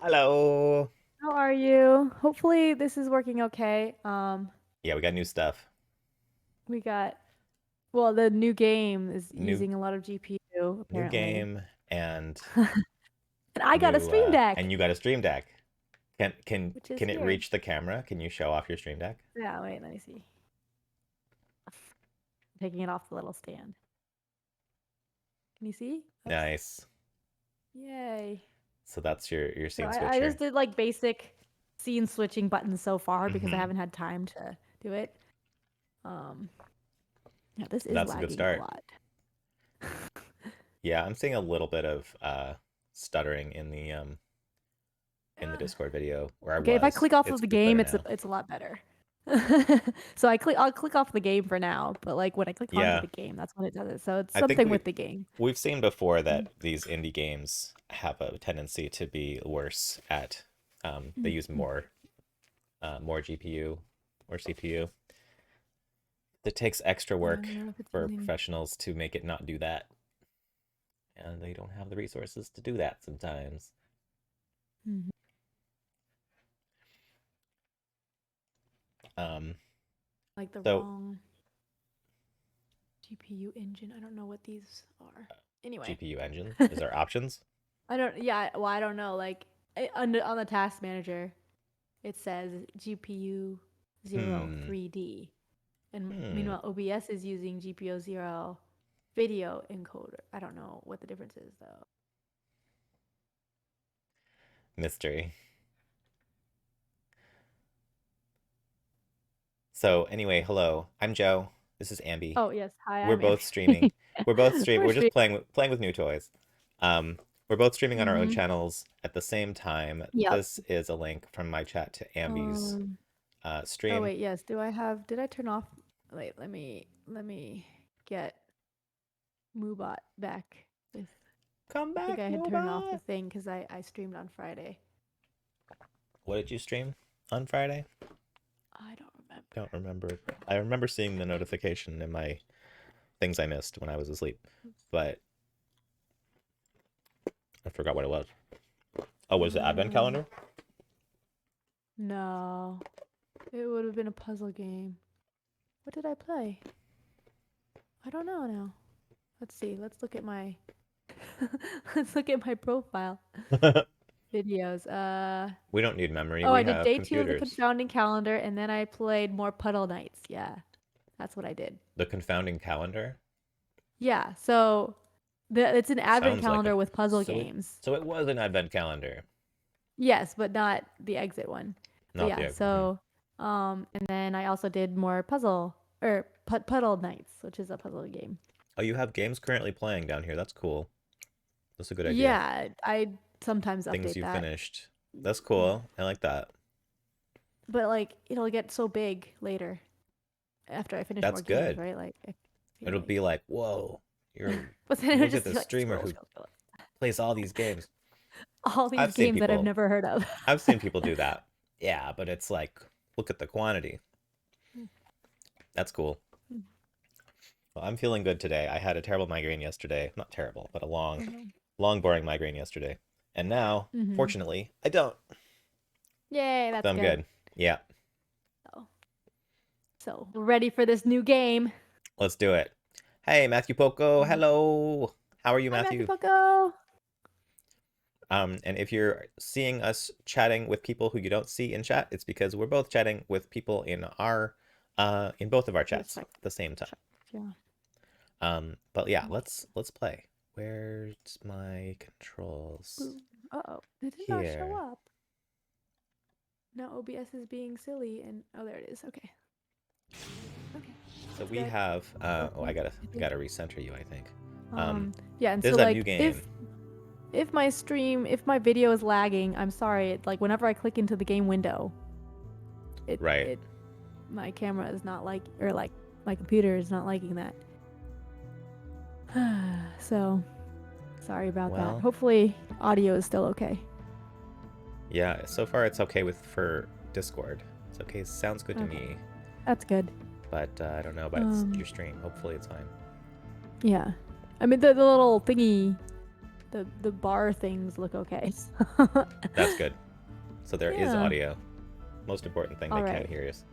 Hello. How are you? Hopefully this is working okay. Yeah, we got new stuff. We got, well, the new game is New using a lot of GPU new apparently. game and And I got a new Stream and Deck, you got a stream deck. Can can which is can it here. reach the camera? Can you show off your stream deck? Yeah, wait, let me see. Taking it off the little stand. Can you see? Oops. Nice. Yay. So that's your So scene I switcher. just did like basic scene switching buttons so far because I Hmm. haven't had time to do it. Um, yeah, this is That's a good lagging a start. lot. Yeah, I'm seeing a little bit of stuttering in the Yeah. Discord video where I Okay, if I was. click off of the It's game, better it's now. a lot better. So I'll click off the game for now, but like when I click onto Yeah, the game, that's when it does it. So it's I think something with the game. we've seen before that these indie games have a tendency to be worse at they use Mhm. more GPU or CPU. It takes extra I work don't know if it's for using. professionals to make it not do that, and they don't have the resources to do that sometimes. Mhm. Um, Like the so wrong GPU engine. I don't know what these are. Anyway, GPU engine is there options? I don't. Yeah, well, I don't know. Like on the task manager, it says GPU zero Hmm. 3D, and Hmm. meanwhile OBS is using GPU zero video encoder. I don't know what the difference is though. Mystery. So anyway, hello. I'm Joe. This is Ambi. Oh yes, hi, We're I'm both Abby. streaming. We're We're just streaming. playing with new toys. Um, we're both streaming on our own Mm-hmm. channels at the same time. Yep. This is a link from my chat to Ambi's Um. Oh stream. wait, yes. Do I have? Did I turn off? Wait, let me get Moobot back. With Come I think back, I had turned off the Mobot. thing because I streamed on Friday. What did you stream on Friday? I don't remember. Don't remember. I remember seeing the notification in my things I missed when I was asleep, Oops. but I forgot what it was. Oh, was it Advent Um. Calendar? No, it would have been a puzzle game. What did I play? I don't know now. Let's see. Let's look at my. Let's look at my profile videos. We don't need memory. Oh, We I did have day 2 of the computers. confounding calendar, and then I played more Puddle Nights. Yeah, that's what I did. The confounding calendar Yeah, so it's an advent sounds like a calendar with puzzle so it games. so it was an Advent calendar, Yes, but not the exit one. But not the yeah, exit. Hmm. so and then I also did more puzzle or Puddle Nights, which is a puzzle game. Oh, you have games currently playing down here. That's cool. That's a good idea. Yeah, I sometimes Things update you that. finished. That's cool. I like that. But like it'll get so big later after I finish That's more games, good. right? Like I feel It'll like be like, whoa, you're but then it'll look at just the be like streamer scroll, who scroll, scroll. plays all these games. All these I've seen games that I've people never heard of. I've seen people do that. Yeah, but it's like, look at the quantity. That's cool. Well, I'm feeling good today. I had a terrible migraine yesterday. Not terrible, but a Oh no. long, boring migraine yesterday. And now, Mm-hmm. fortunately, I don't. Yay, So that's I'm good. good. Yeah, So, so we're ready for this new game. let's do it. Hey, Matthew Poco. Mhm. Hello. How are you, Hi, Matthew Matthew? Poco. And if you're seeing us chatting with people who you don't see in chat, it's because we're both chatting with people in both of our Let's chats check. at the same time. Check. Yeah. But yeah, let's play. Where's my controls? Uh-oh. It did not show Here. up. Now OBS is being silly and oh there it is. Okay. Okay. So That's we good. have Hopefully. I I think. gotta recenter you, I think. Um Yeah, and there's so that new like game. if my video is lagging, I'm sorry. Like whenever I click into the game window, Right. it my camera is not like or like my computer is not liking that. So, sorry about that. Well, Hopefully audio is still okay. yeah, so far it's okay for Discord. It's okay, sounds good to Okay. me. That's good. But I don't know about Um your stream. Hopefully it's fine. yeah. I mean the little thingy the bar things look okay. That's good. So there is Yeah. audio. Most important thing, they All can right. hear us.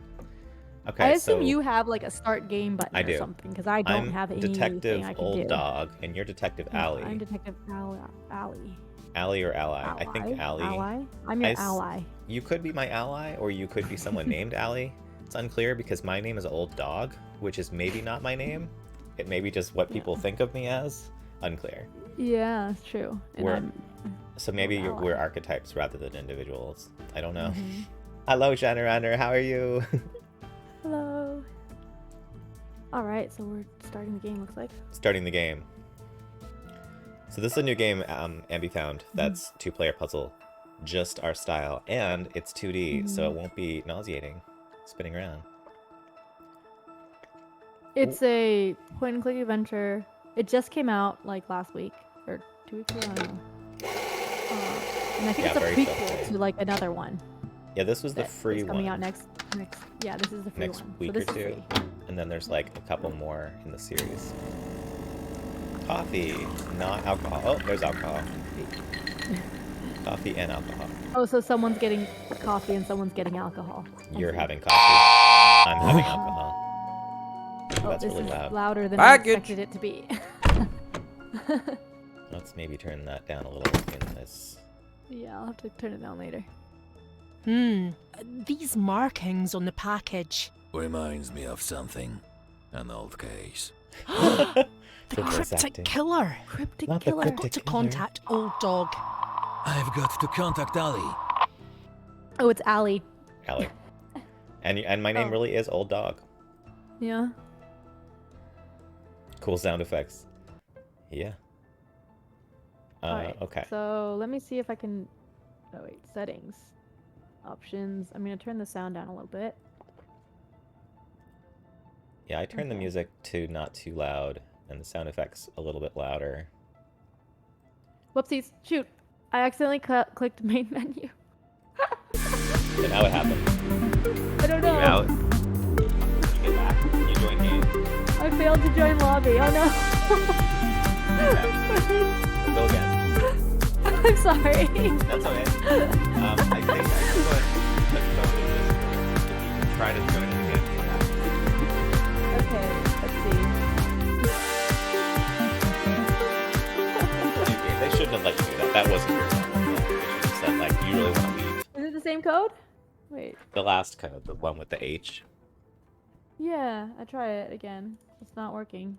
I Okay, assume so you have like a start game button I or do. something because I don't I'm have anything Detective I can Old do. Dog, and you're Detective No, I'm Allie. Detective Allie. Allie or Ally? I think Ally? Allie. Ally? I'm your ally. You could be my ally, or you could be someone named Allie. It's unclear because my name is Old Dog, which is maybe not my name. It may be just what people think of me as. Unclear. Yeah, it's true. And So maybe Old we're Ally. archetypes rather than individuals. I don't know. Mhm. Hello, Runner. How are you? Hello. All right, so we're starting the game. Looks like. Starting the game. So this is a new game, Ambi found. That's two-player puzzle, just our style, and it's 2D, so it won't be nauseating, spinning around. It's a point-and-click adventure. It just came out like last week or 2 weeks ago. I don't know. And I think it's a prequel to like another one. Yeah, this was the free one. Coming out next. Yeah, this is the free next one. week or two, and then there's like a couple more in the series. Coffee, not alcohol. Oh, there's alcohol. Coffee and alcohol. Oh, so someone's getting coffee and someone's getting alcohol. You're having coffee. I'm having alcohol. Oh, that's this really is loud. louder than I expected it to be. Let's maybe turn that down a little in this. Yeah, I'll have to turn it down later. These markings on the package. Reminds me of something. An old case. The cryptic killer. Cryptic Not the killer. cryptic Got to killer. contact Old Dog. I've got to contact Ali. Oh, it's Allie. Allie. And my name really is Old Dog. Yeah. Cool sound effects. Yeah. Alright, okay. So let me see if I can. Oh wait, settings, options. I'm gonna turn the sound down a little bit. Yeah, I turned the music to not too loud and the sound effects a little bit louder. Whoopsies! Shoot! I accidentally clicked main menu. And how it happened? I don't know. You out? You get back? You join game? I failed to join lobby. Oh no! Okay. Go again. I'm sorry. That's okay. I think I should put the code in this one if you can try to join it again. Okay, let's see. Okay, they shouldn't have let you do that. That wasn't your fault. They should have said, like, you really want to leave. Is it the same code? Wait. The last code, the one with the H. Yeah, I try it again. It's not working.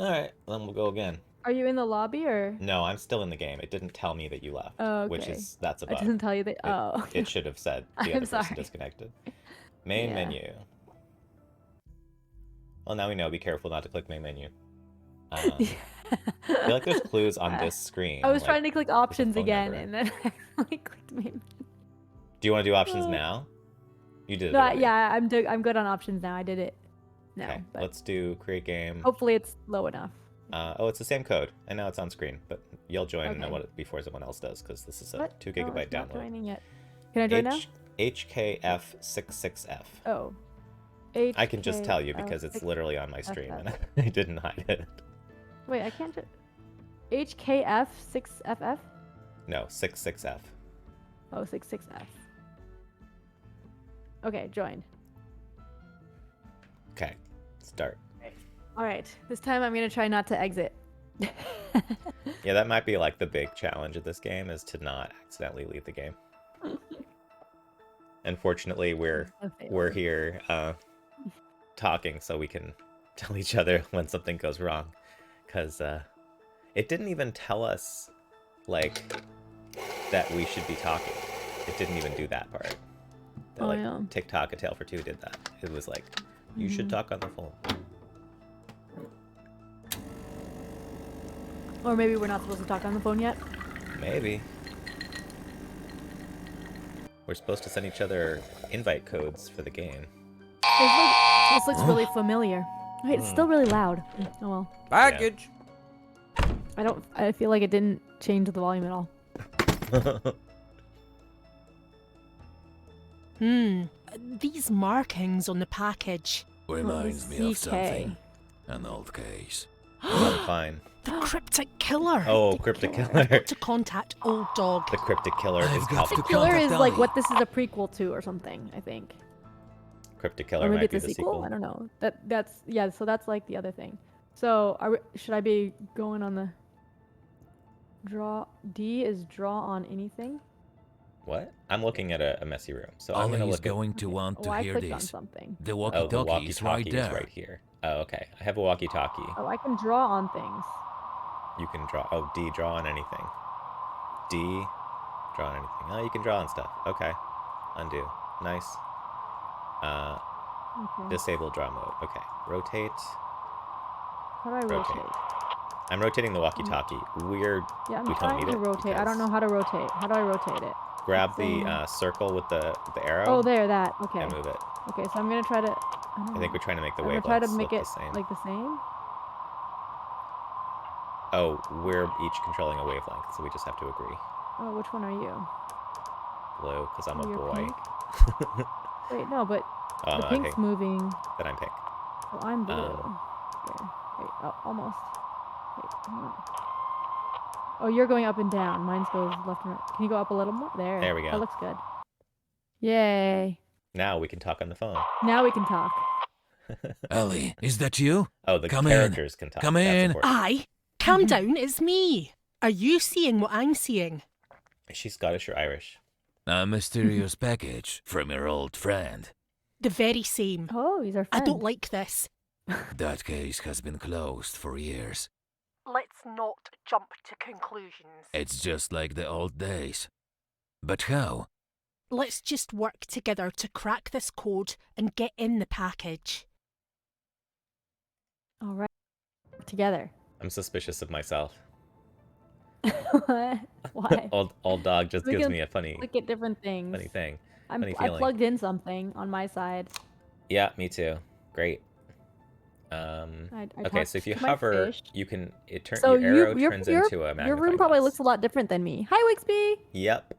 Alright, then we'll go again. Are you in the lobby or? No, I'm still in the game. It didn't tell me that you left. Oh, okay. Which is, that's a It bug. doesn't tell you that. Oh. It should have said the I'm other person sorry. disconnected. Main menu. Well, now we know. Be careful not to click main menu. I feel like there's clues on this screen. I was like, trying to click options phone again, number. and then I clicked main. Do you want to do options now? You did it No, already. yeah, I'm good on options now. I did it. No, Okay, but let's do create game. hopefully it's low enough. Oh, it's the same code. And now it's on screen, but you'll join Okay. before someone else does, because this is a What? 2 Oh, gigabyte it's not download. joining yet. Can I join now? HKF66F. Oh. I can just tell you because it's literally on my stream and I didn't hide it. Wait, I can't just. HKF6FF? No, 66F. Oh, 66F. Okay, joined. Okay, start. All right, this time I'm gonna try not to exit. Yeah, that might be like the big challenge of this game is to not accidentally leave the game. Unfortunately, we're here talking so we can tell each other when something goes wrong, because it didn't even tell us like that we should be talking. It didn't even do that part. That, yeah. TikTok A Tale for Two did that. It was like, you should talk on the phone. Or maybe we're not supposed to talk on the phone yet. Maybe. We're supposed to send each other invite codes for the game. This looks really familiar. Wait, it's still really loud. Oh well. Baggage. I feel like it didn't change the volume at all. These markings on the package. Reminds me of CK. something. An old case. I'm fine. The cryptic killer. Oh, cryptic I've killer. got to contact Old Dog. The cryptic killer is I've got palpable. to Killer contact is like Ali. what this is a prequel to or something, I think. Cryptic Or killer maybe might be it's a the sequel? sequel. I don't know. That's yeah, so that's like the other thing. So should I be going on the draw? D is draw on anything? What? I'm looking at a messy room, so I'm Ali gonna is look at. going to Okay. want Oh, to I hear clicked on this. something. The Oh, the walkie-talkie is right walkie-talkie is there. right here. Oh, okay. I have a walkie-talkie. Oh, I can draw on things. You can draw. Oh, D, draw on anything. D, draw on anything. Oh, you can draw on stuff. Okay. Undo. Nice. Okay. Disable draw mode. Okay. Rotate. How do I Rotate. rotate? I'm rotating the walkie-talkie. Weird. Yeah, I'm We don't trying need to it rotate. I don't know because- how to rotate. How do I rotate it? Grab It's the saying- circle with the arrow. Oh, there, that. Okay. And move it. Okay, so I'm gonna try to. I think we're trying to make the I'm gonna try to wavelengths make look it the same. like the same. Oh, we're each controlling a wavelength, so we just have to agree. Oh, which one are you? Blue, because I'm Oh, a you're boy. pink? Wait, no, but Oh, the I'm pink's pink. moving. Then I'm pink. Oh, I'm blue. Here. Wait, oh, almost. Wait, hang on. Oh, you're going up and down. Mine goes left and right. Can you go up a little more? There. There we go. That looks good. Yay. Now we can talk on the phone. Now we can talk. Ali, is that you? Oh, the Come in. characters can talk. Come That's in. important. Aye. Calm down, it's me. Are you seeing what I'm seeing? Is she Scottish or Irish? A mysterious package from your old friend. The very same. Oh, he's our I friend. don't like this. That case has been closed for years. Let's not jump to conclusions. It's just like the old days. But how? Let's just work together to crack this code and get in the package. All right. Together. I'm suspicious of myself. What? Why? old dog just We gives can me a funny Look at different things. funny thing. I funny feeling. plugged in something on my side. Yeah, me too. Great. I Okay, so if talked you to my hover, fish. you can So your arrow turns into a magnifying your room probably glass. looks a lot different than me. Hi, Wixby. Yep.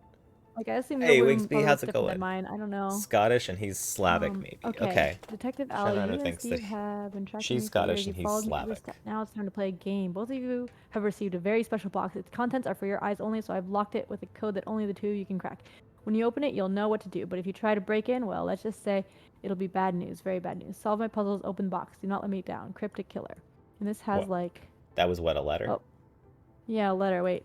Like I assume Hey, your room Wigsby, probably how's looks it different going? than mine. I don't know. Scottish and he's Slavic, maybe. Okay. Detective Shannon Ali, you Anna and thinks Steve that have been tracking she's me for Scottish years. and You he's followed me every Slavic. step. Now it's time to play a game. Both of you have received a very special box. Its contents are for your eyes only, so I've locked it with a code that only the two of you can crack. When you open it, you'll know what to do. But if you try to break in, well, let's just say it'll be bad news, very bad news. Solve my puzzles, open the box. Do not let me down. Cryptic killer. And this has What? like, That was what, a letter? Oh. yeah, a letter. Wait.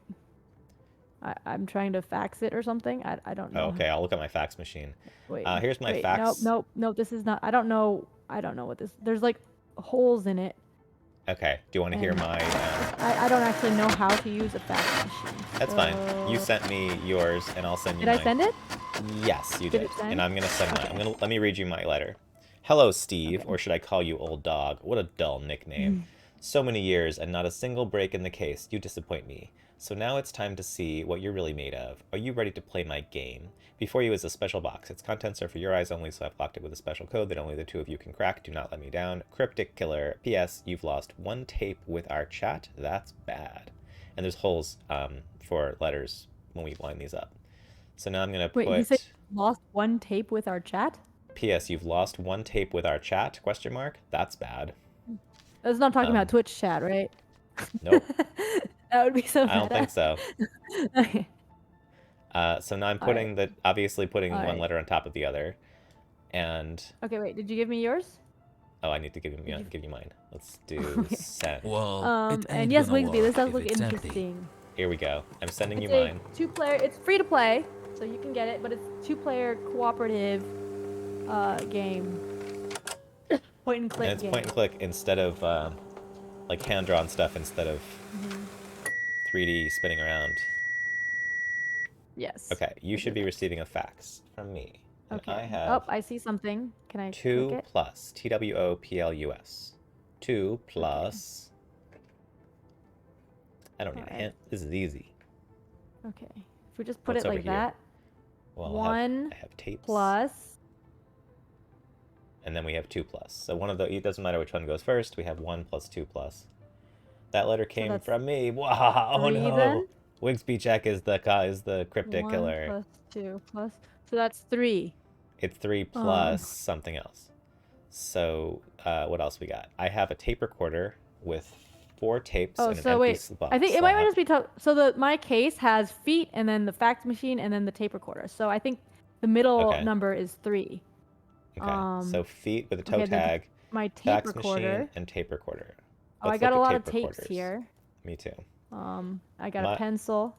I'm trying to fax it or something. I don't know. Oh, okay, I'll look at my fax machine. Wait. Here's my wait, fax. Nope. This is not. I don't know what this. There's like holes in it. Okay, do you want to hear And my... I don't actually know how to use a fax machine. That's fine. You so- sent me yours, and I'll send you Did mine. I send it? Yes, you Did did. it send? And I'm going to send mine. Let me read you my letter. Hello, Steve, Okay. or should I call you Old Dog? What a dull nickname. So many years and not a single break in the case. You disappoint me. So now it's time to see what you're really made of. Are you ready to play my game? Before you is a special box. Its contents are for your eyes only, so I've locked it with a special code that only the two of you can crack. Do not let me down. Cryptic killer. P.S. You've lost one tape with our chat. That's bad. And there's holes for letters when we line these up. So now I'm going to put... Wait, you said you lost one tape with our chat? P.S. You've lost one tape with our chat? Question mark. That's bad. That's not talking about Twitch chat, right? Nope. That would be so bad. I don't think so. Okay. So now I'm putting obviously putting one Alright. letter on top of the other, and Okay, wait. Did you give me yours? oh, I need to give you mine. Let's do send. Well, it ain't And yes, gonna Wigsby, this work does if look it's empty. interesting. Here we go. I'm sending you It's a mine. two-player. It's free to play, so you can get it. But it's two-player cooperative game. Point and click And it's game. point and click instead of like hand-drawn stuff instead of 3D spinning around. Yes. Okay, you we'll should do be that. receiving a fax from me. And Okay. I have Oh, I see something. Can I 2 click it? plus TWOPLUS. 2 plus. I don't need a Alright. hint. This is easy. Okay. If we just put What's it over like here? that, Well, One I have tapes. plus. And then we have 2 plus. So one of the, it doesn't matter which one goes first. We have 1 plus 2 plus. That letter came that's from me. Wow! Oh 3 no! then? Wigsby check is the cryptic 1 killer. plus 2 plus. So that's 3. It's 3 plus something else. So what else we got? I have a tape recorder with 4 tapes Oh, and an so empty wait. slot. I think it might just be so my case has feet and then the fax machine and then the tape recorder. So I think the middle Okay. number is 3. Okay. So feet with a toe okay, tag, my tape fax recorder. machine, and tape recorder. Oh, I Let's got look a at lot tape of tapes recorders. here. Me too. I got a pencil.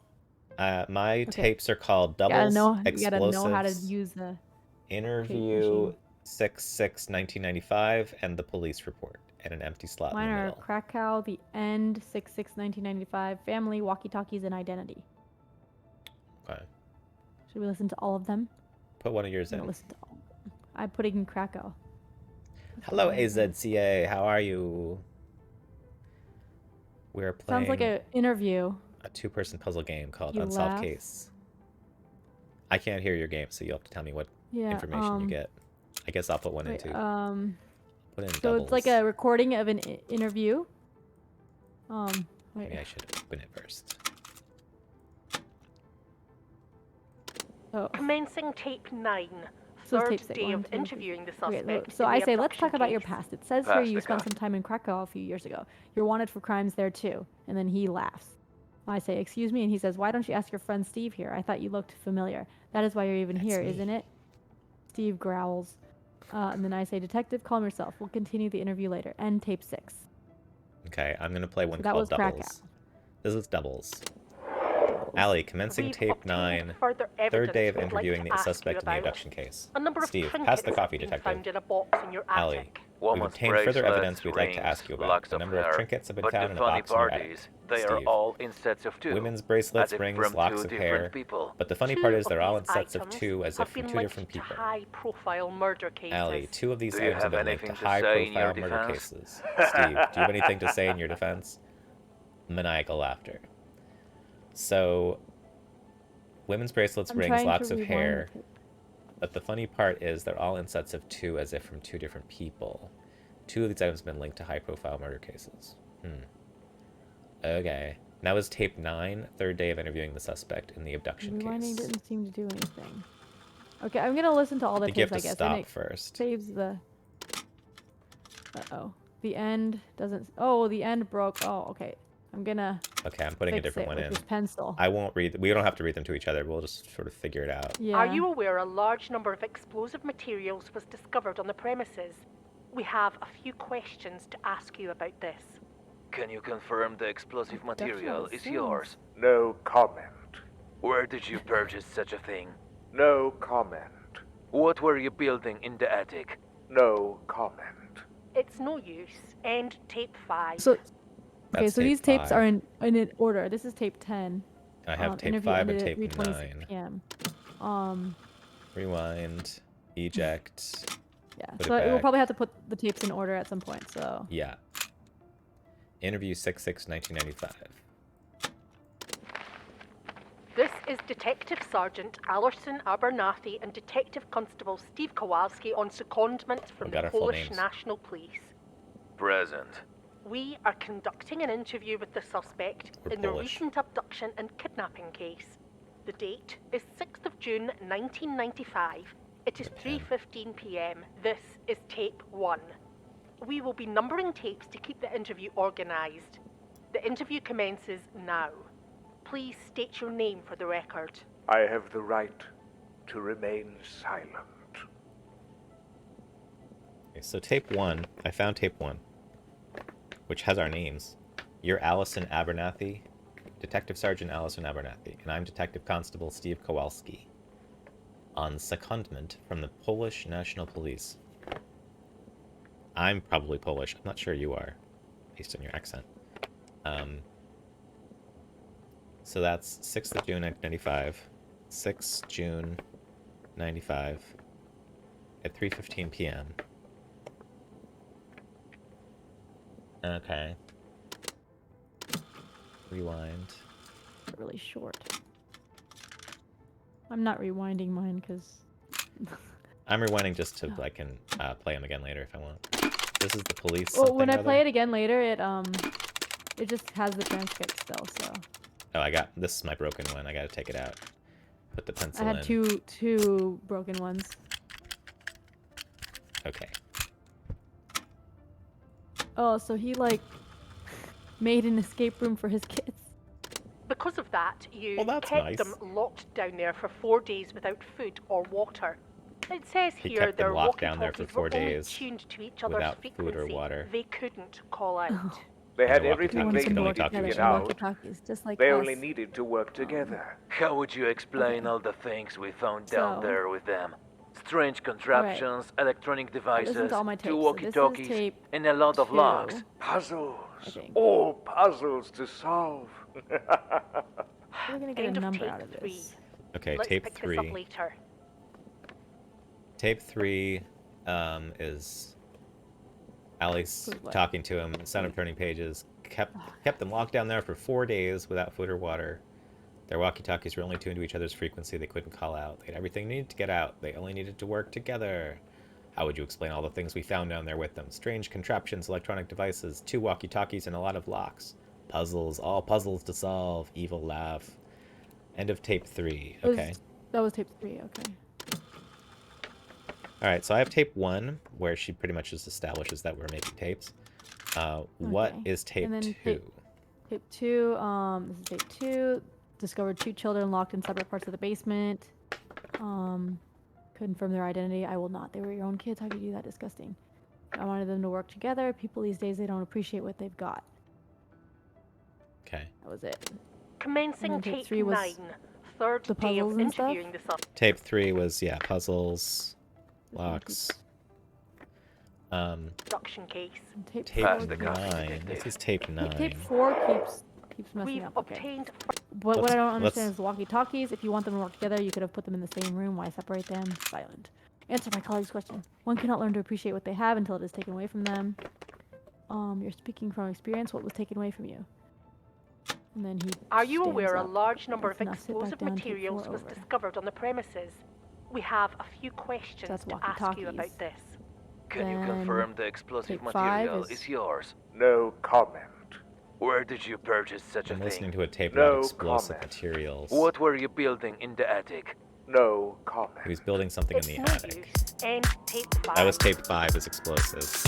My Okay. tapes are called Doubles, You gotta know how to Explosives, use the Interview 6/6/1995, and the Police Report, and an empty slot Mine in the are middle. Krakow, The End, 6/6/1995, Family, Walkie Talkies, and Identity. Okay. Should we listen to all of them? Put one of yours in. Listen to all of them. I'm putting in Krakow. Hello, AZCA. How are you? We're playing. Sounds like an interview. A 2-person puzzle game called You Unsolved laugh. Case. I can't hear your game, so you'll have to tell me what information you get. I guess I'll put one in too. Put in so doubles. it's like a recording of an interview. Maybe I should open it first. Oh. Commencing tape 9. So Third tape 6. day 1, of 2, 3. interviewing the Okay, suspect. so in I the say, let's talk abduction about your case. past. It says here you spent some time in Krakow a few years ago. You're wanted for crimes there too. And then he laughs. I say, excuse me, and he says, why don't you ask your friend Steve here? I thought you looked familiar. That is why you're even here, isn't it? Steve growls. And then I say, detective, calm yourself. We'll continue the interview later. End tape 6. Okay, I'm going to play one that called was Doubles. Krakow. This is Doubles. Allie, commencing tape 9, third day of interviewing the suspect in the abduction case. Steve, pass the coffee, detective. Allie, we've obtained further evidence we'd like to ask you about. A number of trinkets have been found in a box in your attic. They are Steve, all in sets of 2. women's bracelets, rings, locks of hair. People. But the funny part is they're all in sets of 2 as if from 2 different people. High-profile murder cases. Allie, 2 of these Do you items have have been linked to anything to say in your high-profile murder defense? cases. Steve, do you have anything to say in your defense? Maniacal laughter. So, women's bracelets, rings, locks of hair. But the funny part is they're all in sets of 2 as if from 2 different people. 2 of these items have been linked to high-profile murder cases. Okay. Now is tape 9, third day of interviewing the suspect in the abduction Rewinding case. didn't seem to do anything. Okay, I'm gonna listen to all the I think you tapes, have to I guess. stop and it first. saves the... Uh-oh. The end doesn't... Oh, the end broke. Oh, okay. I'm gonna... Okay, I'm putting a fix different it one with in. this pencil. I won't read... We don't have to read them to each other. We'll just sort of figure it out. Yeah. Are you aware a large number of explosive materials was discovered on the premises? We have a few questions to ask you about this. Can you confirm the explosive material is yours? No comment. Where did you purchase such a thing? No comment. What were you building in the attic? No comment. It's no use. End tape 5. So, okay, That's so tape these tapes 5. are in order. This is tape 10. I have tape interview 5 and ended at tape 3:26 9. PM. Rewind. Eject. Yeah, Put so it we'll back. probably have to put the tapes in order at some point, so... Yeah. Interview 6/6/1995. This is Detective Sergeant Alison Abernathy and Detective Constable Steve Kowalski on secondment from We've got the our full Polish names. National Police. Present. We are conducting an interview with the suspect We're in the Polish. recent abduction and kidnapping case. The date is 6th of June 1995. It is 3:15 p.m. This is tape 1. We will be numbering tapes to keep the interview organized. The interview commences now. Please state your name for the record. I have the right to remain silent. Okay, so tape 1. I found tape 1. Which has our names. You're Allison Abernathy. Detective Sergeant Allison Abernathy. And I'm Detective Constable Steve Kowalski. On secondment from the Polish National Police. I'm probably Polish. I'm not sure you are, based on your accent. So that's 6th of June 1995. 6 June 95 at 3:15 p.m. Okay. Rewind. Really short. I'm not rewinding mine because... I'm rewinding just so I can play them again later if I want. This is the police. Well, when I play it again later, it just has the transcript still, so... Oh, this is my broken one. I gotta take it out. Put the pencil I in. had two broken ones. Okay. Oh, so he like... made an escape room for his kids. Because of that, you Well, that's kept nice. them locked down there for 4 days without food or water. It says He here kept them their locked down there for walkie-talkies 4 were only days tuned to each other's without food or frequency. water. They couldn't call out. Oh, They And had their everything wanted they walkie-talkies them to could only work needed talk to to together. get each And other. out. walkie-talkies, just like They us. only needed to work together. How would you explain Okay. all the things we found down So- there with them? Strange contraptions, electronic devices, Listen to all my 2 tapes. So this is walkie-talkies, tape and a lot of 2. logs. I Puzzles. think. All puzzles to solve. We're gonna get End a of number tape out of 3. this. Okay, Let's tape pick 3. this up later. Tape 3 is Alice With what? talking to him, sound of turning pages, kept them locked down there for 4 days without food or water. Their walkie-talkies were only tuned to each other's frequency. They couldn't call out. They had everything they needed to get out. They only needed to work together. How would you explain all the things we found down there with them? Strange contraptions, electronic devices, 2 walkie-talkies, and a lot of locks. Puzzles, all puzzles to solve. Evil laugh. End of tape 3. It was- Okay. That was tape 3. Okay. Alright, so I have tape 1, where she pretty much just establishes that we're making tapes. What Okay. is tape And then 2? Tape 2. This is tape 2. Discovered 2 children locked in separate parts of the basement. Confirm their identity. I will not. They were your own kids. How could you do that? Disgusting. I wanted them to work together. People these days, they don't appreciate what they've got. Okay. That was it. Commencing And then tape tape 3 was 9. Third the day puzzles of and stuff? interviewing the subject. Tape 3 was, yeah, puzzles, locks. Production case. And tape Tape 4 Pass the keeps- copy, 9. detective. This is tape 9. Tape 4 keeps messing We've up. Okay. obtained But what Let's- I don't understand let's- is the walkie-talkies. If you want them to work together, you could have put them in the same room. Why separate them? Silent. Answer my colleague's question. One cannot learn to appreciate what they have until it is taken away from them. You're speaking from experience. What was taken away from you? And then he. Are you stands aware a up. large number of Let's now sit back explosive down, tape materials 4 was over. discovered on the premises? We have a few questions That's to ask you walkie-talkies. about this. Can you Then confirm the explosive tape 5 material is- is yours? No comment. Where did you purchase such a I'm thing? listening to a tape No about explosive comment. materials. What were you building in the attic? No comment. He was building something in It's the no attic. use. End tape 5. That was tape 5 is explosives.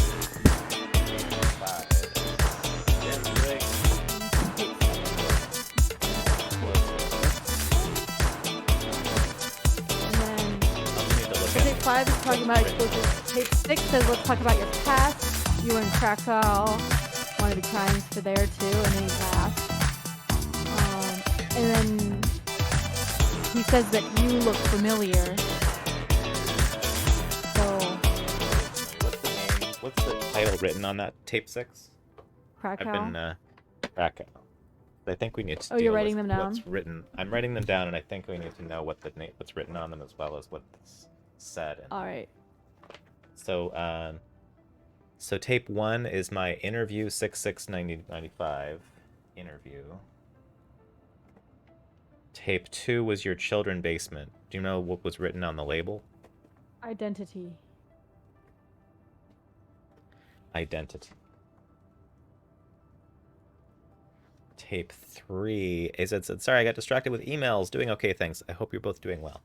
And then We need to look so at tape 5 is talking about explosives. Tape 6 says let's talk about your past. You were in Krakow. Want to be crimes for there too, and then he laughed. And then he says that you look familiar. So What's the name? What's the title written on that tape 6? Krakow. I've been Krakow. I think we need to. Oh, you're deal writing with them down? What's written? I'm writing them down, and I think we need to know what what's written on them as well as what's said. And All right. so, so tape 1 is my interview 669095 interview. Tape 2 was your children basement. Do you know what was written on the label? Identity. Identity. Tape 3 is it said, sorry, I got distracted with emails. Doing okay, thanks. I hope you're both doing well.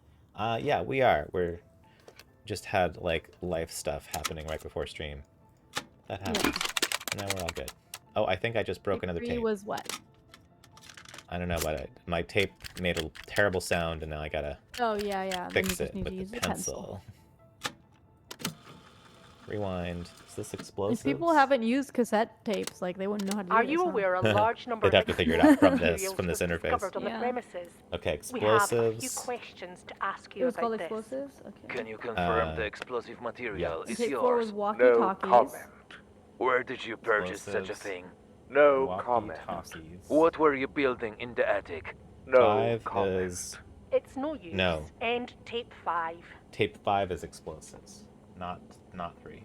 Yeah, we are. We're just had like life stuff happening right before stream. That happens. Now we're all good. Oh, I think I just broke another Three tape. was what? I don't know, but my tape made a terrible sound, and now I gotta Oh yeah, yeah. Then you fix just it need to with use the a pencil. pencil. Rewind. Is this If explosive? people haven't used cassette tapes, like they wouldn't know how to do Are this, you huh? aware a large number They'd of have to figure it out from explosive this materials was interface. discovered on Yeah. the premises? Okay, We have a few explosives. questions to ask It you was about called this. explosives. Okay. Can you confirm Uh, the explosive material yes. is Tape 4 was yours? No walkie-talkies. comment. Where did you purchase such a Explosives. thing? No comment. Walkie-talkies. What were you building in the attic? No 5 comment. is It's no use. No. End tape 5. tape 5 is explosives, not 3.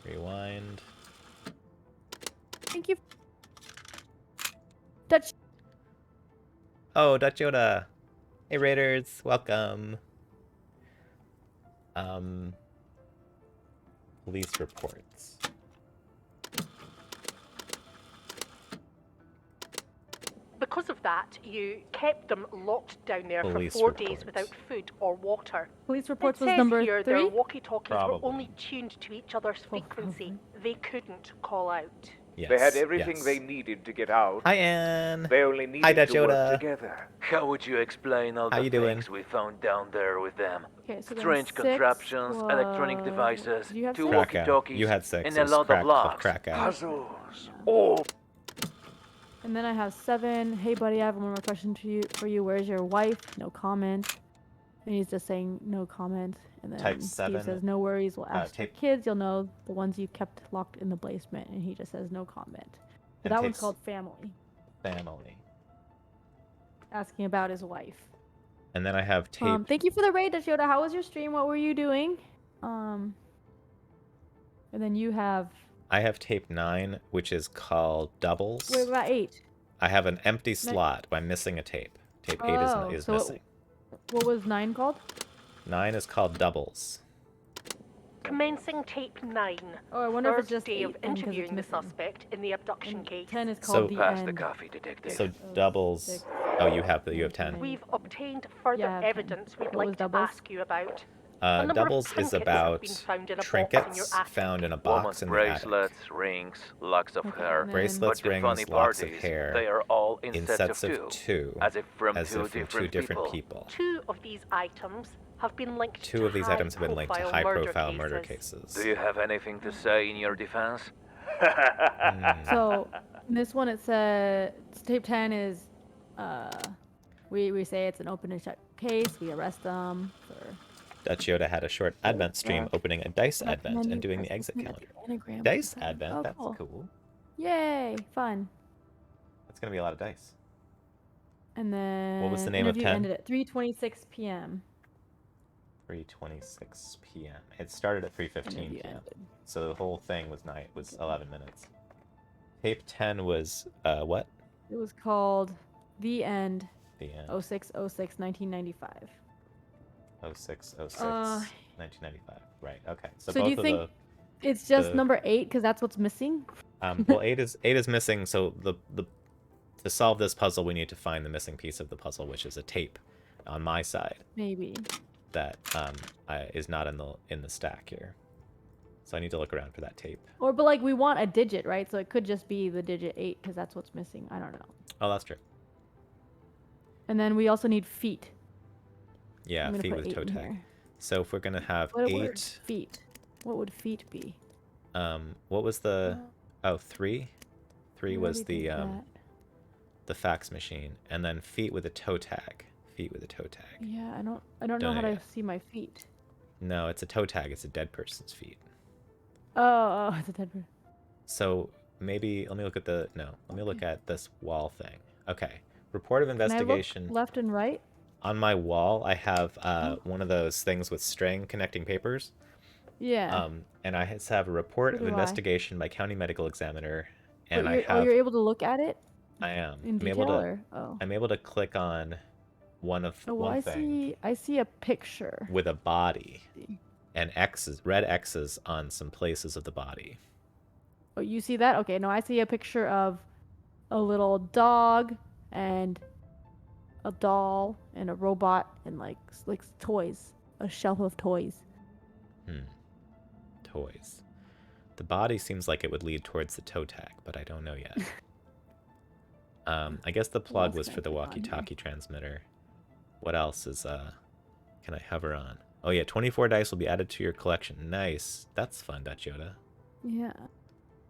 Rewind. Thank you. Dutch. Oh, Dutch Yoda. Hey Raiders, welcome. Police reports. Because of that, you kept them locked down there Police for 4 reports. days without food or water. Police It reports was says number here their 3. walkie-talkies were Probably. only tuned to each other's frequency. Probably. They couldn't call out. Yes. They had everything yes. they needed to get out. Hi, Anne. They only needed to work Yoda. together. How would you explain all How the you doing? things we found down there with them? Okay, so then Strange 6 contraptions, electronic was- devices, Did you have 2 6? walkie-talkies, You had 6. and It a was lot crack, of logs. Crack out. Puzzles. Oh, And then I have 7. Hey, buddy, I have one more question for you. Where's your wife? No comment. And he's just saying no comment. And then Type Steve 7, says, no worries. We'll ask your tape- kids. You'll know the ones you kept locked in the basement. And he just says no comment. So And that one's tapes- called family. Family. Asking about his wife. And then I have tape. Thank you for the raid, Yoda. How was your stream? What were you doing? And then you have... I have tape 9, which is called doubles. Wait, what about 8? I have an empty slot by missing a tape. Tape 8 is so missing. What was 9 called? 9 is called doubles. Commencing tape 9. Oh, I wonder if it's Third just day 8 of then, 'cause it's interviewing the missing. suspect in the abduction And case. 10 is So- called the Pass the end. coffee, detective. So Oh, doubles. 6. Oh, you have 10. We've obtained further Yeah, I have 10. evidence we'd What like was to doubles? ask you about. A number of Doubles is trinkets have about been found in a box in trinkets your attic. found in a Woman's box in the attic. bracelets, rings, locks of Okay, hair. and then- Bracelets, But the rings, funny locks part of is, hair they are all in, in sets of 2, as if from as two if from different 2 different people. people. 2 of these items have been linked 2 to of these items have been linked to high-profile high-profile murder cases. Do you have anything to say in your defense? So in this one it says tape 10 is we say it's an open and shut case. We arrest them for Dutch Yoda had a short advent stream Yeah. opening a dice Recommend advent you and doing the press exit listen calendar. at the anagram Dice button. advent, Oh, that's cool. cool. Yay, fun. That's gonna be a lot of dice. And then What was the name of interview 10? ended at 3:26 p.m. 3:26 p.m. It started at 3:15 Interview p.m. ended. So the whole thing was 11 minutes. Tape 10 was what? It was called The End. The end. 06/06/1995. 06/06 Uh, 1995. Right. Okay. So, So do both you of think it's just the- number 8 because that's what's missing? well 8 is missing, so the to solve this puzzle we need to find the missing piece of the puzzle, which is a tape on my side Maybe. that is not in the stack here. So I need to look around for that tape. Or but like we want a digit, right? So it could just be the digit 8 because that's what's missing. I don't know. Oh, that's true. And then we also need feet. Yeah, I'm gonna feet put with 8 toe in tag. here. So if we're gonna have What would 8, feet? What would feet be? what was the 3? 3 We was already the did that. the fax machine, and then feet with a toe tag. Feet with a toe tag. Yeah, I don't know Don't how know to yet. see my feet. No, it's a toe tag. It's a dead person's feet. Oh, it's a dead bird. So maybe let me look at let me look at this wall thing. Okay. Report of Can I look investigation. left and right? On my wall, I have one of those things with string connecting papers. Yeah. And I have a report So of do I. investigation by county medical examiner, But and I you're, have you're able to look at it I am in I'm able detail, to or oh. I'm able to click on one Oh, well, one thing I see a picture. with a body and red X's on some places of the body. Oh, you see that? Okay, no, I see a picture of a little dog and a doll and a robot and like toys, a shelf of toys. Toys. The body seems like it would lead towards the toe tag, but I don't know yet. I guess the plug else was can I for the click on here? walkie-talkie transmitter. What else is can I hover on? Oh yeah, 24 dice will be added to your collection. Nice. That's fun, Dutch Yoda. Yeah.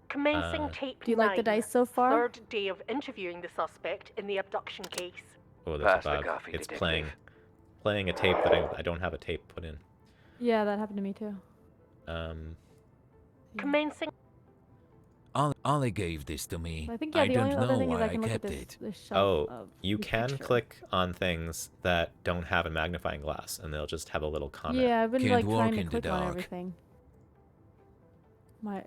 Commencing tape Do you like the 9. dice so far? Third day of interviewing the suspect in the abduction case. Oh, Pass there's the a bug. coffee, It's detective. playing a tape that I don't have a tape put in. Yeah, that happened to me too. Commencing Ollie gave this to me. I think I the don't only other know thing is why I can look at kept this, it. this shelf Oh, of you this can picture. click on things that don't have a magnifying glass, and they'll just have a little comment. Yeah, I've been Can't like walk trying to in the click on dark. everything.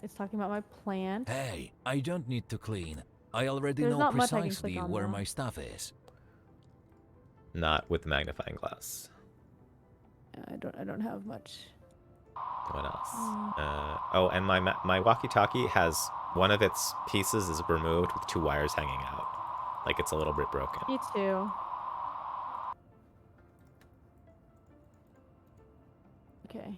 It's talking about my plant. Hey, I don't need to clean. I already There's know not much I can precisely click on, where though. my stuff is. Not with the magnifying glass. I don't have much. What else? Oh, and my walkie-talkie has one of its pieces is removed with 2 wires hanging out. Like it's a little bit broken. Me too. Okay.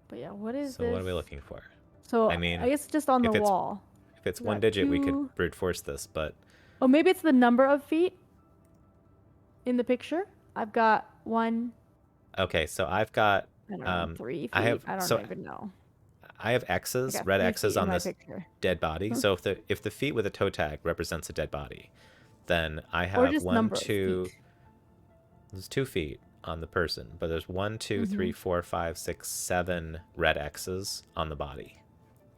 But yeah, what is So this? what are we looking for? So I mean, I guess just on the if it's- wall. If it's We one got digit, we 2. could brute force this, but Oh, maybe it's the number of feet in the picture. I've got 1. okay. So I've got I don't know, 3 feet. I have I don't even know. I have I X's, got red 3 X's feet in on my this picture. dead body. Huh. So if the feet with a toe tag represents a dead body, then I Or have just 1, number of 2. feet. There's 2 feet on the person, but there's 1, 2, 3, 4, 5, 6, 7 red X's on the body.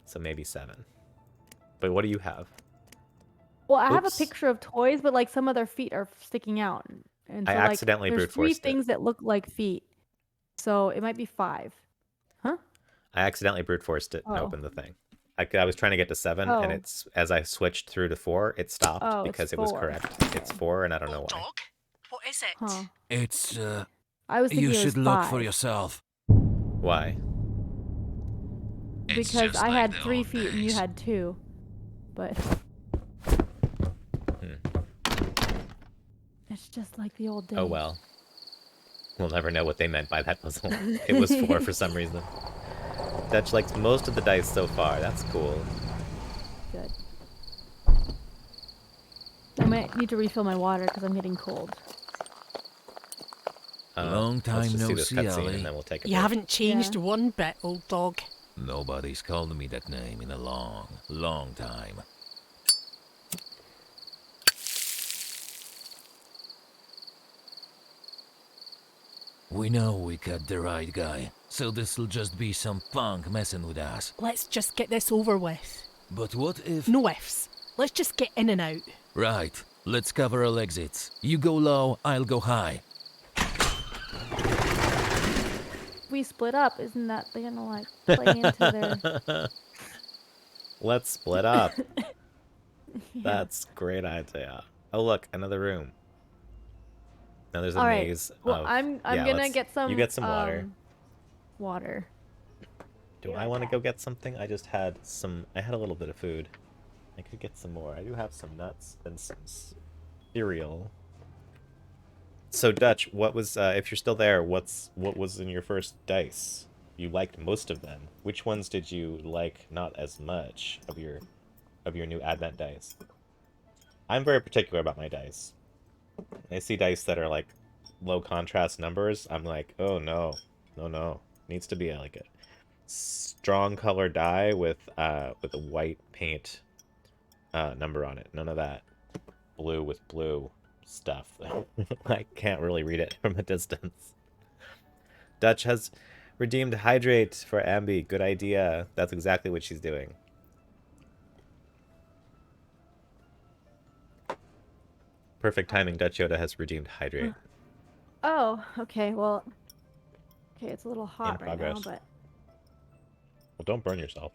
So maybe 7. But what do you have? Well, I have a Oops. picture of toys, but like some of their feet are sticking out, and I so like accidentally there's brute 3 forced it. things that look like feet, so it might be 5. Huh? I accidentally brute forced it and Oh. opened the thing. I was trying to get to 7, and Oh. it's as I switched through to 4, it stopped Oh, it's because it was 4. correct. It's 4, and I don't know Old why. dog, what is it? Huh? It's, I was thinking you it was should look 5 for yourself. Why? It's because just I like had the 3 old feet and you days. had 2, but it's just like the old days. Oh well. We'll never know what they meant by that puzzle. It was 4 for some reason. Dutch likes most of the dice so far. That's cool. Good. I might need to refill my water because I'm getting cold. Long Let's time just see no this see, cutscene Ollie. and then we'll take a You break. haven't changed Yeah. one bit, old dog. Nobody's called me that name in a long, long time. We know we got the right guy, so this'll just be some punk messing with us. Let's just get this over with. But what if... No ifs. Let's just get in and out. Right, let's cover all exits. You go low, I'll go high. If we split up, isn't that they're gonna like play into their? Let's split up. Yeah. That's a great idea. Oh look, another room. Now there's a All right. maze. Well, of... I'm yeah, gonna let's- get some. You get some water. Water. Do I want to go get something? I just had some. I had a little bit of food. I could get some more. I do have some nuts and some cereal. So Dutch, what was? If you're still there, what was in your first dice? You liked most of them. Which ones did you like not as much of your new Advent dice? I'm very particular about my dice. I see dice that are like low contrast numbers. I'm like, oh no, no. Needs to be like a strong color die with a white paint number on it. None of that blue with blue stuff. I can't really read it from a distance. Dutch has redeemed Hydrate for Ambi. Good idea. That's exactly what she's doing. Perfect timing. Dutch Yoda has redeemed Hydrate. Oh, okay. Well, okay. It's a little hot right now, progress. but Well, don't burn yourself.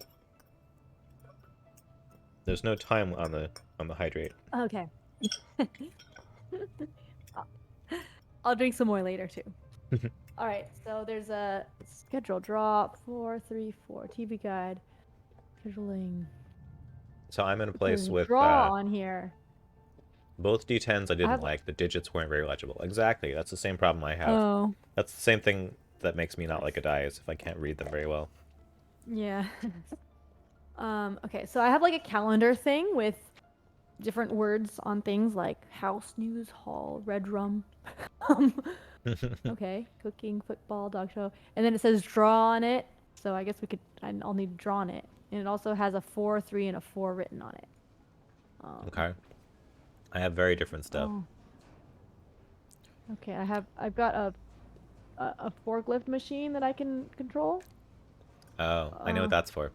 There's no time on the Hydrate. okay. I'll drink some more later too. All right. So there's a schedule drop 434 TV guide scheduling. So I'm in a There's place a with draw on here. both D10s I didn't have- like. The digits weren't very legible. Exactly. That's the same problem I have. Oh, That's the same thing that makes me not like a die is if I can't read them very well. yeah. Okay, so I have like a calendar thing with different words on things like house, news, hall, red rum. Okay, cooking, football, dog show, and then it says draw on it. So I guess I'll need draw on it, and it also has a 4, 3, and a 4 written on it. Okay. I have very different stuff. Oh. Okay, I've got a forklift machine that I can control. Oh, I know what that's for.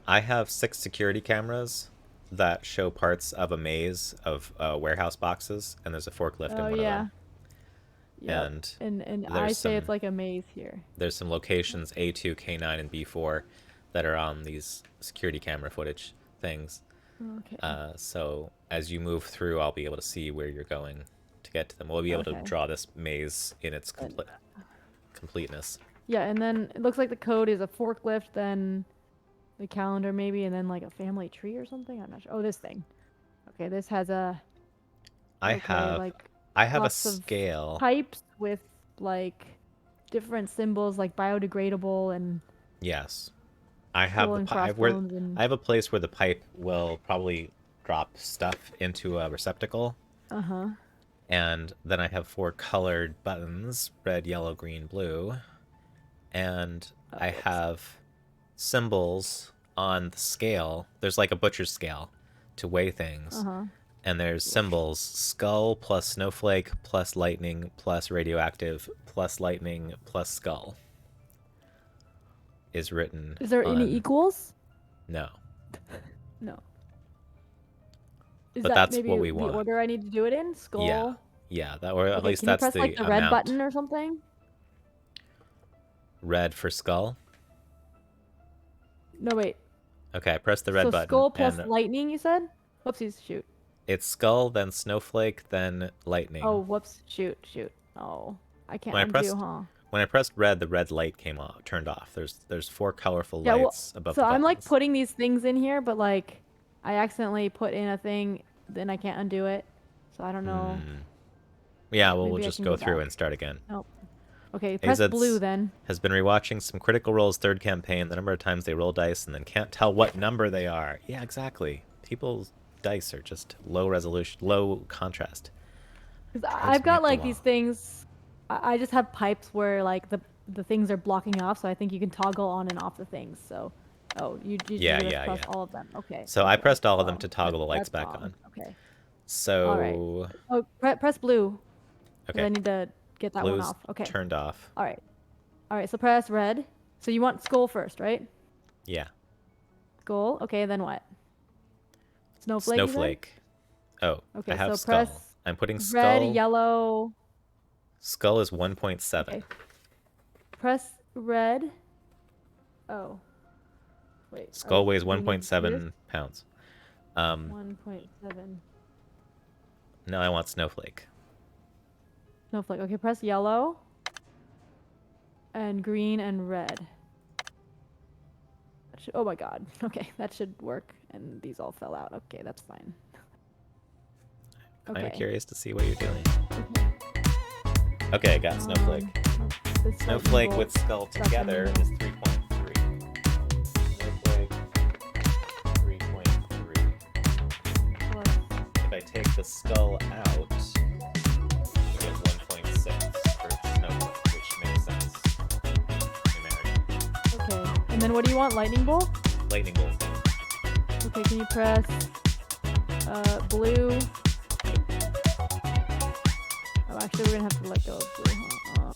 I have 6 security cameras that show parts of a maze of warehouse boxes, and there's a forklift in Oh one of yeah. them. Yep. And I there's say it's some- like a maze here. There's some locations, A2, K9, and B4, that are on these security camera footage things. Okay. So as you move through, I'll be able to see where you're going to get to them. We'll be able to Okay. draw this maze in its completeness. Yeah, and then it looks like the code is a forklift, then the calendar maybe, and then like a family tree or something. I'm not sure. Oh, this thing. Okay, this has a I have a lots of scale. pipes with like different symbols like biodegradable and Yes. I have skull the and pipe where crossbones and I have a place where the pipe will probably drop stuff into a receptacle. uh-huh. And then I have 4 colored buttons, red, yellow, green, blue. And I Whoops. have symbols on the scale. There's like a butcher's scale to weigh things. Uh-huh. And there's symbols: skull plus snowflake plus lightning plus radioactive plus lightning plus skull is written Is there any on... equals? No. No. Is But that that's maybe what we the want. order I need to do it in? Skull? Yeah, that, or at Okay, least can you that's press the like the amount. red button or something? Red for skull. No, wait. Okay, press the red So button. skull plus and lightning, you said? Whoopsies, shoot. it's skull, then snowflake, then lightning. Oh, whoops, shoot. Oh, I can't When I undo, pressed huh? when I pressed red, the red light came off, turned off. There's 4 colorful Yeah, well, lights above so the I'm like buttons. putting these things in here, but like I accidentally put in a thing, then I can't undo it. So I don't know. Yeah, well, we'll Maybe I just can go go through back. and start again. Nope. Okay, press AZ's blue then. has been rewatching some Critical Role's 3rd campaign, the number of times they roll dice and then can't tell what number they are. Yeah, exactly. People's dice are just low resolution, low contrast. Because Drives I've me got up the like wall. these things. I just have pipes where like the things are blocking off, so I think you can toggle on and off the things. So, oh, you Yeah, just yeah, press yeah. all of them. Okay. So I Okay. pressed all of them Well, to toggle the lights that's back wrong. on. Okay. So... All right. Oh, press blue. 'Cause Okay. I need to get that one Blue's off. Okay. turned off. All right. All right. So press red. So you want skull first, right? Yeah. Skull. Okay. Then what? Snowflake. You said? Snowflake. Oh, Okay. I have So skull. press I'm putting red, skull. yellow. Skull is 1.7. Okay. Press red. Oh. Wait. Skull weighs do we need to do this? 1.7 pounds. 1.7. No, I want snowflake. Snowflake. Okay, press yellow. And green and red. Oh my god. Okay, that should work. And these all fell out. Okay, that's fine. Kind of Okay. curious to see what you're doing. Okay, I got snowflake. This Snowflake lightning with bolt skull stuck in together here. is 3.3. Snowflake, 3.3. Plus- If I take the skull out, I get 1.6 for snowflake, which makes sense. Numerically. Okay. And then what do you want? Lightning bolt? Lightning bolt. Okay, can you press blue? Oh, actually, we're gonna have to let go of blue. Huh?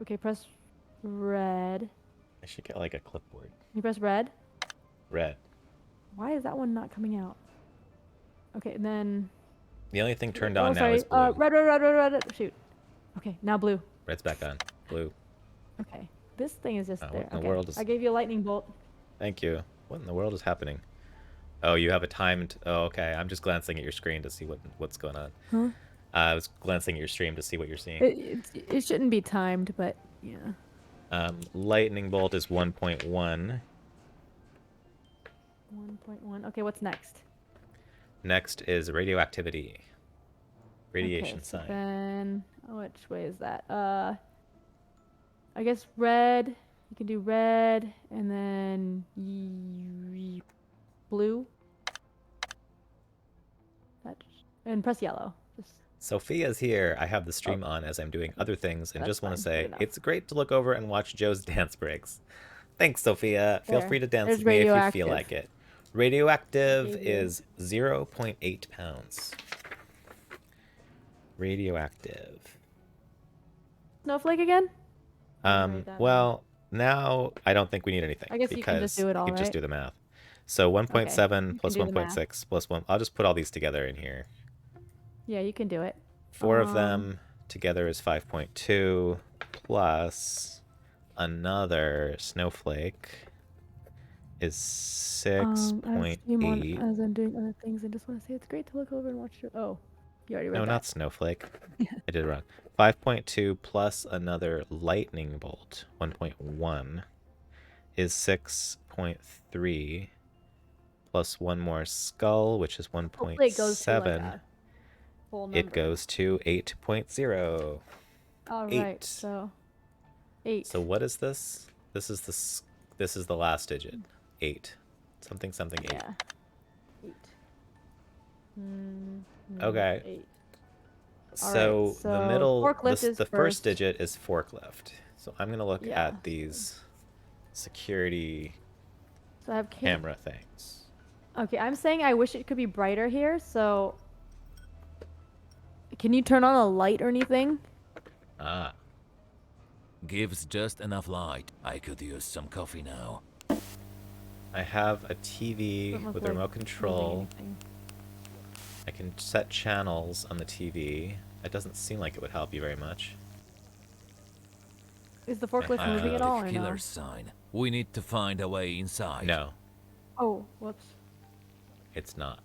Okay, press red. I should get like a clipboard. Can you press red? Red. Why is that one not coming out? Okay, and then... The only thing turned oh, on now sorry. is blue. Red. Shoot. Okay, now blue. Red's back on. Blue. Okay. This thing is just Oh, there. what in the Okay. world is... I gave you a lightning bolt. Thank you. What in the world is happening? Oh, you have a timed... Oh, okay. I'm just glancing at your screen to see what's going on. Huh? I was glancing at your stream to see what you're seeing. It shouldn't be timed, but yeah. Lightning bolt is 1.1. 1.1. Okay, what's next? Next is radioactivity. Radiation Okay, so sign. then, which way is that? I guess red. You can do red, and then blue. And press yellow. Just Sophia's here. I have the stream on as I'm doing other things, and That's just want to fine, good say enough. it's great to look over and watch Joe's dance breaks. Thanks, Sophia. Feel There. free to dance There's with me if you feel radioactive. like it. Radioactive Radio- is 0.8 pounds. Radioactive. Snowflake again? write that Well, now I don't think we need anything. I guess you can just do it all, we can just right? do the math. So 1.7 you plus can do the math. 1.6 plus 1. I'll just put all these together in here. Yeah, you can do it. 4 of them together is 5.2 plus another snowflake is I stream on 6.8. as I'm doing other things. I just want to say it's great to look over and watch your. Oh, You already read No, that. not snowflake. I did it wrong. 5.2 plus another lightning bolt, 1.1, is 6.3, plus one more skull, which is Hopefully it goes to like 1.7. a full number. It goes to 8.0. All right, 8. so 8. So what is this? This is the last digit. 8. Something something 8. Yeah. 8. Okay. 8. So Alright, the so middle, forklift is the first digit is forklift. So I'm gonna look Yeah. at these security So I have camera things. Okay, I'm saying I wish it could be brighter here, so can you turn on a light or anything? Ah, Gives just enough light. I could use some coffee now. I have a TV Doesn't look with like remote moving control. anything. I can set channels on the TV. It doesn't seem like it would help you very much. Is the forklift I moving have at all or no? Killer's sign. We need to find a way inside. No, Oh, whoops. it's not.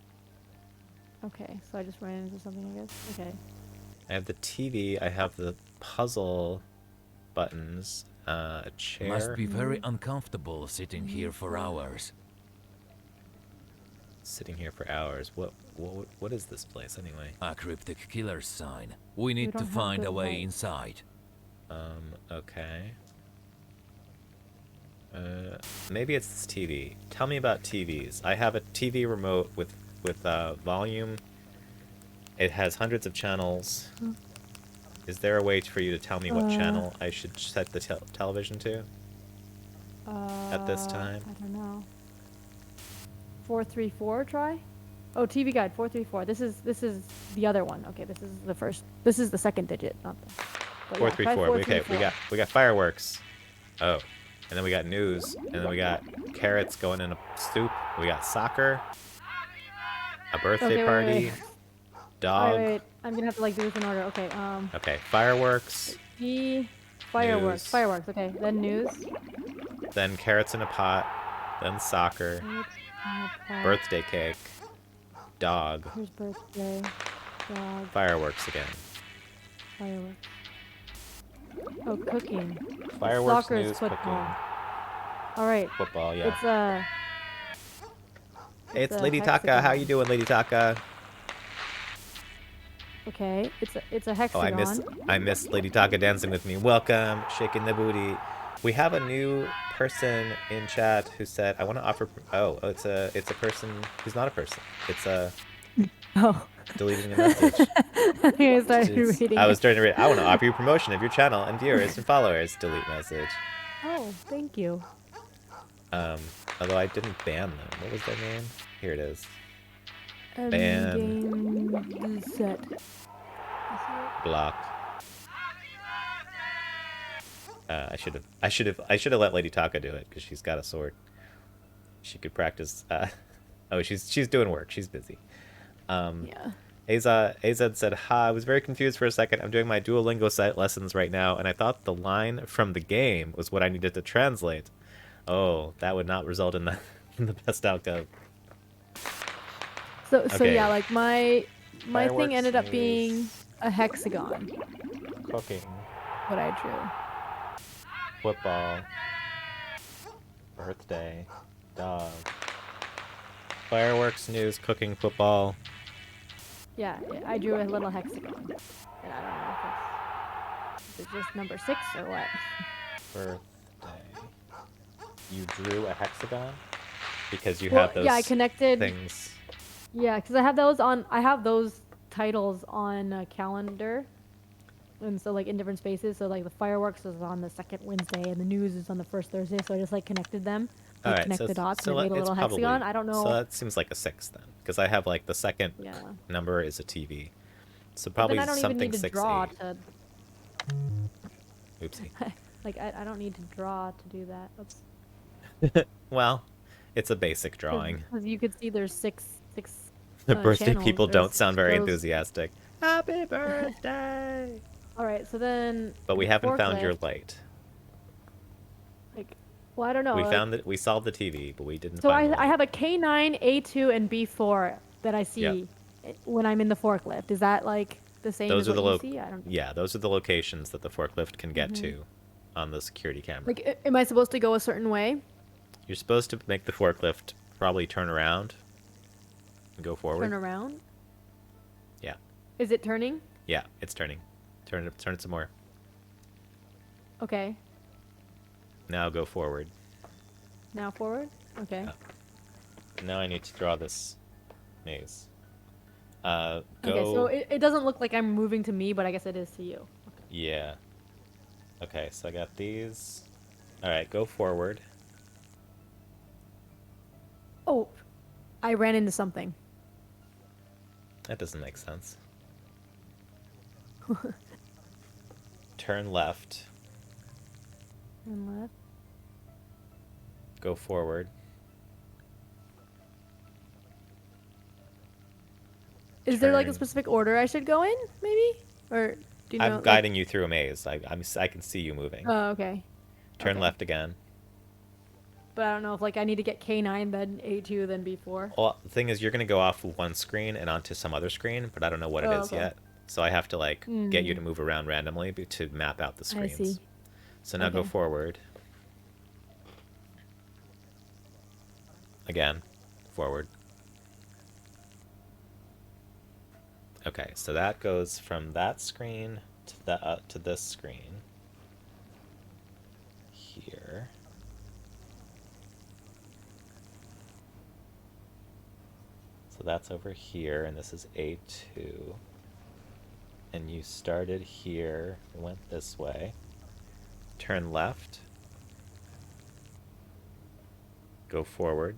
Okay, so I just ran into something, I guess. Okay. I have the TV. I have the puzzle buttons. A chair. Must be very uncomfortable sitting here for hours. Sitting here for hours. What is this place anyway? A cryptic killer's sign. We need to don't have find good a way light. inside. Okay. Maybe it's this TV. Tell me about TVs. I have a TV remote with volume. It has hundreds of channels. Is there a way for you to tell me what channel I should set the television to at this time? I don't know. 434 try? Oh, TV guide 434. This is the other one. Okay, this is the first. This is the second digit, not the. But yeah, try 434. Okay, 434. we got fireworks. Oh, and then we got news, and then we got carrots going in a soup. We got soccer, a birthday Okay, wait, party, wait. dog. Wait. I'm gonna have to like do this in order. Okay. Okay, fireworks, Fireworks. News. Fireworks. Okay. Then news. then carrots in a pot, then soccer, birthday cake, dog, Here's birthday. Dog. fireworks again. Fireworks. Oh, cooking. Fireworks, Soccer is news, football. cooking, All right. football. Yeah. It's a. Hey, it's a Lady Taka. How you hexagon. doing, Lady Taka? Okay. It's a Oh, hexagon. I miss Lady Taka dancing with me. Welcome, shaking the booty. We have a new person in chat who said, "I want to offer." Oh, it's a person who's not a person. It's a Oh. deleting a message. I started reading. I was it. starting to read. I want to offer you promotion of your channel and viewers and followers. Delete message. Oh, thank you. Although I didn't ban them. What was their name? Here it is. Game set. Block. I should have let Lady Taka do it because she's got a sword. She could practice. Oh, she's doing work. She's busy. Yeah. AZ said, "Ha, I was very confused for a second. I'm doing my Duolingo site lessons right now, and I thought the line from the game was what I needed to translate. Oh, that would not result in the in the best outcome." So Okay. yeah, like my Fireworks, thing ended up news. being a hexagon. Cooking, What I drew. football, birthday, dog, fireworks, news, cooking, football. Yeah, I drew a little hexagon, and I don't know if it's just number 6 or what. Birthday. You drew a hexagon because you Well, have those yeah, I connected. things. Yeah, because I have those titles on a calendar, and so like in different spaces. So like the fireworks is on the second Wednesday, and the news is on the first Thursday. So I just like connected them, All like right, connect so the dots, so and it made a it's little probably, hexagon. I don't know. So that seems like a 6 then, because I have like the second Yeah. number is a TV, so But probably then I don't even something need to 6 draw 8. to Oopsie. like I don't need to draw to do that. Oops. Well, it's a basic drawing. Because you could see there's six. The birthday channels. people There's don't sound very those- enthusiastic. Happy birthday! All right, so then. But we the haven't found your forklift, light. Like, well, I don't know. We like- found that we solved the TV, but we didn't So find the I light. have a K9, A2, and B4 that I see, Yep. when I'm in the forklift. Is that like the same Those as are what the you see? I don't. yeah, those are the locations that the forklift can get to on the security camera. Like, am I supposed to go a certain way? You're supposed to make the forklift probably turn around and go forward. Turn around? Yeah. Is it turning? Yeah, it's turning. Turn it some more. Okay. Now go forward. Now forward? Okay. Now I need to draw this maze. Go. Okay, so it doesn't look like I'm moving to me, but I guess it is to you. Yeah. Okay, so I got these. All right, go forward. Oh, I ran into something. That doesn't make sense. Turn left. Turn left. Go forward. Is there like a Turn. specific order I should go in, maybe? Or do you know? I'm guiding you through a maze. I can see you moving. Oh, okay. Turn okay. left again. But I don't know if like I need to get K9, then A2, then B4. Well, the thing is, you're gonna go off one screen and onto some other screen, but I don't know what it is okay. yet. So I have to like get you to move around randomly to map out the screens. I see. So now go Okay. forward. Again, forward. Okay, so that goes from that screen to this screen. Here. So that's over here, and this is A2. And you started here, went this way. Turn left. Go forward.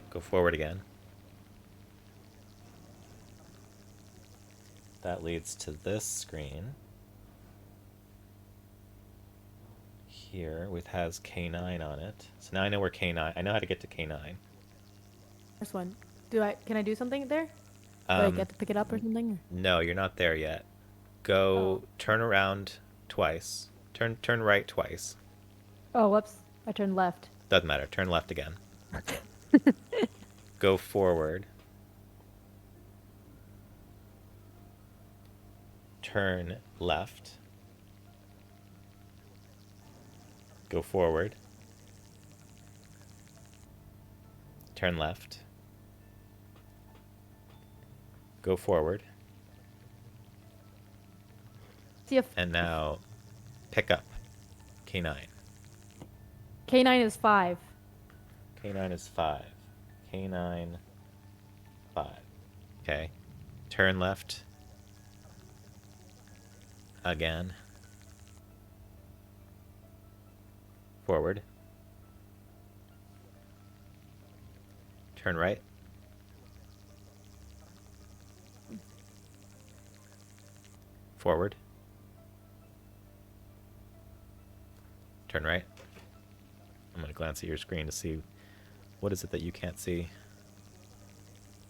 Go forward again. That leads to this screen. Here, which has K9 on it. So now I know where K9. I know how to get to K9. This one. Can I do something there? Do I get to pick it up or something? No, you're not there yet. Go turn around twice. Turn right twice. Oh, whoops. I turned left. Doesn't matter. Turn left again. Go forward. Turn left. Go forward. Turn left. Go forward. See if And now pick up K9. K9 is 5. K9 is 5. K9, 5. Okay. Turn left. Again. Forward. Turn right. Forward. Turn right. I'm going to glance at your screen to see what is it that you can't see.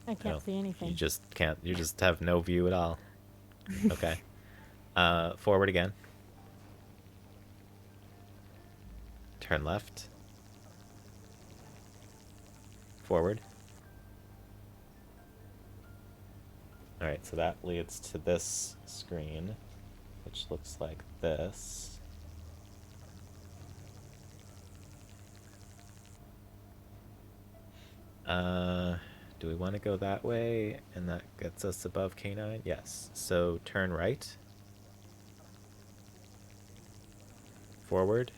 I can't Oh, see anything. You just can't. You just have no view at all. Okay. Forward again. Turn left. Forward. Alright, so that leads to this screen, which looks like this. Do we want to go that way? And that gets us above K9? Yes. So turn right. Forward.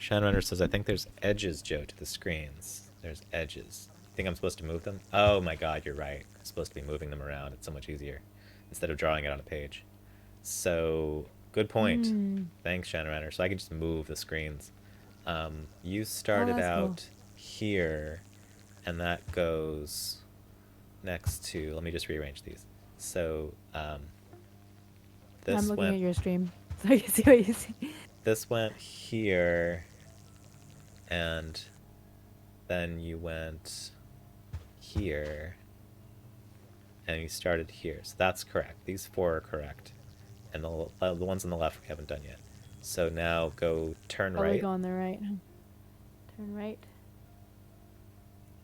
Shadowrunner says, I think there's edges, Joe, to the screens. There's edges. Think I'm supposed to move them? Oh my god, you're right. I'm supposed to be moving them around. It's so much easier instead of drawing it on a page. So, good point. Thanks, Shadowrunner. So I can just move the screens. You started that's out cool. here, and that goes next to... Let me just rearrange these. So, this I'm looking went... at your stream, so I can see what you see. This went here, and then you went here, and you started here. So that's correct. These 4 are correct. And the ones on the left we haven't done yet. So now go turn Probably right. go on the right. Turn right.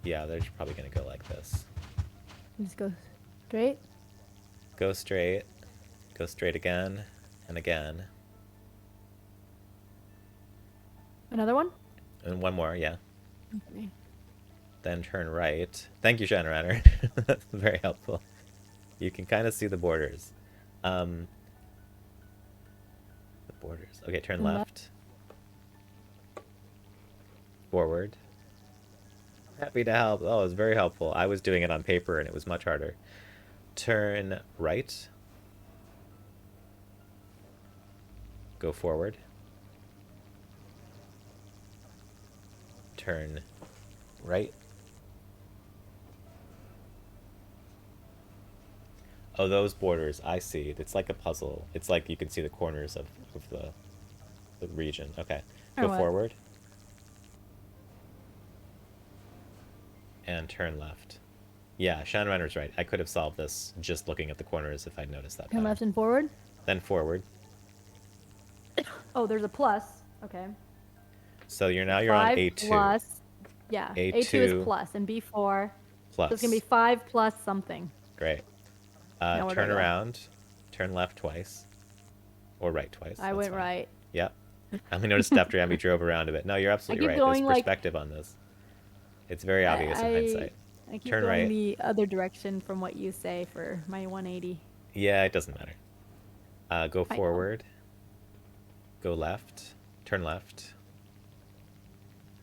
Yeah, they're probably gonna go like this. Just go straight. Go straight. Go straight again and again. Another one? And one more, yeah. Okay. Then turn right. Thank you, Shannon. That's very helpful. You can kind of see the borders. The borders. Okay, turn left. Forward. Happy to help. Oh, it was very helpful. I was doing it on paper and it was much harder. Turn right. Go forward. Turn right. Oh, those borders. I see. It's like a puzzle. It's like you can see the corners of the region. Okay. Go forward. And turn left. Yeah, Shannon Renner's right. I could have solved this just looking at the corners if I'd noticed that. Turn left and forward? Then forward. Oh, there's a plus. Okay. So you're now on A2. Plus. Yeah. A2 is A2 plus and B4. plus. So it's going to be 5 plus something. Great. Turn around. Turn left twice. Or right twice. I went right. Yep. I only noticed after Abby drove around a bit. No, you're absolutely right. There's perspective on this. It's very obvious in hindsight. I keep Turn going right. the other direction from what you say for my 180. Yeah, it doesn't matter. Go forward. Go left. Turn left.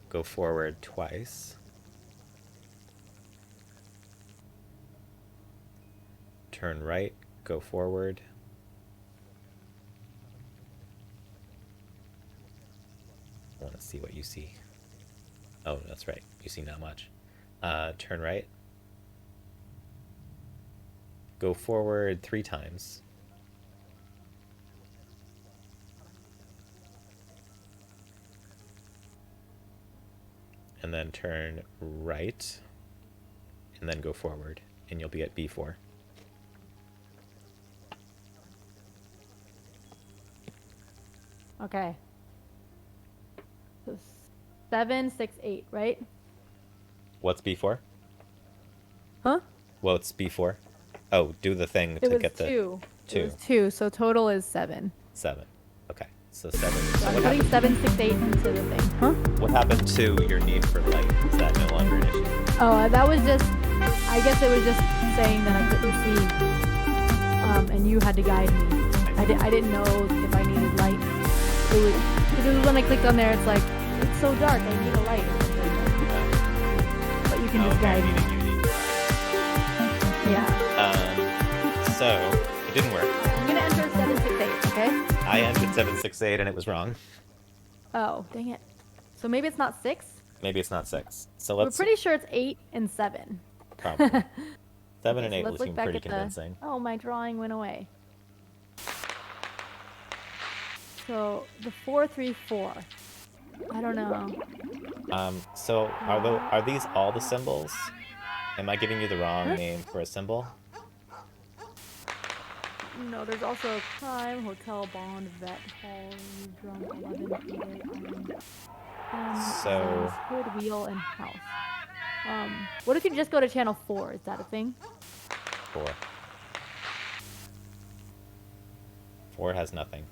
Go forward twice. Turn right. Go forward. I want to see what you see. Oh, that's right. You see not much. Turn right. Go forward 3 times. And then turn right. And then go forward. And you'll be at B4. Okay. So 7, 6, 8, right? What's B4? Huh? Well, it's B4. Oh, do the thing to get the... 2. 2. It was 2, so total is 7. 7. Okay, so 7. So I'm putting 7, 6, 8 into the thing. Huh? What happened to your need for light? Is that no longer an issue? Oh, that was just... I guess it was just saying that I couldn't see. And you had to guide me. I didn't know if I needed light. Because it was when I clicked on there, it's like, it's so dark, I need a light. But you can just guide me. Yeah. So, it didn't work. I'm going to enter 768, okay? I entered 768 and it was wrong. Oh, dang it. So maybe it's not 6? Maybe it's not 6. So We're let's... pretty sure it's 8 and 7. Probably. 7 Okay, and 8 let's seem look back pretty at convincing. Oh, my drawing went away. So the 4, 3, 4. I don't know. So are these all the symbols? Am I giving you the wrong name for a symbol? No, there's also crime, hotel, bond, vet, hall, drunk, 11, So hood, wheel, and house. What if you just go to channel 4? Is that a thing? 4. 4 has nothing.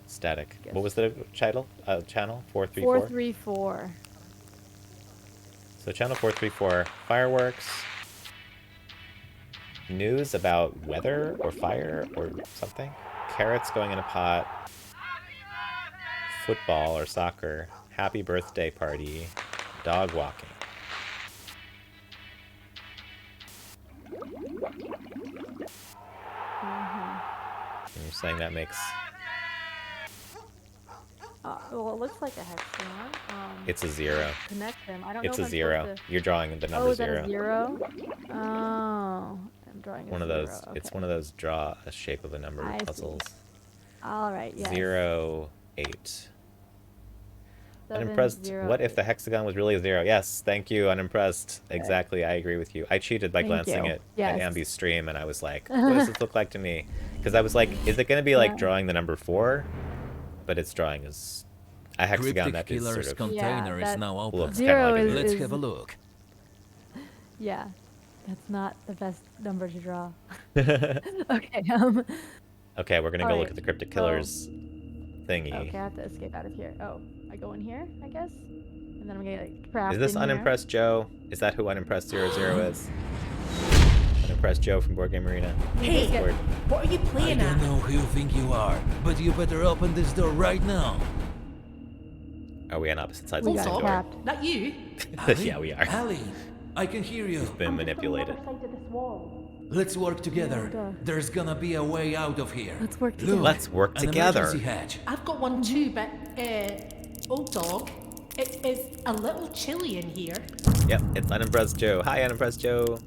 Static. What was the channel? Channel 434. 434. So channel 434, fireworks, news about weather or fire or something, carrots going in a pot, football or soccer, happy birthday party, dog walking. And you're saying that makes... Well, it looks like a hexagon. It's a 0. Connect them. I don't It's know a if 0. You're drawing the number Oh, is that 0. a 0? Oh, I'm drawing One a of 0. those. Okay. It's one of those draw a shape of a number I see. puzzles. All right. Yes. 0, 8. Unimpressed. 7, What if 8. the hexagon was really a 0? Yes, thank you, unimpressed. Exactly, I agree with you. I cheated by Thank glancing you. at Yes. Ambi's stream, and I was like, what does this look like to me? Because I was like, is it going to be like Yeah. drawing the number 4? But it's drawing as a hexagon Cryptic that is Killer's sort of container is that now open. looks 0 kinda like a Let's is have a look. yeah. That's not the best number to draw. okay, Okay. we're going to go look Alright, at the Cryptic so- Killer's thingy. Okay, I have to escape out of here. Oh, I go in here, I guess, and then I'm gonna like craft. Is this in here. Unimpressed Joe? Is that who Unimpressed 00 is? Unimpressed Joe from Board Game Arena. Hey, Discord. what are you I playing don't at? know who you think you are, but you better open this door right now. Are we on opposite sides We of the got same door? capped. That you? Yeah, we are. Ali, I can hear you. Been manipulated. Let's work together. duh. There's gonna be a way out of here. Let's work Look, together. Let's work an together. emergency hatch. I've got one too, but old dog, it is a little chilly in here. Yep, it's Unimpressed Joe. Hi, Unimpressed Joe.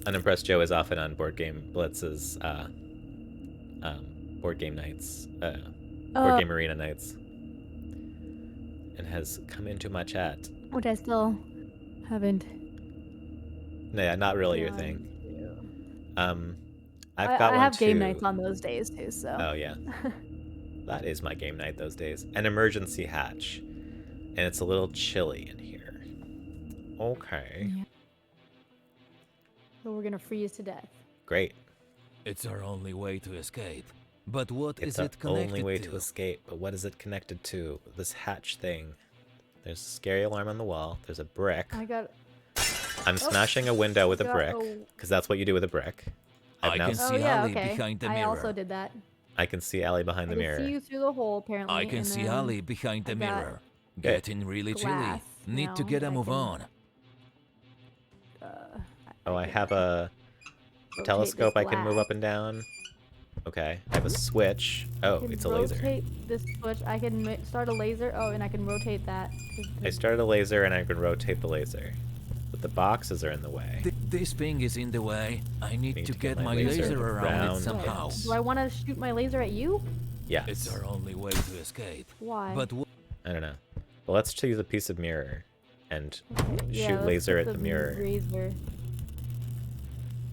Unimpressed Joe is often on Board Game Blitz's Board Game Nights, Board Game Arena Nights, and has come into my chat. Which I still haven't. No, yeah, not really your gone thing. to. I've got I one have game too. nights on those days too, so. Oh yeah, that is my game night those days. An emergency hatch, and it's a little chilly in here. Okay, Yeah. So we're gonna freeze to death. great. It's our only way to escape. But what It's is the it connected only way to? to escape, but what is it connected to? This hatch thing. There's a scary alarm on the wall. There's a brick. I got. I'm smashing a window with a got brick, a- because that's what you do with a brick. I I've now can s- Oh see yeah, Ali okay. behind the I mirror. also did that. I can see Allie behind I the can see mirror. you through the hole apparently. I can and see then Ali behind the I got mirror. Good. Getting really chilly. glass Need to now get a that I move can- on. Oh, I can have a rotate telescope this I can move glass. up and down. Okay, I have a switch. Oh, can it's a laser. rotate this switch. I can start a laser. Oh, and I can rotate that. I started a laser and I can rotate the laser. But the boxes are in the way. This thing is in the way. I need to get my laser around around it somehow. it. Do I want to shoot my laser at you? Yes. It's our only way to escape. Why? But I don't know. Well, let's choose a piece of mirror and Okay, yeah, shoot let's laser put at the mirror. Razor.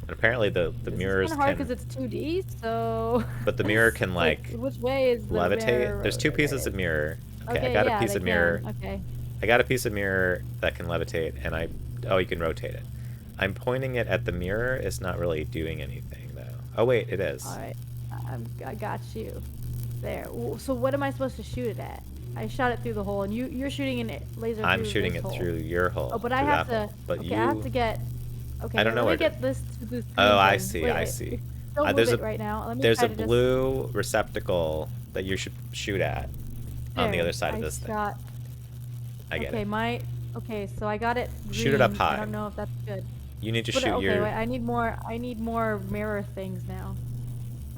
And apparently the mirrors It's kind of hard can... because it's 2D, so. But the mirror can, like, which way is the levitate. mirror There's two rotated? pieces of mirror. Okay, Okay, I got yeah, a piece they of mirror. can. Okay. I got a piece of mirror that can levitate, and I... Oh, you can rotate it. I'm pointing it at the mirror. It's not really doing anything, though. Oh, wait, it is. All right. I got you. There. So what am I supposed to shoot it at? I shot it through the hole, and you're shooting a laser I'm through shooting this it hole. through your hole. Oh, but I through have that to. hole. But okay, you... I have to get. Okay, I don't know let me where get this to this. Oh, green I thing. see, Wait, I wait, see. Don't move There's it a right now. Let me There's try a to just- blue receptacle that you should shoot at on the There, other side of I this thing. shot. I get okay, it. Okay, so I got it. Shoot it up green. high. I don't know if that's good. You need to But, shoot okay, your... wait, I need more mirror things now.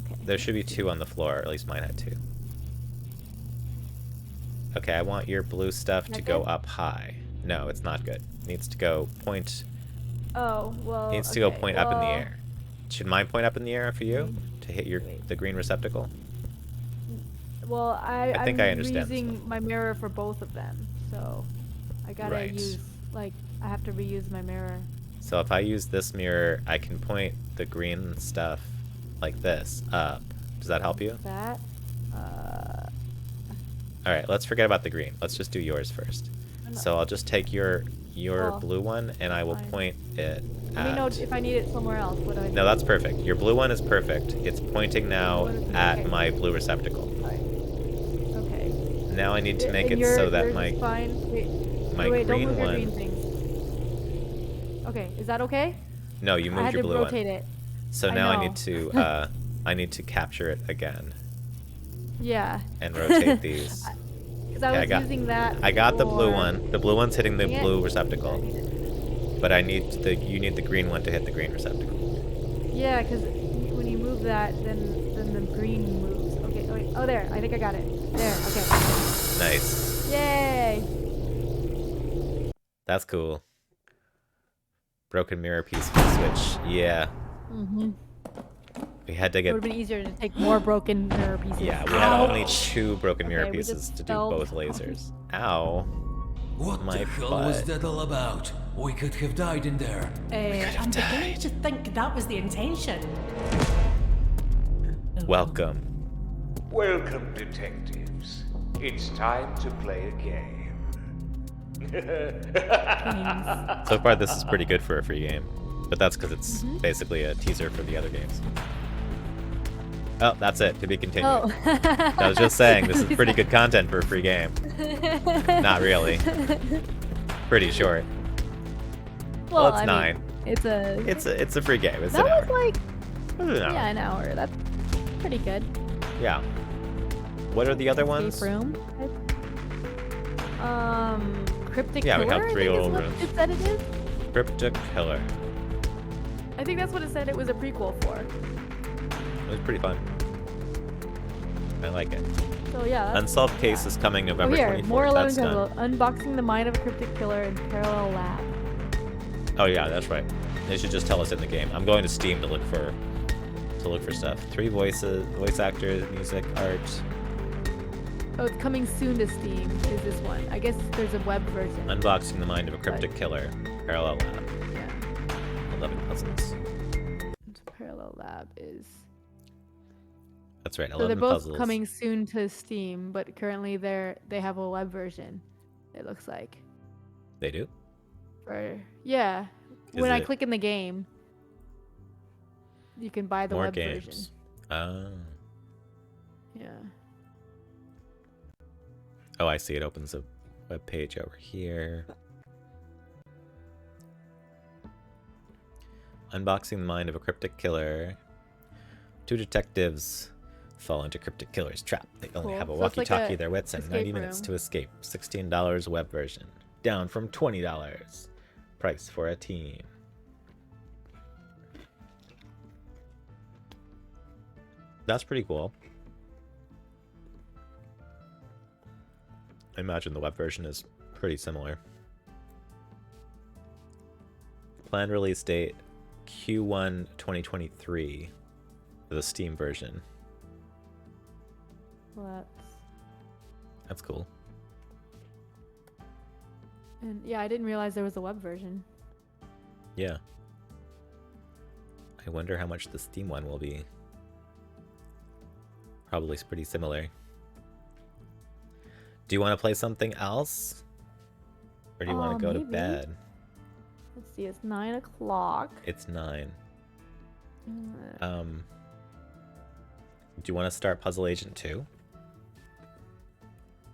Okay. There should be 2 on the floor, or at least mine had 2. Okay, I want your blue stuff to That go good? up high. No, it's not good. It needs to go point... Oh well. needs to go okay, point up in the well, air. Should mine point up in the air for you? To hit your Wait. the green receptacle? Well, I think I understand this using my mirror for both of them, so I gotta Right. use I have to reuse my mirror. So if I use this mirror, I can point the green stuff like this up. Does that help you? That. Alright, let's forget about the green. Let's just do yours first. So I'll just take your Well, blue one and I will fine. point it Let me know at... if I need it somewhere else. What do I? No, that's perfect. Your blue one is perfect. It's pointing now Blue one is at okay. my blue receptacle. Okay. Now I need to make And it so that yours my is fine. Wait, my wait, don't green move your one... green things. Okay, is that okay? No, you I moved had your to blue rotate one. it. So I now I know. need to I need to capture it again Yeah. and rotate these. Because I Okay, was using that. I got the blue for- one. The blue one's hitting the Dang it. blue I receptacle, need it. but you need the green one to hit the green receptacle. Yeah, because when you move that, then the green moves. Okay. Wait. Oh, there. I think I got it. There. Okay. Nice. Yay. That's cool. Broken mirror piece for the Switch. Yeah. Mhm. We had to It get... would have been easier to take more broken mirror pieces. Yeah, we had only Ouch. 2 broken mirror Okay, we pieces just to do fell both down. lasers. Ow. What My the hell was butt. that all about? We could have died in there. I'm beginning to think that was the intention. Welcome. Welcome, detectives. It's time to play a game. So far, this is pretty good for a free game. But that's because it's basically a teaser for the other games. Oh, that's it. To be continued. Oh. I was just saying, this is pretty good content for a free game. Not really. Pretty short. Well, it's I 9. mean, it's a free game. It's that an hour. was like It's an hour. yeah, an hour. That's pretty good. Yeah. What are the other Escape ones? room. Cryptic Yeah, we Killer. have I 3 think is little what rooms. it said it is. Cryptic Killer. I think that's what it said it was a prequel for. It was pretty fun. I like it. So yeah. That's, Unsolved Case is coming oh, November here, 24th. more 11 That's done. Unboxing the Mind of a Cryptic Killer in Parallel Lab. Oh yeah, that's right. They should just tell us in the game. I'm going to Steam to look for stuff. 3 voice actors, music, art. Oh, it's coming soon to Steam. Is this one? I guess there's a web version. Unboxing the Mind of a Cryptic Killer. Parallel Lab. Yeah. 11 puzzles. Parallel Lab is. That's right. So 11 they're both puzzles. coming soon to Steam, but currently they have a web version. It looks like. They do. Yeah. Is When I it- click in the game, you can buy the More web games. version. Yeah. Oh, I see. It opens a web page over here. Unboxing the Mind of a Cryptic Killer. 2 detectives fall into Cryptic Killer's trap. They only Cool. have a So it's like walkie-talkie, a their wits, and 90 escape minutes room. to escape. $16 web version. Down from $20. Price for a team. That's pretty cool. I imagine the web version is pretty similar. Planned release date Q1 2023 for the Steam version. Well, That's cool. and yeah, I didn't realize there was a web version. Yeah. I wonder how much the Steam one will be. Probably pretty similar. Do you want to play something else? Or do you want to go to Maybe. bed? Let's see, it's 9 o'clock. It's 9. Uh, Do you want to start Puzzle Agent 2?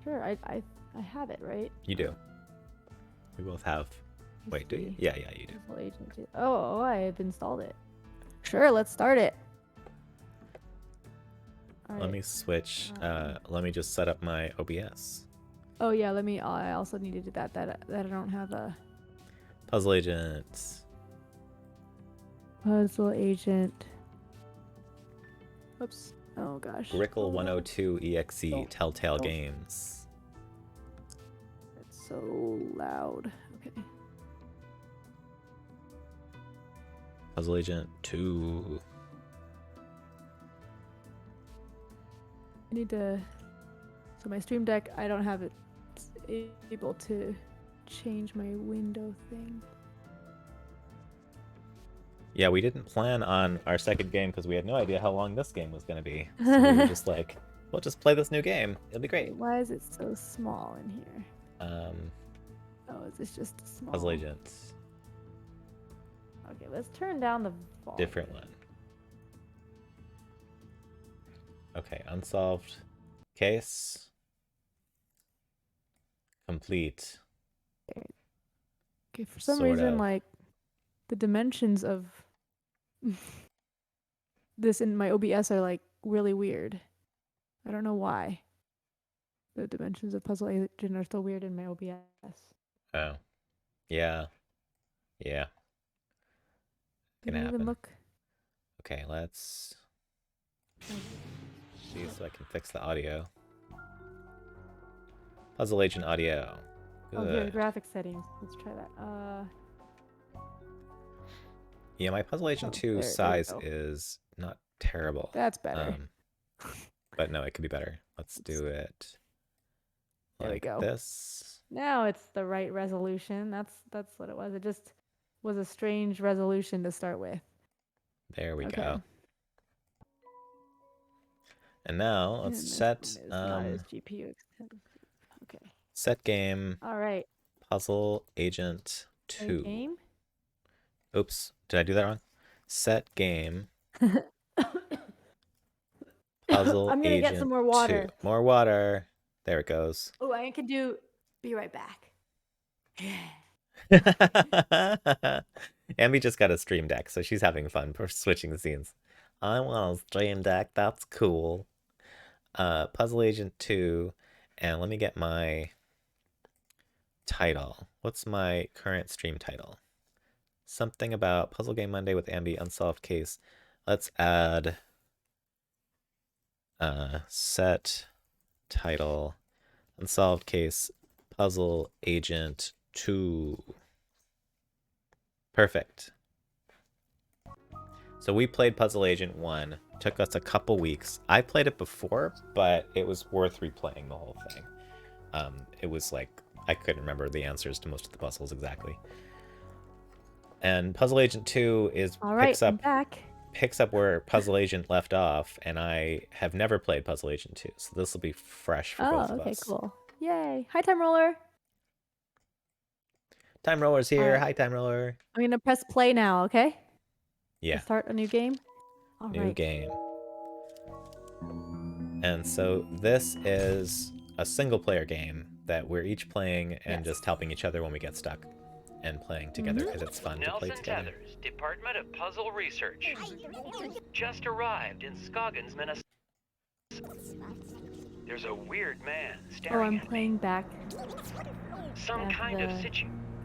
Sure, I have it, right? You do. We both have. Let's Wait, do you? see. Yeah, you do. Puzzle Agent 2. Oh, I've installed it. Sure, let's start it. All Let right. me switch. Let me just set up my OBS. Oh yeah, let me. I also need to do that. That I don't have a Puzzle Agent. Puzzle Agent. Oops. Oh gosh. Grickle Hold on. 102 EXE Don't- Telltale don't. Games. It's so loud. Okay. Puzzle Agent 2. I need to. So my Stream Deck, I don't have it able to change my window thing. Yeah, we didn't plan on our second game because we had no idea how long this game was going to be. So we were just like, we'll just play this new game. It'll be great. Wait, why is it so small in here? Oh, is this just small? Puzzle Agent. Okay, let's turn down the volume. Different one. Okay, Unsolved Case. Complete. Okay, for some Sort reason, of. like the dimensions of this in my OBS are like really weird. I don't know why. The dimensions of Puzzle Agent are so weird in my OBS. Oh. Yeah. Yeah. Did Can it happen. even look? Okay, let's see so I can fix the audio. Puzzle Agent audio. Oh, here, Good. graphic settings. Let's try that. Yeah, my Puzzle Agent Oh, 2 there we size go. is not terrible. That's better. But no, it could be better. Let's do it There we like go. this. Now it's the right resolution. That's what it was. It just was a strange resolution to start with. There we Okay. go. And now let's And this set one is not as GPU expensive. Okay. set game All right. puzzle agent Play 2. game. Oops, did I do that wrong? Set game puzzle I'm gonna agent get some more water. 2. More water. There it goes. Oh, I can do. Be right back. Ambi just got a stream deck, so she's having fun for switching the scenes. I want a stream deck. That's cool. Puzzle Agent 2, and let me get my title. What's my current stream title? Something about Puzzle Game Monday with Ambi Unsolved Case. Let's add set title Unsolved Case Puzzle Agent 2. Perfect. So we played Puzzle Agent 1. Took us a couple weeks. I played it before, but it was worth replaying the whole thing. It was like, I couldn't remember the answers to most of the puzzles exactly. And Puzzle Agent 2 is All right, I'm back. Picks up where Puzzle Agent left off, and I have never played Puzzle Agent 2, so this will be fresh for both of us. Oh, okay, cool. Yay. Hi, Time Roller. Time Roller's here. Right. Hi, Time Roller. I'm going to press play now, okay? Yeah. Let's start a new game. All New right. game. And so this is a single player game that we're each playing and just helping each other when we get stuck and playing together because it's fun to play together. Nelson Tethers, Department of Puzzle Research. Just arrived in Scoggins, Minnesota. There's a weird man staring I'm playing back. Some at kind of the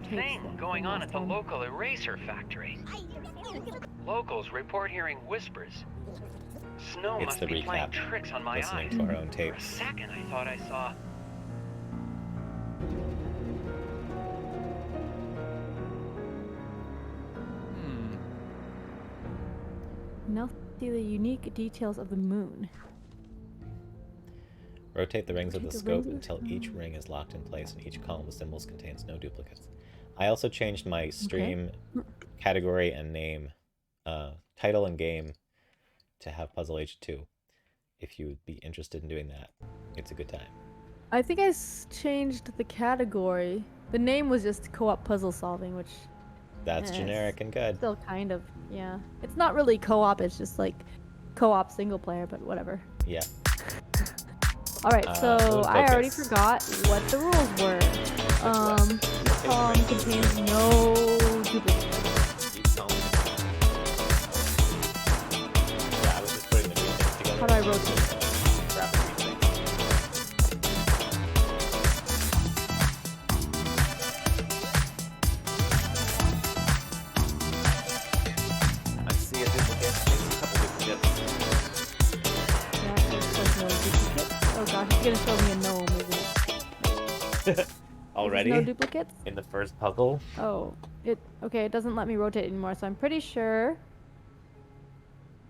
thing going on at the time. local eraser factory. Locals report hearing whispers. Snow It's must the be playing recap. tricks on my Listening eyes. to our own For a tapes. second, I thought I saw. Now see the unique details of the moon. Rotate the rings of the Rotate the scope rings of until each ring is locked in place and each column of symbols contains no duplicates. I also changed my stream category and name, title and game to have Puzzle Agent 2. If you would be interested in doing that, it's a good time. I think I changed the category. The name was just co-op puzzle solving, which That's generic and good. still kind of, yeah. It's not really co-op, it's just like co-op single player, but whatever. Yeah. Alright, so moon I already focus. forgot what the rules were. Each column contains no duplicates. Yeah, I was just putting the two things together. How do I rotate? Grab the three things. I see a duplicate. I see a couple duplicates. Yeah, there's no duplicates. Oh gosh, it's gonna show me a gnome, isn't it? There's Already? no duplicates? In the first puzzle? Oh, it doesn't let me rotate anymore, so I'm pretty sure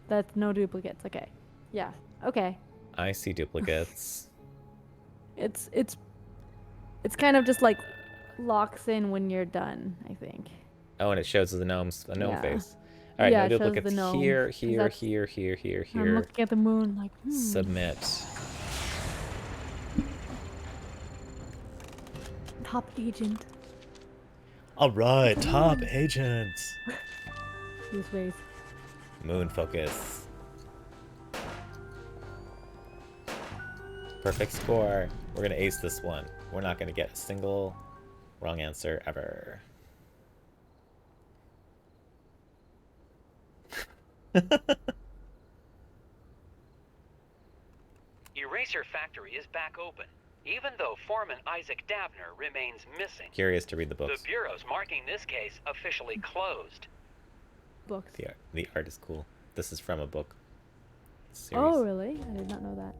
that's no duplicates. Okay. Yeah. Okay. I see duplicates. It's kind of just like locks in when you're done, I think. Oh, and it shows the gnome Yeah. face. All right, Yeah, no it shows the duplicates gnome, here, 'cause here, that's- here, here, here, I'm here. looking at the moon like, Submit. top agent. All right, top agent. Use ways. Moon focus. Perfect score. We're gonna ace this one. We're not gonna get a single wrong answer ever. Eraser Factory is back open, even though Foreman Isaac Davner remains missing. Curious to read the The books. Bureau's marking this case officially closed. Books. The art is cool. This is from a book series. Oh, really? I did not know that.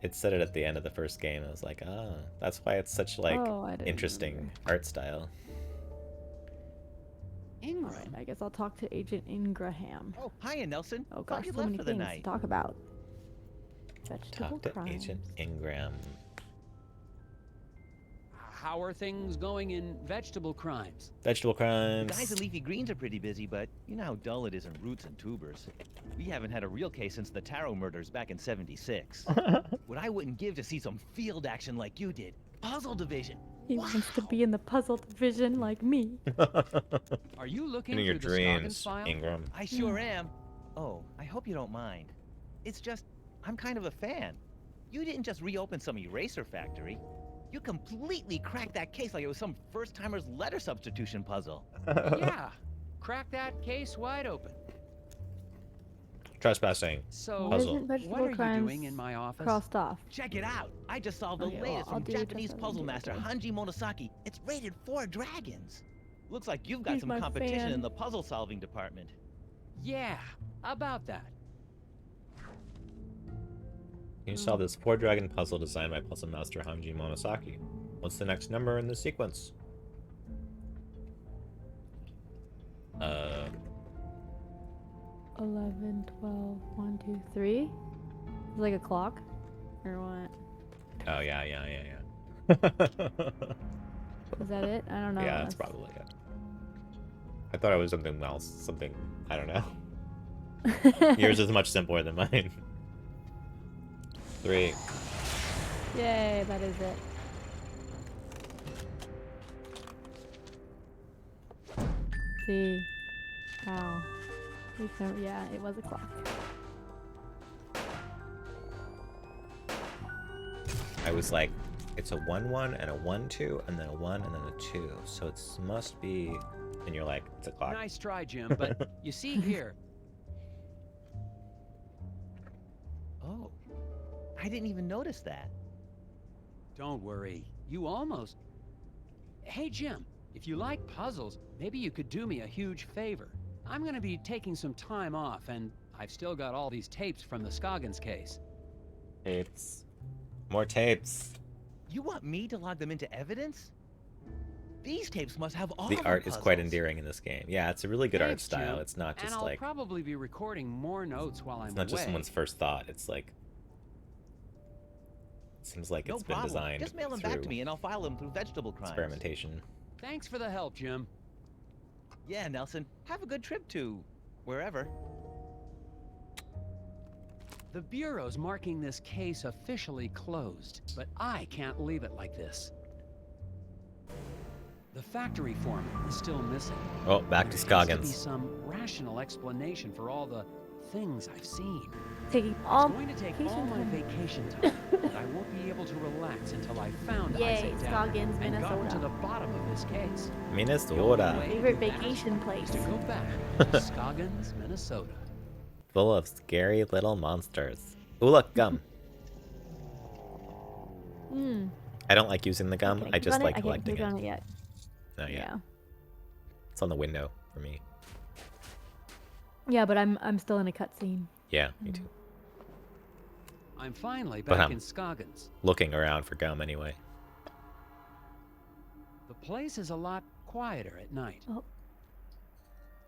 It said it at the end of the first game. I was like, oh, that's why it's such like Oh, I didn't interesting remember. art style. All right, I guess I'll talk to Agent Ingraham. Oh, hiya, Nelson. Oh Thought gosh, you so left many for the things night. to talk about. Vegetable Talk to crimes. Agent Ingram. How are things going in vegetable crimes? Vegetable The crimes. guys in leafy greens are pretty busy, but you know how dull it is in roots and tubers. We haven't had a real case since the Taro murders back in '76. What I wouldn't give to see some field action like you did. Puzzle division. He wants to be in the puzzle division like me. Are you looking In your through the Scoggins dreams, file? Ingram. I sure am. Oh, I hope you don't mind. It's just, I'm kind of a fan. You didn't just reopen some eraser factory. You completely cracked that case like it was some first-timer's letter substitution puzzle. Yeah. Crack that case wide open. Trespassing. So, Why Puzzle. isn't what vegetable are you crimes doing in my office? crossed off? Check it out. I just solved the Okay, well, latest I'll from do the Japanese test puzzle on master okay. Hanji Monosaki. It's rated 4 dragons. Looks like you've got He's some my competition fan. in the puzzle-solving department. Yeah, about that. You solve this 4-dragon puzzle designed by puzzle master Hanji Monosaki. What's the next number in the sequence? 11, 12, 1, 2, 3. It's like a clock, or what? Oh yeah. Is that it? I don't know. Yeah, that's probably it. I thought it was something else. Something, I don't know. Yours is much simpler than mine. 3. Yay, that is it. See. Wow. Yeah, it was a clock. I was like, it's a 1-1 and a 1-2 and then a 1 and then a 2. So it must be. And you're like, it's a clock. Nice try, Jim, but you see here. Oh, I didn't even notice that. Don't worry. You almost. Hey, Jim, if you like puzzles, maybe you could do me a huge favor. I'm going to be taking some time off, and I've still got all these tapes from the Scoggins case. Tapes. More tapes. You want me to log them into evidence? These tapes must have all The art is quite puzzles. endearing in this game. Yeah, it's a really good art Thanks, style. Jim. It's not And just I'll like, probably be recording more notes while I'm it's not just away. someone's first thought. It's like, it seems like No it's been problem. designed Just mail them through back to me and I'll file them through vegetable crimes. experimentation. Thanks for the help, Jim. Yeah, Nelson. Have a good trip to wherever. The Bureau's marking this case officially closed, but I can't leave it like this. The factory foreman is still missing. Oh, back to There has to be Scoggins. some rational explanation for all the things I've seen. Taking all It's going to take vacation all my time. vacation time, and I won't be able to relax until I found Yay, Isaac Downer Scoggins, and gotten to Minnesota. the bottom of this case. The only Minnesota. way to Favorite do that vacation place. is to go back to Scoggins, Minnesota. Full of scary little monsters. Ooh, look, gum. Hmm. I don't like using the gum. Can I click just on like I can't collecting click it. on it yet. Oh, yeah. Yeah. It's on the window for me. Yeah, but I'm still in a cutscene. Yeah, me too. I'm finally But back I'm in Scoggins. looking around for gum anyway. The place is a lot quieter at night.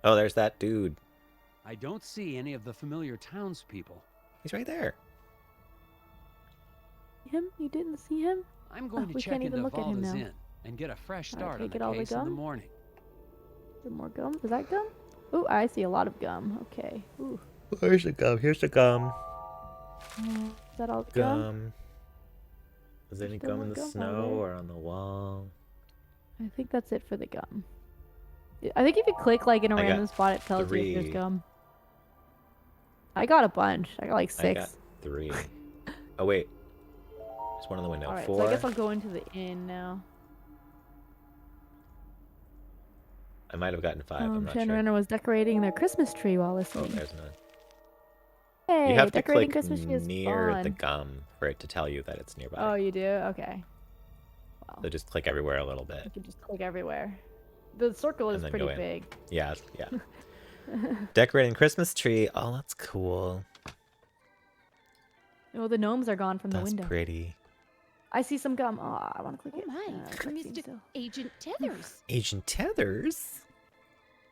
Oh, there's that dude. I don't see any of the familiar townspeople. He's right there. Him? You didn't see him? I'm going Oh, to we check can't even into look at him Valda's now. Inn and get a fresh Alright, start on take the it all the case in the gum? morning. Is there more gum? Is that gum? Ooh, I see a lot of gum. Okay. Ooh. Where's the gum? Here's the gum. Is that all the gum? Gum. Is there any Still gum more in the gum snow over there. or on the wall? I think that's it for the gum. I think if you click like in a I got random spot, it tells you if 3. there's gum. I got a bunch. I got like 6. I got 3. Oh, wait. There's one on the window. Alright, 4. so I guess I'll go into the inn now. I might have gotten 5. I'm not Chen sure. Renner was decorating their Christmas tree while Oh, listening. there's none. Hey, You have to decorating click Christmas tree is near fun. the gum for it to tell you that it's nearby. Oh, you do? Okay. Wow. So just click everywhere a little You bit. can just click everywhere. The circle And is then pretty go in. big. Yeah, yeah. Decorating Christmas tree. Oh, that's cool. Oh, the gnomes are gone from the That's window. pretty. I see some gum. Oh, I want to click Oh it. my, cutscene Mr. still. Agent Tethers. Agent Tethers?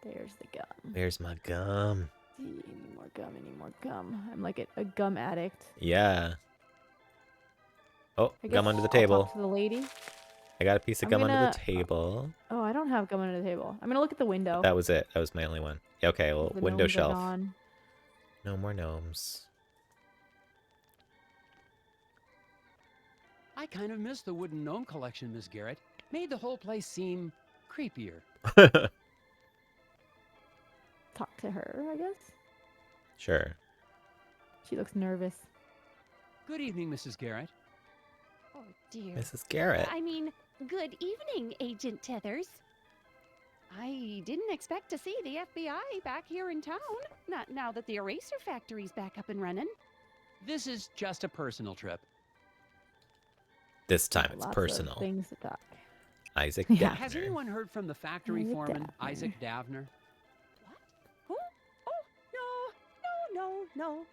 There's the gum. Where's my gum? Any more gum? Any more gum? I'm like a gum addict. Yeah. Oh, I gum guess under the I'll table. talk to the lady. I got a piece of I'm gum under the gonna- table. Oh, I don't have gum under the table. I'm gonna look at the window. That was it. That was my only one. Yeah, okay, well, The window gnomes are shelf. gone. No more gnomes. I kind of miss the wooden gnome collection, Miss Garrett. Made the whole place seem creepier. Talk to her, I guess. Sure. She looks nervous. Good evening, Mrs. Garrett. Oh, dear. Mrs. Garrett. I mean, good evening, Agent Tethers. I didn't expect to see the FBI back here in town, not now that the eraser factory's back up and running. This is just a personal trip. This time it's Lots of personal. things to talk. Isaac Yeah. Daffner. Has anyone heard from the factory Isaac foreman, Daffner. Isaac Davner? What? Who? Oh, no.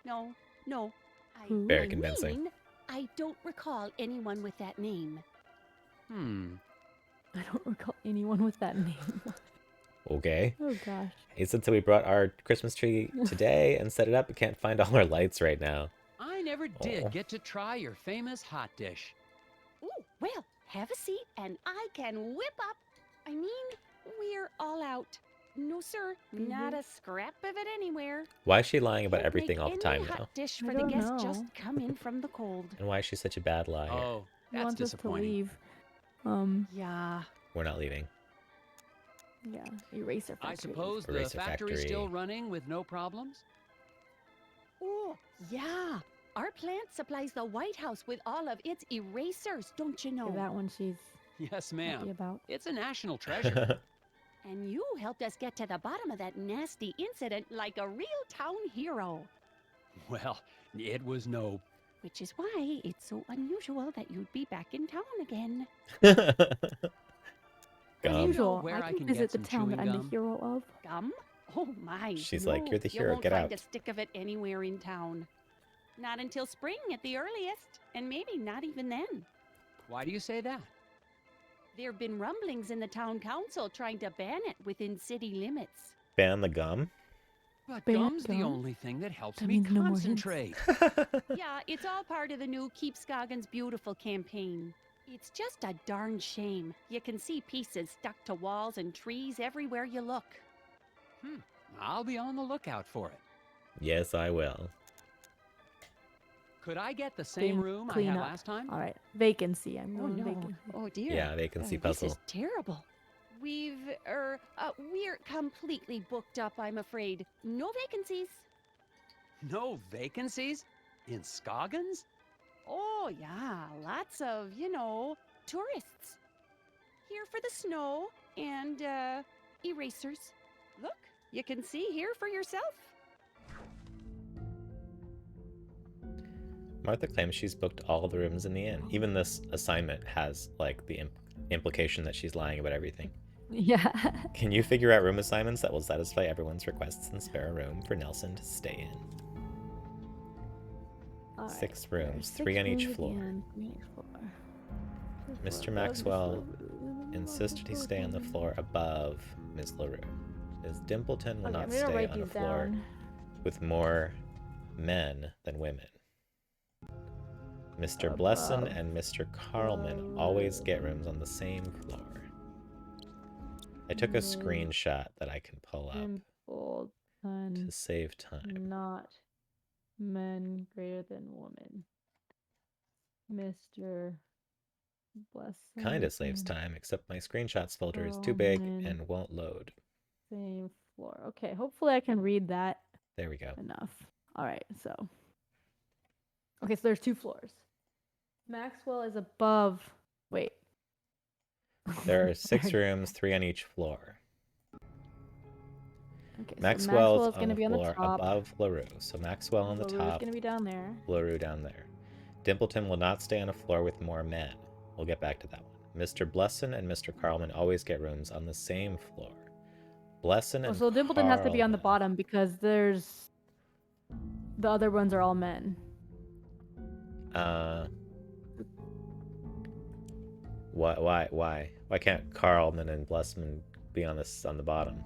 Who? Very convincing. Mean, I don't recall anyone with that name. I don't recall anyone with that name. Okay. Oh gosh. He said so we brought our Christmas tree today and set it up. We can't find all our lights right now. I never did Oh. get to try your famous hot dish. Ooh, well, have a seat and I can whip up. I mean, we're all out. No, sir, not a scrap of it anywhere. Why is she lying about Can't everything make all the any time hot now? dish I for the don't guests know. just come in from the cold. And why is she such a bad liar? Oh, He that's wants us to disappointing. leave. Yeah. We're not leaving. Yeah. Eraser factory. I suppose the Eraser factory's factory. still running with no problems? Oh, yeah. Our plant supplies the White House with all of its erasers, don't you know? Okay, that one she's Yes, happy ma'am. about. It's a national treasure. And you helped us get to the bottom of that nasty incident like a real town hero. Well, it was no... Which is why it's so unusual that you'd be back in town again. As Gum. usual, where I I can can visit get the some town that chewing I'm the gum? hero of. Gum? Oh my. She's no, like, "You're the hero, You won't get find out." a stick of it anywhere in town. Not until spring at the earliest, and maybe not even then. Why do you say that? There have been rumblings in the town council trying to ban it within city limits. Ban the gum? But Ban gum's the gum? only thing that helps That me means no more hints. concentrate. Yeah, it's all part of the new Keep Scoggins Beautiful campaign. It's just a darn shame. You can see pieces stuck to walls and trees everywhere you look. I'll be on the lookout for it. Yes, I will. Could I get the same room I Clean had up. last time? All right. Vacancy. I'm Oh going no. vacancy. Oh dear. Yeah, vacancy This puzzle. is terrible. We're completely booked up, I'm afraid. No vacancies. No vacancies? In Scoggins? Oh, yeah, lots of, tourists. Here for the snow and, erasers. Look, you can see here for yourself. Martha claims she's booked all the rooms in the inn. Even this assignment has, like, the implication that she's lying about everything. Yeah. Can you figure out room assignments that will satisfy everyone's requests and spare a room for Nelson to stay in? All right, 6 there are rooms, 6 3 on each rooms floor. again, 3 on each floor. Mr. Maxwell insisted he stay on the floor above Ms. LaRue. Ms. Dimpleton will Okay, not I'm gonna stay write on a these floor down. with more men than women. Mr. Blesson Above and Mr. Carlman always get rooms on the same floor. I took a Ms. screenshot that I can pull up Dimpleton, to save time. not men greater than women. Mr. Blesson. Kinda saves time, except my screenshots folder is too big Carlman. and won't load. Same floor. Okay, hopefully I can read that There we go. enough. All right, so. Okay, so there's 2 floors. Maxwell is above. Wait. There are 6 rooms, 3 on each floor. Okay, so Maxwell's Maxwell's on gonna the be on the floor top. above LaRue. So Maxwell on the LaRue's top, gonna be down there. LaRue down there. Dimpleton will not stay on a floor with more men. We'll get back to that one. Mr. Blesson and Mr. Carlman always get rooms on the same floor. Blesson Oh, and so Dimpleton has to be on the Carlman- bottom because there's the other ones are all men. Why can't Carlman and Blessman be on the bottom?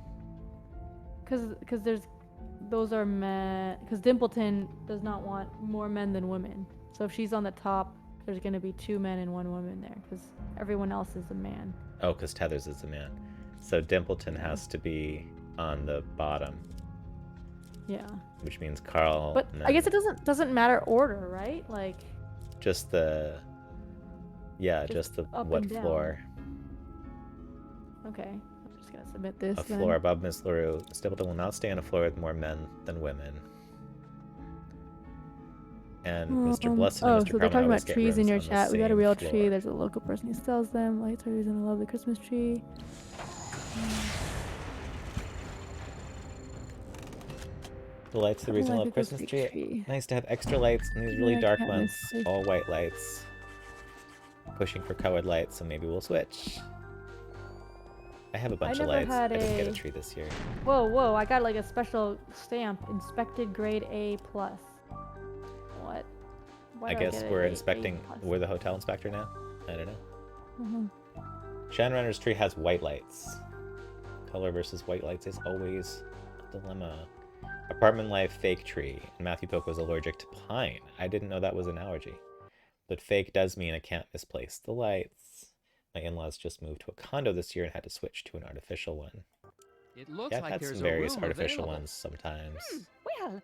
Because those are men. Because Dimpleton does not want more men than women. So if she's on the top, there's gonna be 2 men and 1 woman there. Because everyone else is a man. Oh, because Tethers is a man. So Dimpleton has to be on the bottom. Yeah. Which means Carl. But I guess it doesn't matter order, right? Like. Just the. Yeah, just the up what and down. floor. Okay. I'm just gonna submit this. A then. floor above Miss LaRue. Dimpleton will not stay on a floor with more men than women. And Mr. Blesson and Mr. So they're Carmen talking always about get trees in rooms your on the chat. We got a same real floor. tree. There's a local person who sells them. Lights are the reason I love the Christmas tree. The lights, the reason I love Christmas tree. Nice to have extra lights in these really dark months. All white lights. Pushing for colored lights, so maybe we'll switch. I have a bunch of lights. I didn't get a tree this year. Whoa! I got like a special stamp. Inspected grade A+. What? Why I do guess get we're A+? inspecting. We're the hotel inspector now? I don't know. Mhm. Shanrenner's tree has white lights. Color versus white lights is always a dilemma. Apartment life fake tree. And Matthew Poke was allergic to pine. I didn't know that was an allergy. But fake does mean I can't misplace the lights. My in-laws just moved to a condo this year and had to switch to an artificial one. It looks Yeah, I've like had there's some a various room artificial available. ones sometimes. Well,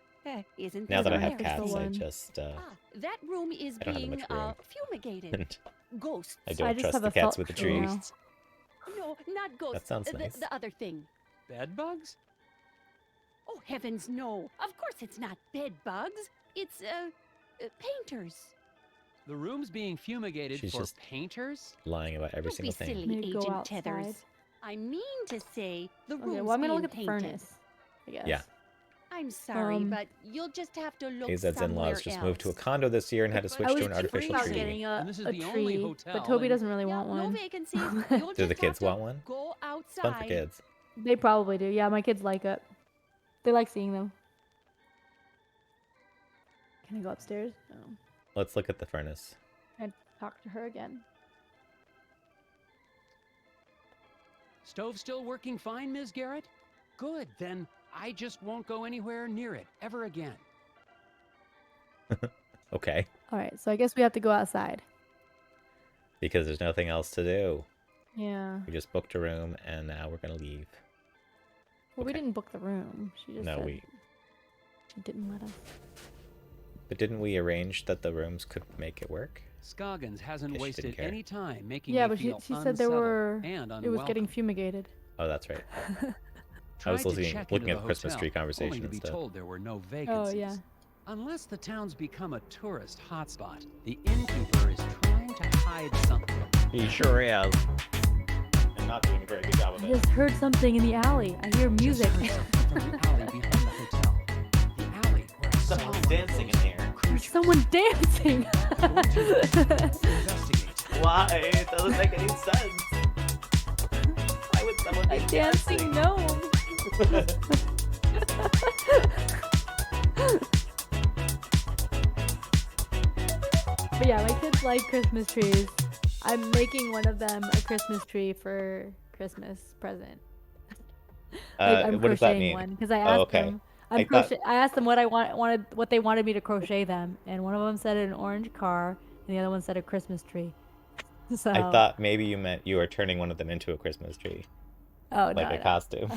isn't Now this that I an have artificial cats, I one? just That room is I don't have being much room. fumigated. Ghosts. I don't trust the cats with the trees. No, not ghosts. That sounds nice. The other thing. Bed bugs? Oh, heavens, no. Of course it's not bed bugs. It's, painters. The room's being fumigated She's for just painters? lying about every Don't be single thing. silly, Maybe go Agent Tethers. outside. I mean to say the room's Okay, well I'm gonna being look at the painted. furnace. I guess. Yeah. I'm sorry, but you'll just have to look AZ's somewhere in-laws just else. moved to a condo this year and had to switch I was to an artificial about tree. getting And this is a the only tree, hotel but Toby in- doesn't really want No one. vacancies. You'll Do the just kids have to want one? Go It's fun for outside. kids. They probably do. Yeah, my kids like it. They like seeing them. Can I go upstairs? No. Let's look at the furnace. And talk to her again. Stove still working fine, Ms. Garrett? Good, then I just won't go anywhere near it ever again. Okay. All right, so I guess we have to go outside. Because there's nothing else to do. Yeah. We just booked a room and now we're gonna leave. Well, we didn't book the room. She just No, said we. she didn't let us. But didn't we arrange that the rooms could make it work? Scoggins hasn't Guess she wasted didn't care. any time making Yeah, me but she feel said there unsettled were. and It was getting unwelcome. fumigated. Oh, that's right. I Tried was to looking check at into the Christmas hotel, tree conversation only to be instead. told there were no Oh vacancies. yeah. Unless the town's become a tourist hotspot, the innkeeper is trying to hide something. He sure is. And not doing a very good job of I it. just heard something in the alley. I hear music. Just heard something from the alley behind the hotel. The alley where I saw Someone's one of dancing in those here. There's someone dancing. Investigate. Why? It doesn't make any sense. Why would someone be A dancing gnome. But yeah, my kids like Christmas trees. I'm making one of them a Christmas tree for Christmas present. I'm what does that crocheting mean? one because I Oh, asked okay. them. I thought- I asked them what what they wanted me to crochet them, and one of them said an orange car, and the other one said a Christmas tree. So I thought maybe you meant you were turning one of them into a Christmas tree. oh, Like no, a no. costume.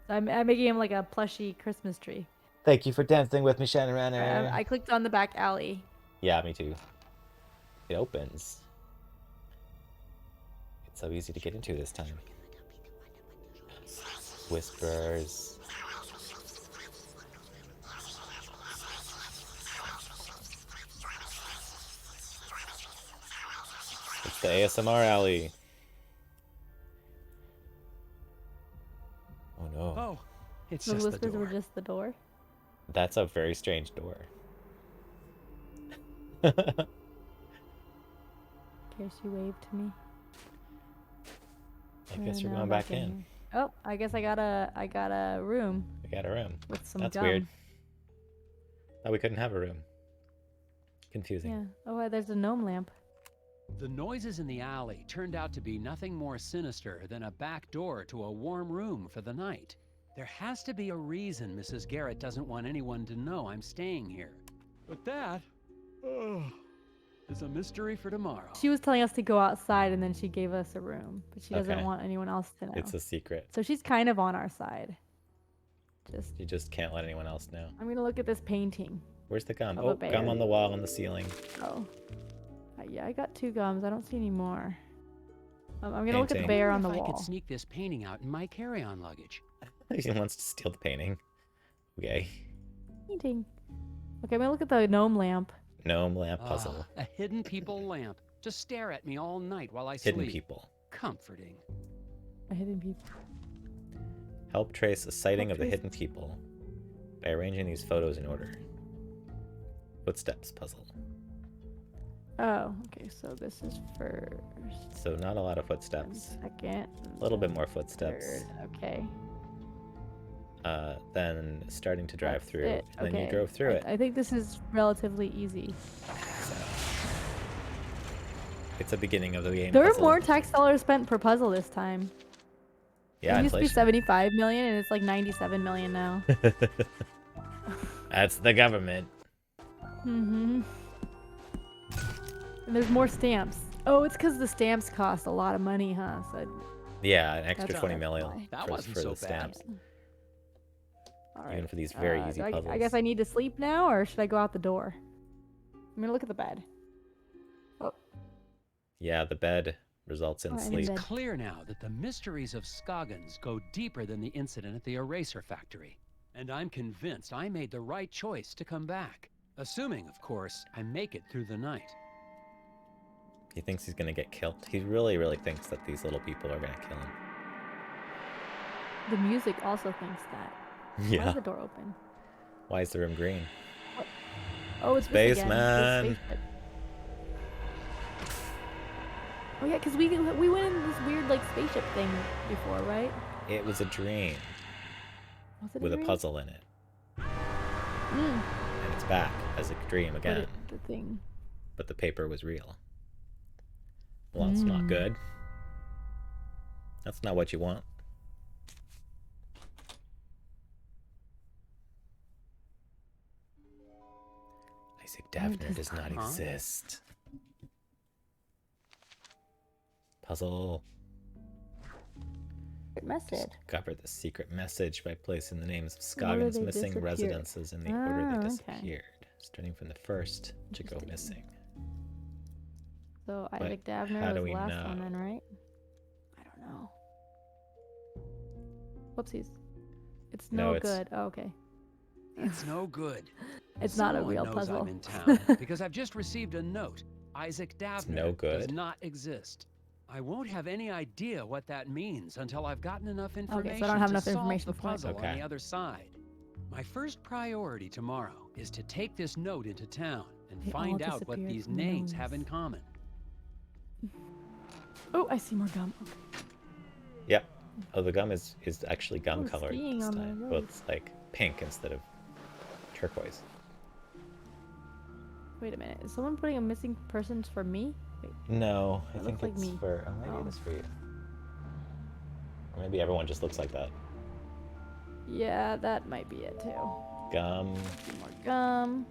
So I'm making him like a plushy Christmas tree. Thank you for dancing with me, Shannon Renner. I clicked on the back alley. Yeah, me too. It opens. It's so easy to get into this time. Whispers. It's the ASMR alley. Oh no. Oh, it's The just the whispers door. were just the door. That's a very strange door. Okay, she waved to me. I guess And you're now going back in. here. Oh, I guess I got a room We got a room. with some That's gum. weird. Oh, we couldn't have a room. Confusing. Yeah. Oh, there's a gnome lamp. The noises in the alley turned out to be nothing more sinister than a back door to a warm room for the night. There has to be a reason Mrs. Garrett doesn't want anyone to know I'm staying here. But that is a mystery for tomorrow. She was telling us to go outside and then she gave us a room, but she doesn't Okay. want anyone else to know. It's a secret. So she's kind of on our side. You just can't let anyone else know. I'm gonna look at this painting. Where's the gum? Of a Oh, bear. gum on the wall on the ceiling. Oh. Yeah, I got 2 gums. I don't see any more. I'm gonna look at the Painting. bear on the I wall. could sneak this painting out in my carry-on luggage. He wants to steal the painting. Okay. Painting. Okay, I'm gonna look at the gnome lamp. Gnome lamp puzzle. A hidden people lamp to stare at me all night while I Hidden sleep. people. Comforting. A hidden people. Help trace a sighting Help of the trace- hidden people by arranging these photos in order. Footsteps puzzle. Oh, okay, so this is first. So not a lot of footsteps. Second. A little bit more footsteps. Third. Okay. Then starting to drive That's through. it. And then you Okay. drove through it. I think this is relatively easy. It's a beginning of the game. There were puzzle. more tax dollars spent per puzzle this time. Yeah, it used to be inflation. 75 million and it's like 97 million now. That's the government. Mm-hmm. And there's more stamps. Oh, it's because the stamps cost a lot of money, huh? So, Yeah, an extra That's 20 why. million That for, wasn't for so the bad. stamps. all Even right. for these very easy do puzzles. I guess I need to sleep now, or should I go out the door? I'm gonna look at the bed. Oh, Yeah, the bed results in Oh, I need sleep. bed. It's clear now that the mysteries of Scoggins go deeper than the incident at the eraser factory. And I'm convinced I made the right choice to come back. Assuming, of course, I make it through the night. He thinks he's gonna get killed. He really, really thinks that these little people are gonna kill him. the music also thinks that. Why Yeah. is the door open? Why is the room green? Oh, it's this again. Spaceman. The spaceship. Oh yeah, because we went in this weird like spaceship thing before, right? It was a dream Was it with a dream? puzzle in it. Mm. And it's back as a dream But again. the thing. But the paper was real. Well, it's not good. That's not what you want. Isaac Daphner does not exist. Puzzle. Message. Discover the secret message by placing the names of In order Scoggins' they missing disappeared. residences in the order they Ah, okay. disappeared, starting from the first to go Interesting. missing. So But Isaac Daphner how was do the we last one know? then, right? I don't know. Whoopsies. It's No, no, it's- good. Oh, okay. It's no good. It's not a Someone real knows puzzle. I'm in town because I've just received a note. Isaac Daphner no does good. not exist. I won't have any idea what that means until I've gotten enough so I information don't have to enough solve information the for it. puzzle on Okay. the other side. My first priority tomorrow is to take this note into town and They all find out what disappeared these from the names have gnomes. in common. Oh, I see more gum. Okay. Yep. Oh, the gum is actually gum Oh, colored skiing this on the time. Well, road. it's like pink instead of turquoise. Wait a minute. Is someone putting a missing persons for me? Wait. No, I It think looks like it's me. for. Oh, maybe Oh. it is for you. Or maybe everyone just looks like that. Yeah, that might be it too. Gum. Some more gum.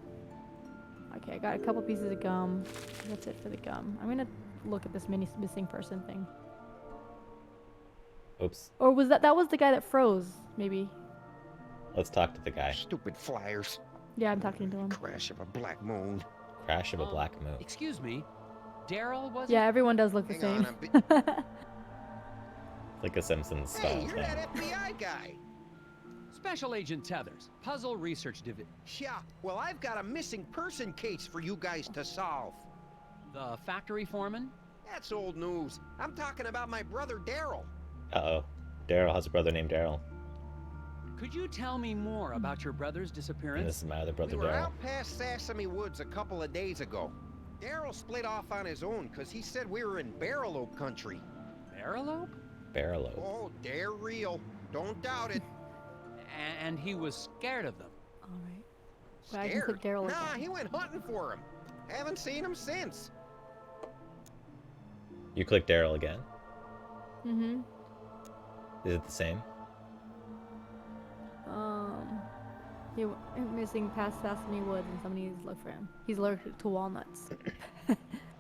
Okay, I got a couple pieces of gum. That's it for the gum. I'm gonna look at this missing person thing. Oops. Or was that was the guy that froze? Maybe. Let's talk to the guy. Stupid flyers. Yeah, I'm talking to him. Crash of a black moon. Crash of a black moon. Excuse me, Daryl was Yeah, everyone does look the Hang on, same. Like a Simpsons Hey, style you're thing. that FBI guy. Special Agent Tethers, Puzzle Research Division. Yeah, well, I've got a missing person case for you guys to solve. The factory foreman? That's old news. I'm talking about my brother Daryl. Uh-oh. Daryl has a brother named Daryl. Could you tell me more about your brother's And this disappearance? is my other brother We were Daryl. out past Sesame Woods a couple of days ago. Daryl split off on his own because he said we were in Barrel Oak country. Barrelope? Barrelope. Oh, they're real. Don't doubt it. And he was scared of them. All right. But I can Scared? click Daryl Nah, again. he went hunting for him. Haven't seen him since. You click Daryl again. Mm-hmm. Is it the same? He went missing past Sesame Woods, and somebody needs to look for him. He's allergic to walnuts.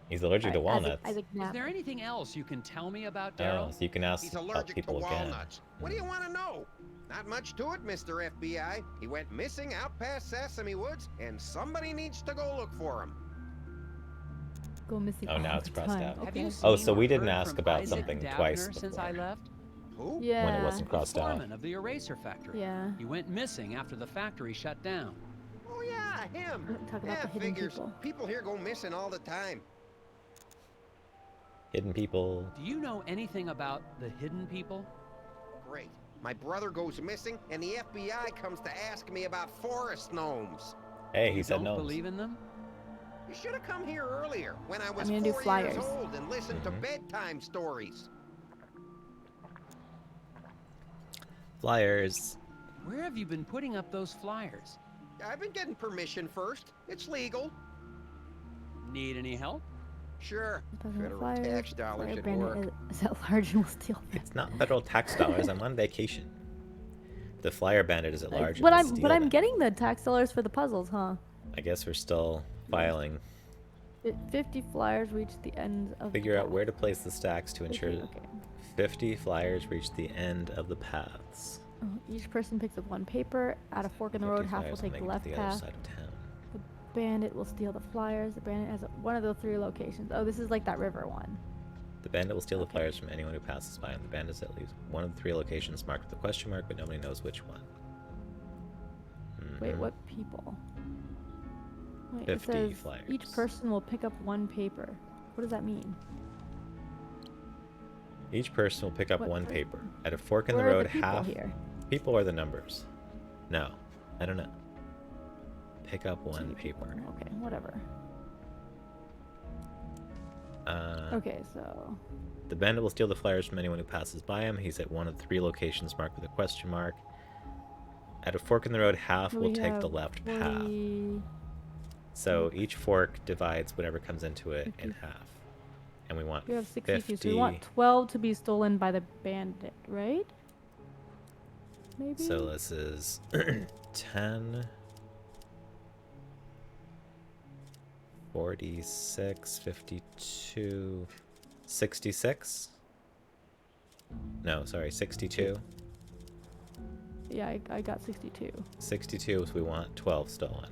He's allergic to walnuts. Isaac Is Knapp. there anything else you can tell me about Oh, Daryl? so you can ask He's about allergic to people again. walnuts. What do you want to know? Not much to it, Mr. FBI. He went missing out past Sesame Woods, and somebody needs to go look for him. Go missing. Oh, now all it's the crossed time. out. Have you Okay. Oh, seen so or we didn't heard ask from about Isaac something Dabner twice since I before. left? Who? Yeah. When it wasn't The crossed out. foreman of the eraser factory. Yeah. He went missing after the factory shut down. Oh, yeah, him. Talk about Yeah, the hidden figures. people. People here go missing all the time. Hidden people. Do you know anything about the hidden people? Great. My brother goes missing, and the FBI comes to ask me about forest gnomes. Hey, he You said don't no. believe in them? You should have come here earlier, when I was gonna do 4 flyers. years old and listened to Mhm. bedtime stories. Flyers. Where have you been putting up those flyers? I've been getting permission first. It's legal. Need any help? Sure. Talking about Federal flyers, tax dollars Flyer at Bandit work. is at large and will steal them. It's not federal tax dollars. I'm on vacation. The flyer bandit is at large. But and will I'm steal them. getting the tax dollars for the puzzles, huh? I guess we're still filing. 50 flyers reach the end of. Figure the out path. where to place the stacks to ensure that Okay. 50 flyers reach the end of the paths. Each person picks up one paper. At a fork in the 50 road, half will flyers take make the it to left the other path. side of town. The bandit will steal the flyers. The bandit has one of the 3 locations. Oh, this is like that river one. The bandit will steal the flyers from anyone who passes by, and the bandit is at least one of the 3 locations marked with a question mark, but nobody knows which one. Wait, Mhm. what people? Wait, 50 it says flyers. each person will pick up one paper. What does that mean? Each person will pick up What one person? paper. At a fork in Where the are road, the people half. here? People are the numbers. No, I don't know. Pick up one 2 people. paper. Okay, whatever. Uh, Okay, so The bandit will steal the flyers from anyone who passes by him. He's at one of the 3 locations marked with a question mark. At a fork in the road, half will we take the have left path. 40. So each fork divides whatever comes into it in half. And we want We have 62, 50. so we want 12 to be stolen by the bandit, right? Maybe? So this is 10, 46, 52, 66? No, sorry, 62. Yeah, I got 62. 62, so we want 12 stolen.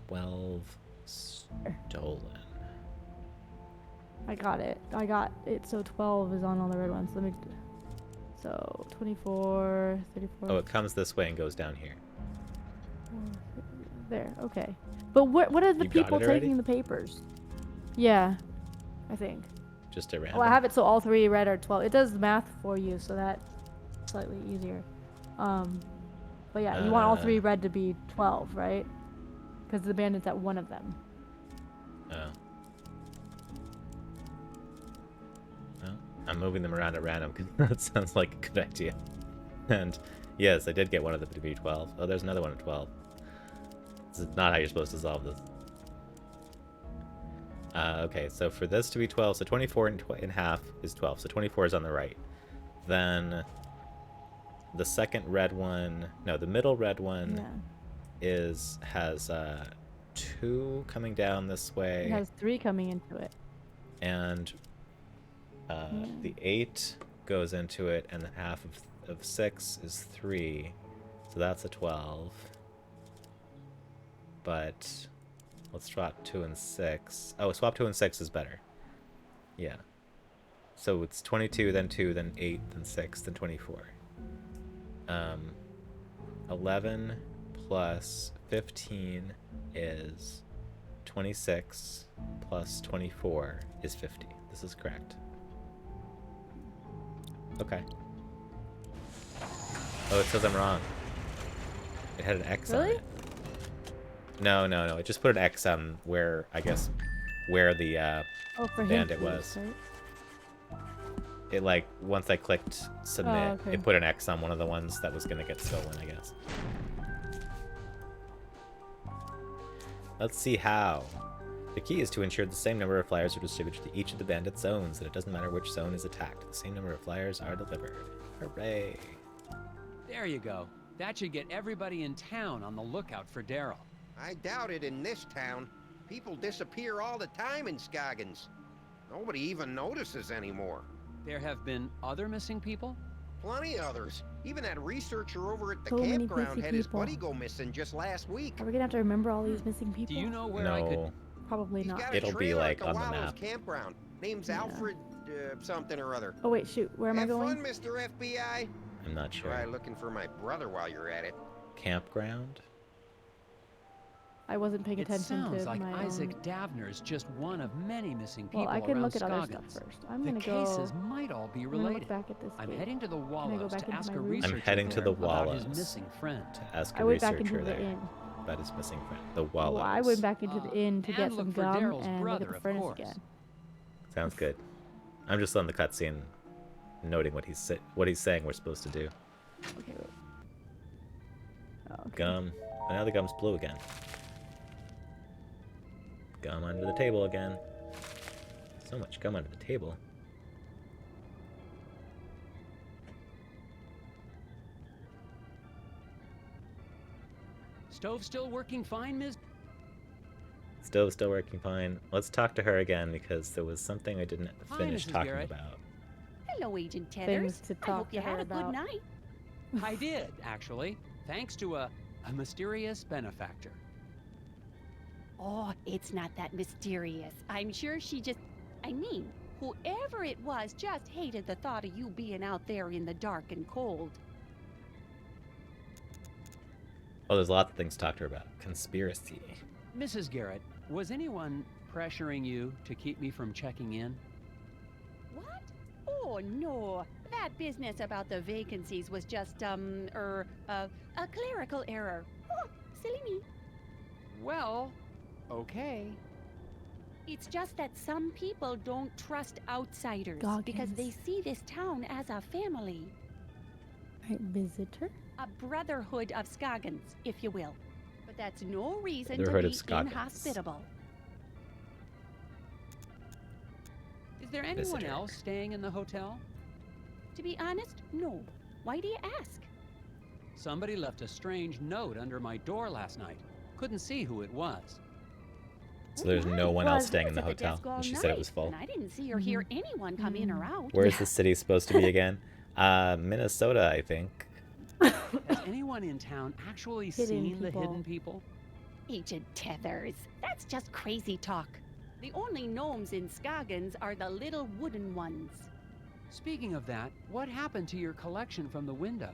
12 stolen. I got it. So 12 is on all the red ones. So 24, 34. Oh, it comes this way and goes down here. There, okay. But what are the You got people it already? taking the papers? Yeah, I think. Just a random. Well, I have it so all 3 red are 12. It does math for you, so that's slightly easier. But yeah, you want all 3 red to be 12, right? Because the bandit's at one of them. Oh. Well, I'm moving them around at random because that sounds like a good idea. And yes, I did get one of them to be 12. Oh, there's another one at 12. This is not how you're supposed to solve this. Okay, so for this to be 12, so 24 in half is 12. So 24 is on the right. Then the second red one, no, the middle red one has 2 coming down this way. It has 3 coming into it. And the 8 goes into it, and the half of 6 is 3. So that's a 12. But let's swap 2 and 6. Oh, swap 2 and 6 is better. Yeah. So it's 22, then 2, then 8, then 6, then 24. 11 plus 15 is 26, plus 24 is 50. This is correct. Okay. Oh, it says I'm wrong. It had an X on it. Really? No. It just put an X on where, I guess, where the For bandit him, was. right? It, like, once I clicked submit, okay. it put an X on one of the ones that was going to get stolen, I guess. Let's see how. The key is to ensure the same number of flyers are distributed to each of the bandit zones, and it doesn't matter which zone is attacked. The same number of flyers are delivered. Hooray. There you go. That should get everybody in town on the lookout for Daryl. I doubt it in this town. People disappear all the time in Scoggins. Nobody even notices anymore. There have been other missing people? Plenty others. Even that researcher over at the So many campground missing had his people. buddy go missing just last week. Are we gonna have to remember all these missing people? Do you know where I could... No, Probably He's not. got a It'll be, trailer like, at on the Wallows map. campground. Name's Yeah. Alfred something or other. Oh wait, shoot. Where am I Have going? fun, Mr. FBI. I'm not sure. Try looking for my brother while you're at it. Campground? I wasn't paying It attention sounds to like my Isaac own... Davner's just one of many missing people Well, I can around look at other stuff Scoggins. first. I'm The gonna go... cases might all be I'm gonna look related. back at this I'm gate. heading to the Can I go Wallows back to into ask my a room? researcher I'm heading to the there about his Wallows. missing friend. To ask I a went back researcher into the there inn. about his missing friend. The Well, Wallows. I went back into the inn to and get look some for gum Daryl's and look brother, at the of furnace course. again. Sounds good. I'm just on the cutscene, noting what he's saying we're supposed to do. Okay. Oh, okay. Gum. And now the gum's blue again. Gum under the table again. So much gum under the table. Stove still working fine, Ms.? Stove's still working fine. Let's talk to her again because there was something I didn't Hi, finish Mrs. talking Garrett. about. Hello, Agent Tethers. Things to I talk hope you to her had a good about. night. I did, actually. Thanks to a mysterious benefactor. Oh, it's not that mysterious. I'm sure she just... I mean, whoever it was just hated the thought of you being out there in the dark and cold. Oh, there's lots of things to talk to her about. Conspiracy. Mrs. Garrett, was anyone pressuring you to keep me from checking in? What? Oh, no. That business about the vacancies was just, a clerical error. Oh, silly me. Well, okay. It's just that some people don't trust outsiders because they Goggins. see this town as a family. Right, visitor? A brotherhood of Scoggins, if you will. But that's no reason Brotherhood to of be Scoggins. inhospitable. Is there anyone Visitor. else staying in the hotel? To be honest, no. Why do you ask? Somebody left a strange note under my door last night. Couldn't see who it was. So there's no one Well, else I staying in was the at hotel. desk all And she said it was night, full. And I didn't see or hear anyone come in or out. Where's the city supposed to be again? Minnesota, I think. Has anyone in town actually Hidden seen the people. hidden people? Agent Tethers, that's just crazy talk. The only gnomes in Scoggins are the little wooden ones. Speaking of that, what happened to your collection from the window?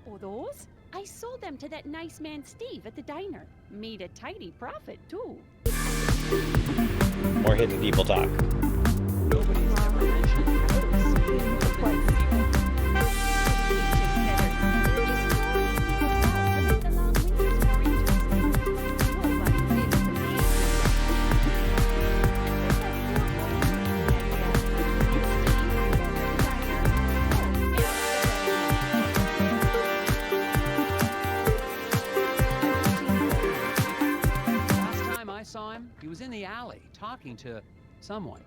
Oh, those? I sold them to that nice man Steve at the diner. Made a tidy profit, too. More hidden people talk. Nobody's ever mentioned seeing the hidden people. Last time I saw him, he was in the alley talking to someone.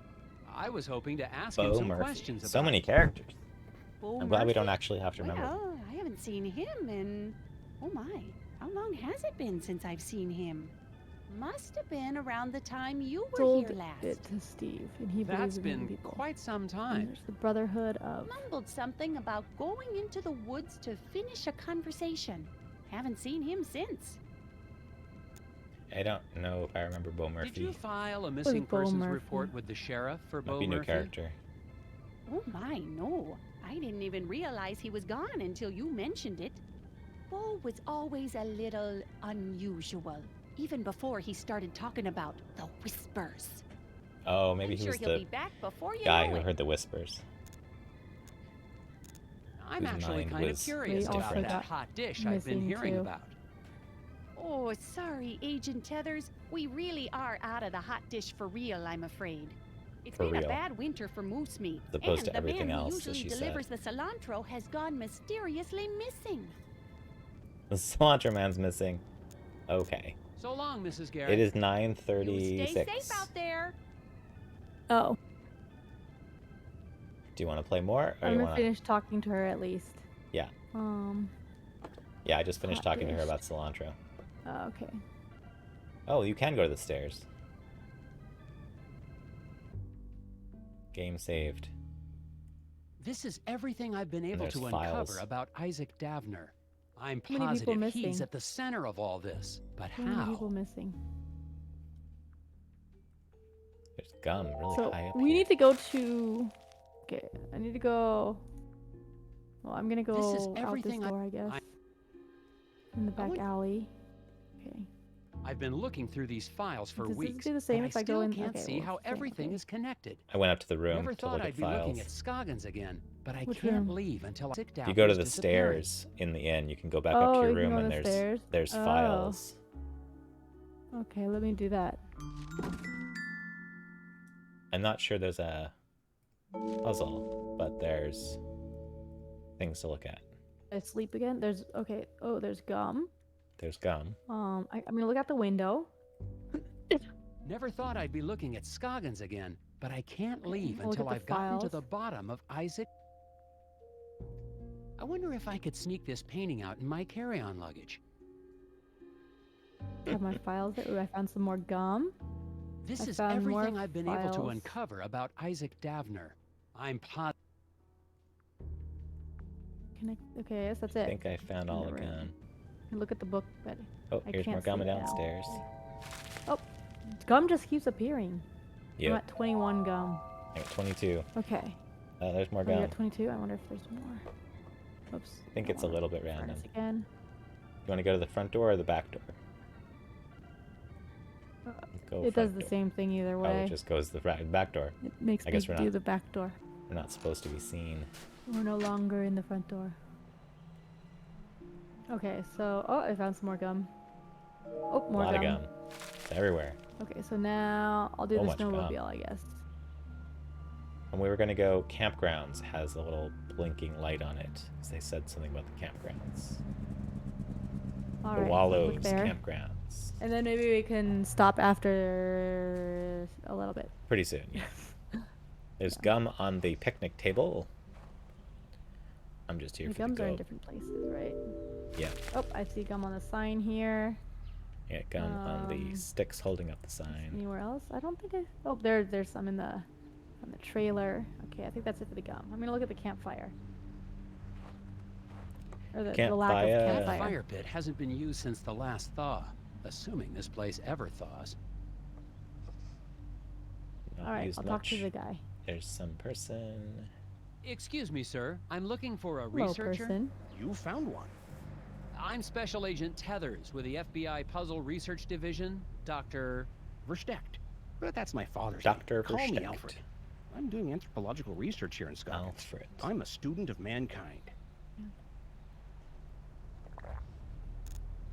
I was hoping to ask him Bo some Murphy. questions about So many it. characters. Bo I'm glad we don't Murphy? actually have to remember. Well, I haven't seen him in... Oh my, how long has it been since I've seen him? Must have been around the time you were Sold here last. it to Steve, and he That's believes in hidden been people. quite some And time. there's the Brotherhood of... Mumbled something about going into the woods to finish a conversation. Haven't seen him since. I don't know if I remember Bo Murphy. Did you file a missing Bo persons Murphy? report with the sheriff for Might Bo be a new Murphy? character. Oh my, no. I didn't even realize he was gone until you mentioned it. Bo was always a little unusual, even before he started talking about the whispers. Oh, maybe I'm he sure was he'll the be back before you guy know who it. heard the whispers. I'm Whose actually mind kind of was curious They about also that got hot dish I've been missing, hearing too. about. Oh, sorry, Agent Tethers. We really are out of the hot dish for real, I'm afraid. It's For been real. a bad winter for moose meat. As opposed and to the everything man who else, as usually she delivers the cilantro has gone mysteriously missing. The cilantro man's missing. Okay. So long, Mrs. Garrett. It is You 9:36. stay safe out there. Oh, Do you want to play more, or I'm you gonna want to? finish talking to her at least. Yeah. Yeah, I just finished hot talking to her dish. about cilantro. Oh, okay. Oh, you can go to the stairs. Game saved. This is everything I've been able there's to files. uncover about Isaac Davner. I'm How many people positive he's missing? at the center of all this. But How many people how? missing? There's gum really So high up we here. need to go to. Okay, I need to go. Well, I'm gonna go This is out this everything door, I guess. In the back alley. Okay. I've been looking through these files for Does this weeks, do the same but if I I go still in- can't okay, see well, how same, everything okay. is connected. I went up to the room Never to thought look I'd at be looking files. at Scoggins again, but I Which can't room? leave until Isaac If you go to Davner's the disappearing. stairs in the inn, you can go back Oh, up to you your can room go on and the stairs? there's Oh. files. Okay, let me do that. I'm not sure there's a puzzle, but there's things to look at. I sleep again. There's okay. Oh, there's gum. There's gum. I'm gonna look out the window. Never thought I'd be looking at Scoggins again, but I can't leave I'll look until at the I've gotten to files. the bottom of Isaac. I wonder if I could sneak this painting out in my carry-on luggage. Have my files there. Ooh, I found some more gum. This I is found more everything I've been able to files. uncover about Isaac Davner. I'm positive. Okay, yes, that's I it. think I found all the Alright. gum. Look at the book, but Oh, I here's can't more gum see it now. downstairs. Oh, gum just keeps appearing. I'm Yep. at 21 gum. I got 22. Okay. There's more Oh, you gum. got 22. I wonder if there's more. Oops. I think it's a little bit random. Furnace again. You want to go to the front door or the back door? Go It front does the door. same thing either Oh, way. it just goes the back door. It makes I me guess do the back door. we're not supposed to be seen. We're no longer in the front door. Okay, so I found some more gum. Oh, more a lot gum. of gum. It's everywhere. Okay, so now I'll do So the much gum. snowmobile, I guess. And we were gonna go campgrounds. Has a little blinking light on it because they said something about the campgrounds. All The right, Wallows look there. campgrounds. And then maybe we can stop after a little bit. Pretty soon, yeah. There's gum on the picnic table. I'm just here The for the gums are in go. different places, right? Yeah. Oh, I see gum on the sign here. Yeah, gum on the sticks holding up the sign. Anywhere else? I don't think I. Oh, there's some in the on the trailer. Okay, I think that's it for the gum. I'm gonna look at the campfire. Or the lack of Campfire. That campfire. fire pit hasn't been used since the last thaw, assuming this place ever thaws. Not All right, used I'll talk to much. the guy. There's some person. Excuse me, sir. I'm looking for a Hello, researcher. person. You found one. I'm Special Agent Tethers with the FBI Puzzle Research Division, Dr. Versteckt. But that's my father's Dr. name. Call me Versteckt. Alfred. I'm doing anthropological research here in Scotland. Alfred. I'm a student of mankind.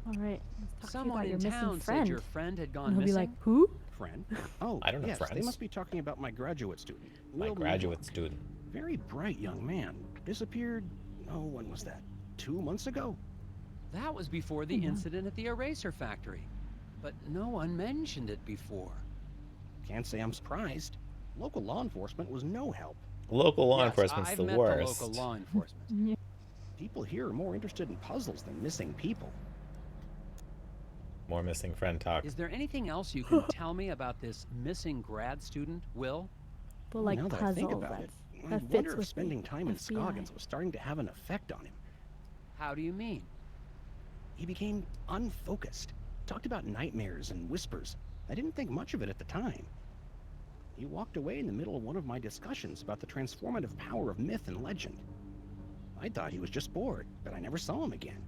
All right, let's talk Someone to you in about your town missing said friend. your friend had gone And he'll be missing. like, who? Friend? Oh, I don't have yes, They friends. must be talking about my graduate student. My Will graduate Mohawk. student. Very bright young man. Disappeared, when was that? 2 months ago? That was before the incident at the eraser factory. But no one mentioned it before. Can't say I'm surprised. Local law enforcement was no help. Local law Yes, enforcement's I've the met worst. the local law enforcement. Yeah. People here are more interested in puzzles than missing people. More missing friend talk. Is there anything else you can tell me about this missing grad student, Will? But like now that puzzles. I think about it, I that wonder fits if with spending the time in FBI. Scoggins was starting to have an effect on him. How do you mean? He became unfocused. Talked about nightmares and whispers. I didn't think much of it at the time. He walked away in the middle of one of my discussions about the transformative power of myth and legend. I thought he was just bored, but I never saw him again.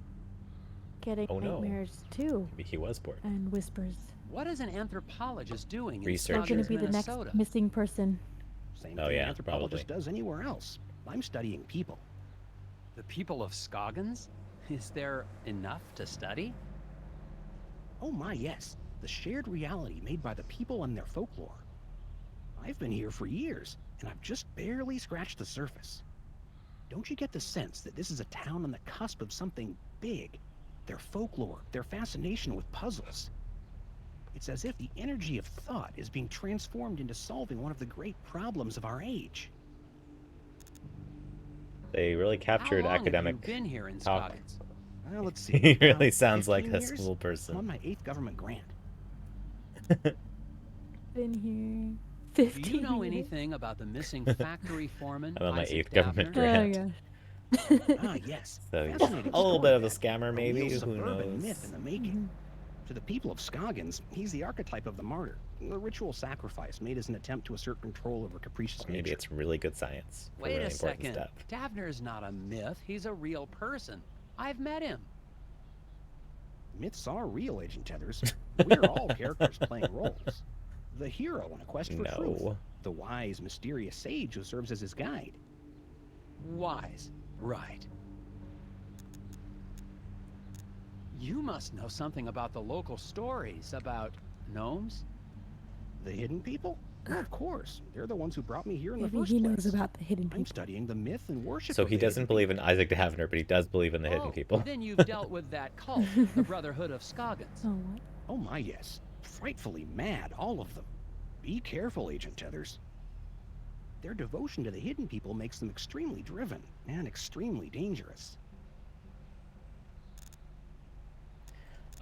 Getting Oh, no. nightmares too. Maybe he was bored. And whispers. What is an anthropologist doing in Researcher. We're gonna Scoggins, be the next Minnesota? missing person. Same Oh, thing yeah, an anthropologist probably. does anywhere else. I'm studying people. The people of Scoggins? Is there enough to study? Oh my, yes. The shared reality made by the people and their folklore. I've been here for years, and I've just barely scratched the surface. Don't you get the sense that this is a town on the cusp of something big? Their folklore, their fascination with puzzles. It's as if the energy of thought is being transformed into solving one of the great problems of our age. They really captured How long academic have you been here in talk. Scoggins? Well, let's see. He really About sounds like 15 a years? school I'm person. on my 8th government grant. Been here Do 15 you know years. anything about the missing factory foreman, I'm on my Isaac 8th government Dabner? grant. Oh gosh. Ah, yes. So he's Fascinating a little story, bit of a that. scammer, A maybe. real Who suburban knows? myth in the making. To the people of Scoggins, he's the archetype of the martyr, a ritual sacrifice made as an attempt to assert control over capricious Or maybe nature. it's really good science for Wait really a important second. stuff. Dabner's not a myth. He's a real person. I've met him. Myths are real, Agent Tethers. We're all characters playing roles. The hero in a quest for truth. No. The wise, mysterious sage who serves as his guide. Wise. Right. You must know something about the local stories about gnomes? The hidden people? Well, of course. They're the ones who brought me here in the Maybe first he place. knows about the hidden I'm people. studying the myth and worship So of he the doesn't hidden believe in Isaac Havner, but he does believe in the hidden people. Then you've dealt with that cult, the Brotherhood of Scoggins. Oh, what? Oh my, yes. Frightfully mad, all of them. Be careful, Agent Tethers. Their devotion to the hidden people makes them extremely driven and extremely dangerous.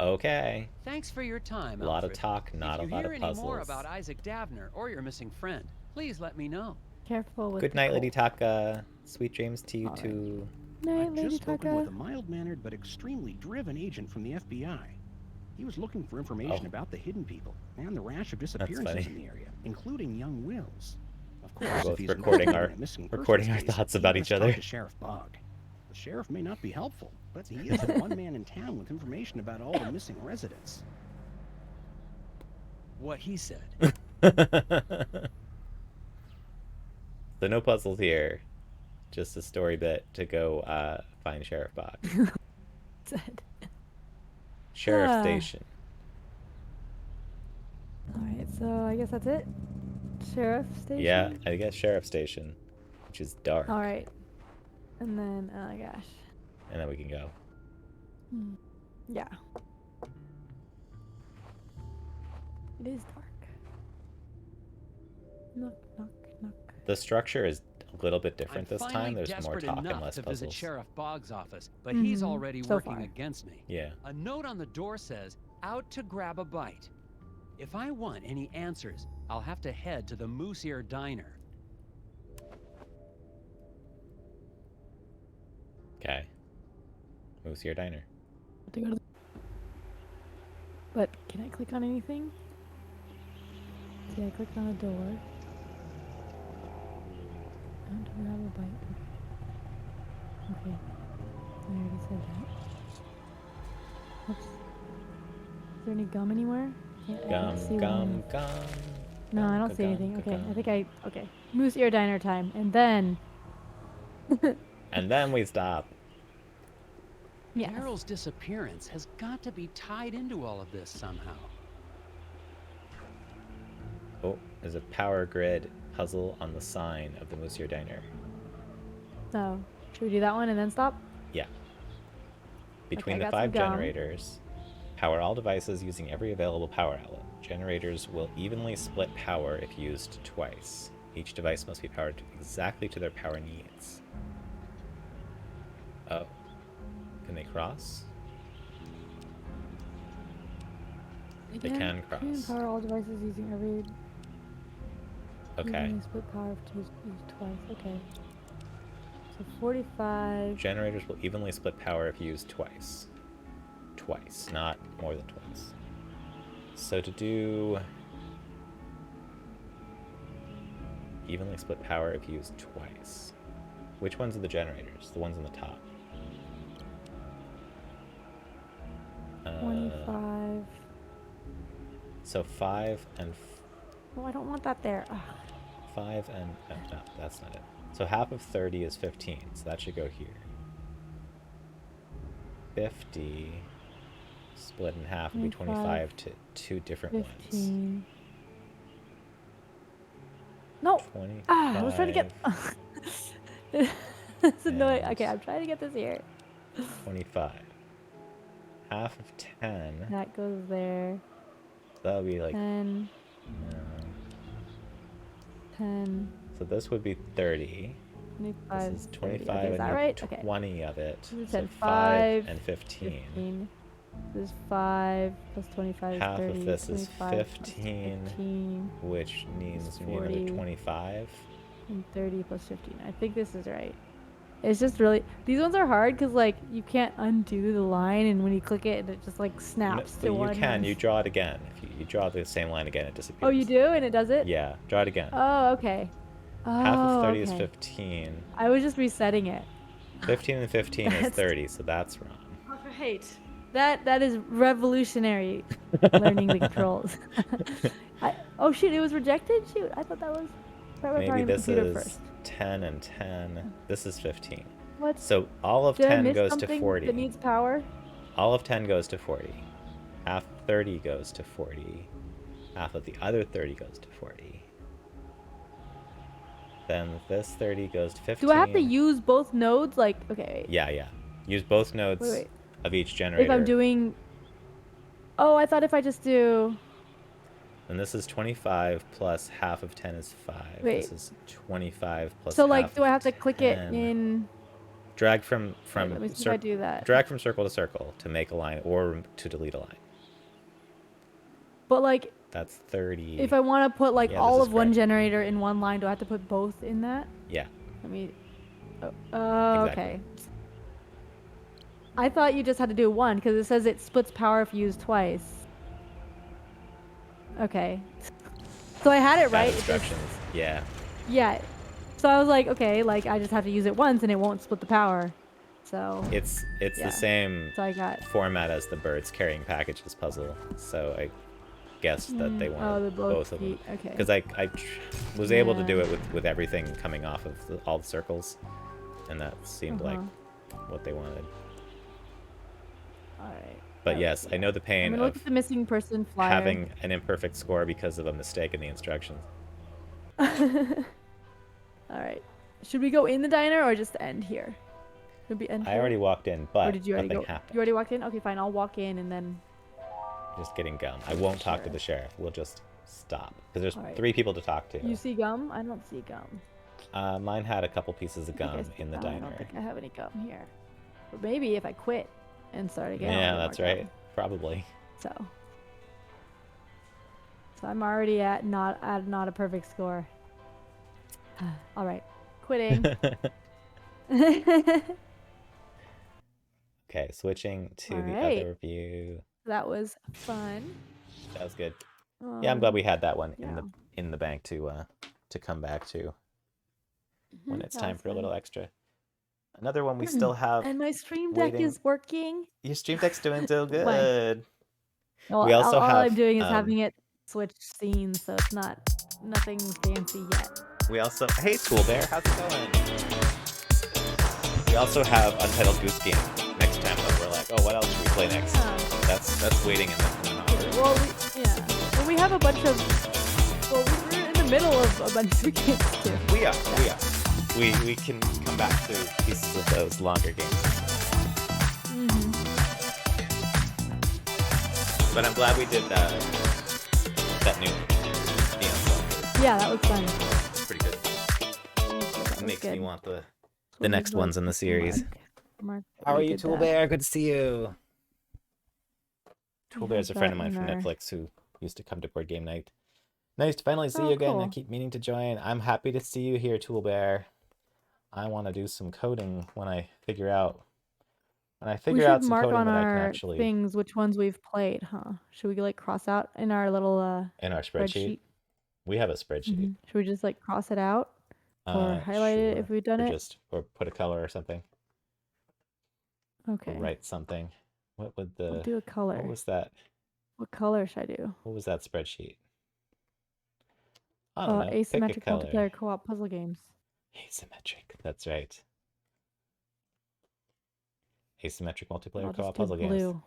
Okay. Thanks for your time, A lot of Alfred. talk, not a If you lot hear of any more puzzles. about Isaac Dabner or your missing friend, please let me know. Careful with Good the night, Lady cold. Taka. Sweet dreams to you All right. too. Night, I've Lady just spoken with Taka. a mild-mannered but extremely driven agent from the FBI. He was looking for information Oh. about the hidden people and the rash of disappearances funny. in the area, including young Wills. Of course, We're both if he's recording involved our in a missing persons recording our case, thoughts he about must each other. talk to Sheriff Bogg. The sheriff may not be helpful, but he is the one man in town with information about all the missing residents. What he said. So no puzzles here. Just a story bit to go find Sheriff Bogg. Said. Sheriff Ah. Station. Alright, so I guess that's it. Sheriff station? Yeah, I guess Sheriff Station, which is dark. Alright. And then, oh gosh. And then we can go. Yeah. It is dark. Knock, knock, knock. The structure is a little bit I'm different this finally time. There's more desperate talk and enough less to puzzles. visit Sheriff Boggs' office, but he's already So working far. against me. Yeah. A note on the door says, "Out to grab a bite." If I want any answers, I'll have to head to the Moose Ear Diner. Okay. Moose Ear Diner. Have to go to the... But can I click on anything? See, I clicked on a door. And to grab a bite. Okay. I already said that. Oops. Is there any gum anywhere? I can't see one. Gum. No, I don't see anything. Okay, I think okay. Moose Ear Diner time. And then... And then we stop. Yes. Daryl's disappearance has got to be tied into all of this somehow. Oh, there's a power grid puzzle on the sign of the Moose Ear Diner. So, should we do that one and then stop? Yeah. Between Okay, I the got some 5 gum. generators, power all devices using every available power outlet. Generators will evenly split power if used twice. Each device must be powered exactly to their power needs. Oh. Can they cross? They can cross. Power all devices using every... Okay. evenly split power to use twice. Okay. So 45... Generators will evenly split power if used twice. Twice, not more than twice. So to do... Evenly split power if used twice. Which ones are the generators? The ones on the top. 25... So 5 and... Oh, I don't want that there. Ugh. 5 and... No, that's not it. So half of 30 is 15, so that should go here. 50 split in half would be 25 to 2 different 15. ones. No! 25. I was trying to get... It's annoying. Okay, I'm trying to get this here. 25. Half of 10. That goes there. That would be like... 10. 10. So this would be 30. 25, This is 30. 25 Okay, is and that you right? have Okay. 20 of it. You So said 5 and 15. 15. This is 5 plus 25 is Half 30. of this is 25 plus 15, 15 which means is we need another 40. 25. And 30 plus 15. I think this is right. It's just really, these ones are hard because like you can't undo the line, and when you click it, it just like snaps But to you one. can. You draw it again. If you draw the same line again, it disappears. Oh, you do, and it does it. Yeah, draw it again. Oh, okay. Half of Oh, 30 is okay. 15. I was just resetting it. 15 and 15 is 30, so that's wrong. All right. That is revolutionary. Learning the controls. Oh shoot! It was rejected. Shoot! I thought that was. Maybe this computer is first. 10 and 10. This is 15. What? So all of Did 10 I miss goes to something 40. that needs power? All of 10 goes to 40. Half 30 goes to 40. Half of the other 30 goes to 40. Then this 30 goes to 15. Do I have to use both nodes? Like, okay. Yeah. Use both nodes Wait. of each generator. If I'm doing... Oh, I thought if I just do... And this is 25 plus half of 10 is 5. Wait. This is 25 plus So, half like, do I have to 10. click it in... Drag from Wait, let me see if I do that. Drag from circle to circle to make a line or to delete a line. But, like... That's 30. If I want to put, like, Yeah, all this is of one correct. generator in one line, do I have to put both in that? Yeah. Let me... Exactly. Okay. I thought you just had to do one, because it says it splits power if used twice. Okay. So I had it right. Add instructions. Yeah. Yeah. So I was like, okay, like I just have to use it once and it won't split the power. So It's yeah. the same So I got format as the birds carrying packages puzzle. So I guessed that they wanted the both of them. feet. Okay. Because I was able to do Yeah. it with everything coming off of all the circles, and that seemed like what they wanted. All right. But yes, I know the I'm pain gonna look of at the missing person flyer. having an imperfect score because of a mistake in the instructions. All right. Should we go in the diner or just end here? Should we end I here? already walked in, but Or did you already nothing go? happened. You already walked in? Okay, fine. I'll walk in and then. Just getting gum. I won't talk to the sheriff. We'll just stop because there's Alright. 3 people to talk to. You see gum? I don't see gum. Mine had a couple pieces of I think I gum see in the gum. I diner. don't think I have any gum here. But maybe if I quit and start again. I'll Yeah, get that's more right. gum. Probably. So I'm already at not a perfect score. All right, quitting. Okay, switching to the Alright. other view. That was fun. That was good. Yeah, I'm glad we had that one yeah. in the bank to come back to when it's that time was for a little fun. extra. Another one we still have. And my stream deck waiting. is working. Your stream deck's doing so Why? good. Well, We also all have. I'm doing is having it switch scenes, so it's not nothing fancy yet. We also. Hey, School Bear, how's it going? We also have Untitled Goose Game next time, but we're like, oh, what else should we play next? That's waiting in the hopper. Well, we have a bunch of. Well, we're in the middle of a bunch of games too. We are. We can come back to pieces of those longer games. But I'm glad we did that new the Unsolved. Yeah, that was fun. It's pretty good. It makes me want the next ones in the series. How are you, Tool Bear? Good to see you. Tool Bear's a friend of mine from Netflix who used to come to Board Game Night. Nice to finally see you again. I keep meaning to join. I'm happy to see you here, Tool Bear. I want to do some coding when I figure out out some coding on that I can our actually things which ones we've played, huh? Should we like cross out in our little in our spreadsheet. We have a spreadsheet. Should we just like cross it out or highlight it if we've done or it? Or put a color or something. Okay. Or write something. What would the We'll do a color. What was that? What color should I do? What was that spreadsheet? I don't know. Asymmetric Pick a color. multiplayer co-op puzzle games. Asymmetric. That's right. Asymmetric multiplayer I'll co-op just do puzzle games. blue.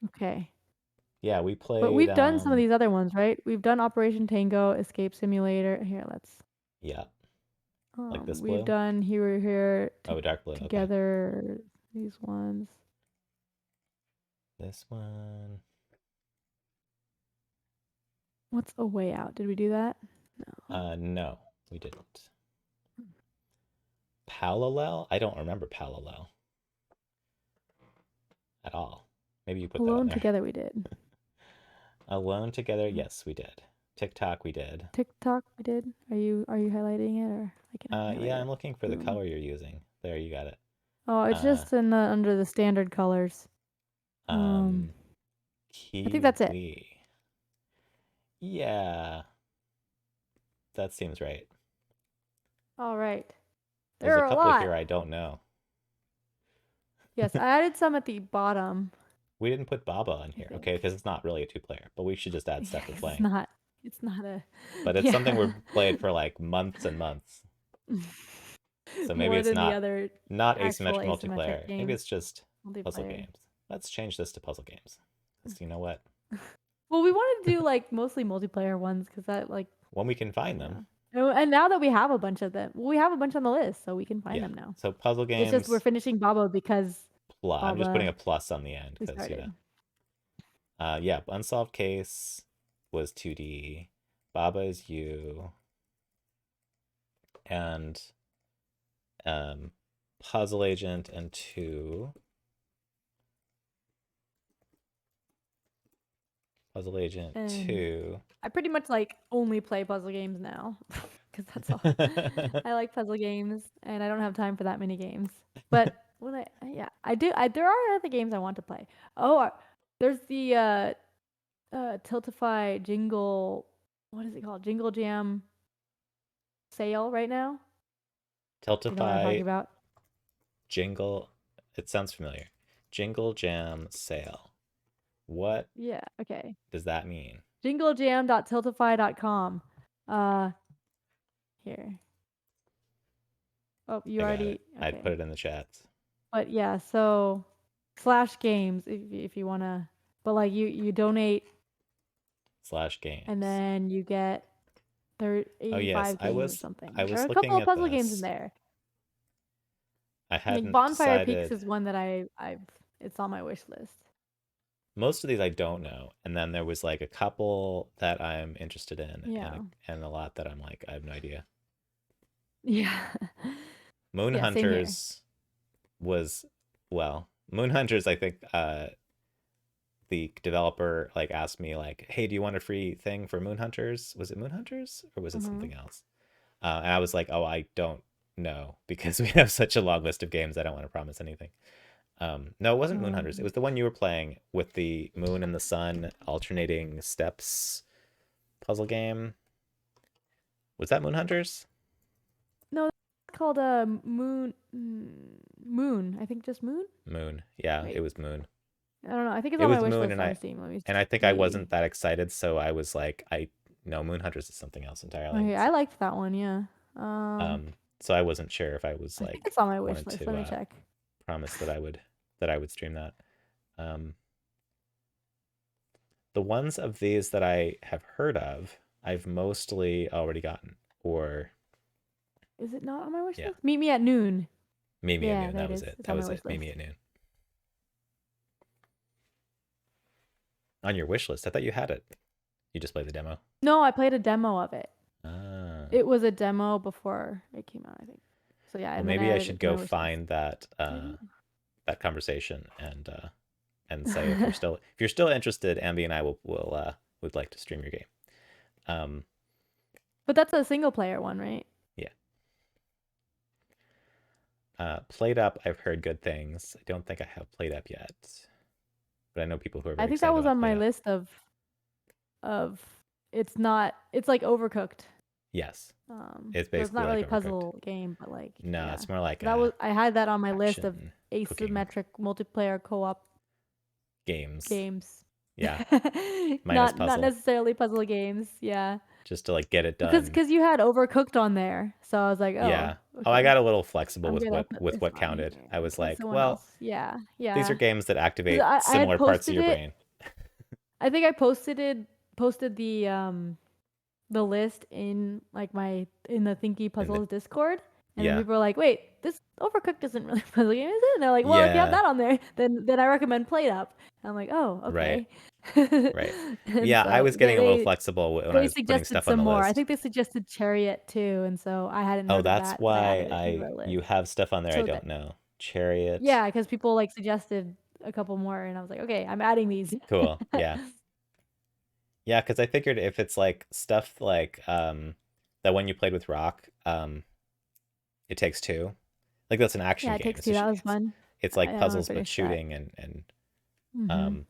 Okay. Yeah, we played. But we've done some of these other ones, right? We've done Operation Tango, Escape Simulator. Here, let's. Yeah. Like this We've blue? done Here Oh, dark blue. Okay. together. These ones. This one. What's A Way Out? Did we do that? No, we didn't. Parallel? I don't remember Parallel at all. Maybe you put that on Alone there. Together we did. Alone Together, yes, we did. TikTok, we did. TikTok we did. Are you highlighting it, or I can highlight Yeah, it? I'm looking for the color you're using. There, you got it. Oh, it's just in the under the standard colors. I think that's it. Kiwi. Yeah. That seems right. All right. There's There a are a couple lot. here I don't know. Yes, I added some at the bottom. We didn't put Baba on here, okay? Because it's not really a 2-player, but we should just add stuff we're playing. It's not a. But it's something we've played for like months and months. So maybe More it's than the other not actual asymmetric multiplayer. Maybe games. it's just puzzle Multiplayer. games. Let's change this to puzzle games. Because you know what? Well, we wanted to do like mostly multiplayer ones because that like. When we can find them. And now that we have a bunch of them, we have a bunch on the list, so we can find them now. So puzzle games. It's just we're finishing Baba because. I'm just putting a plus on the end because yeah, Unsolved Case was 2D. Baba is you. And Puzzle Agent and 2. Puzzle Agent 2. I pretty much like only play puzzle games now because that's all. I like puzzle games and I don't have time for that many games. But when I do. There are other games I want to play. Oh, there's the Tiltify Jingle. What is it called? Jingle Jam sale right now. Tiltify. You know what I'm talking about? Jingle. It sounds familiar. Jingle Jam sale. What? Yeah. Okay. Does that mean? Jinglejam.tiltify.com. Here. Oh, you already. Okay. I'd put it in the chat. But yeah, so /games if you wanna, but like you donate /games, and then you get 85 games or something. I was there are a looking couple of at puzzle this. games in there. I hadn't Bonfire decided... Peaks is one that it's on my wish list. Most of these I don't know, and then there was like a couple that I'm interested in, and a lot that I'm like, I have no idea. Yeah. Moon Hunters was, well, Moon Hunters, I think the developer like asked me like, hey, do you want a free thing for Moon Hunters? Was it Moon Hunters or was it something else? And I was like, oh, I don't know, because we have such a long list of games. I don't want to promise anything. No, it wasn't Moon Hunters. It was the one you were playing with the moon and the sun alternating steps puzzle game. Was that Moon Hunters? No, it's called Moon. I think just Moon. Moon. Yeah, It was Moon. I don't know. I think it's on my wish list on Steam. And I think I wasn't that excited, so I was like, no, Moon Hunters is something else entirely. Okay, I liked that one. Yeah. So I wasn't sure if I was like. I think it's on my wish list. Let me check. Promise that I would stream that. The ones of these that I have heard of, I've mostly already gotten. Or is it not on my wish list? Meet Me at Noon. Meet Me at Noon. That was it. That was it. Meet Me at Noon. On your wish list? I thought you had it. You just played the demo? No, I played a demo of it. Ah. It was a demo before it came out, I think. So yeah. Well, maybe I should go find that that conversation and say if you're still interested, Ambi and I would like to stream your game. But that's a single player one, right? Yeah. Played Up, I've heard good things. I don't think I have Played Up yet, but I know people who are very I think that was on my list of it's like Overcooked. Yes. It's basically it's not really like a puzzle game, but like no, it's more like I had that on my list of asymmetric multiplayer co-op games. Yeah. not necessarily puzzle games. Yeah. Just to like get it done. Because you had Overcooked on there, so I was like, oh. Yeah. Okay. Oh, I got a little flexible with what counted. I was like, well, yeah. These are games that activate similar parts of your brain. I think I posted the list in like in the Thinky Puzzles Discord, And Yeah. then people are like, wait, this Overcooked isn't really a puzzle game, is it? And they're like, well, if you have Yeah. that on there, then I recommend Plate Up. I'm like, oh, Right. okay. Right. And Yeah, I so was getting a little flexible when I they was putting suggested stuff on some the more. I list. think they suggested Chariot too, and so I hadn't Oh, heard of that's that, but I why added it to the you list. have stuff on there I So that don't know. Chariot. yeah, because people like suggested a couple more, and I was like, okay, I'm adding these. Cool. Yeah. Yeah, because I figured if it's like stuff like that one you played with Rock, It Takes Two. Like that's an action Yeah, It game. Takes Two. That was fun. It's I like want to puzzles but finish that. shooting and Mhm.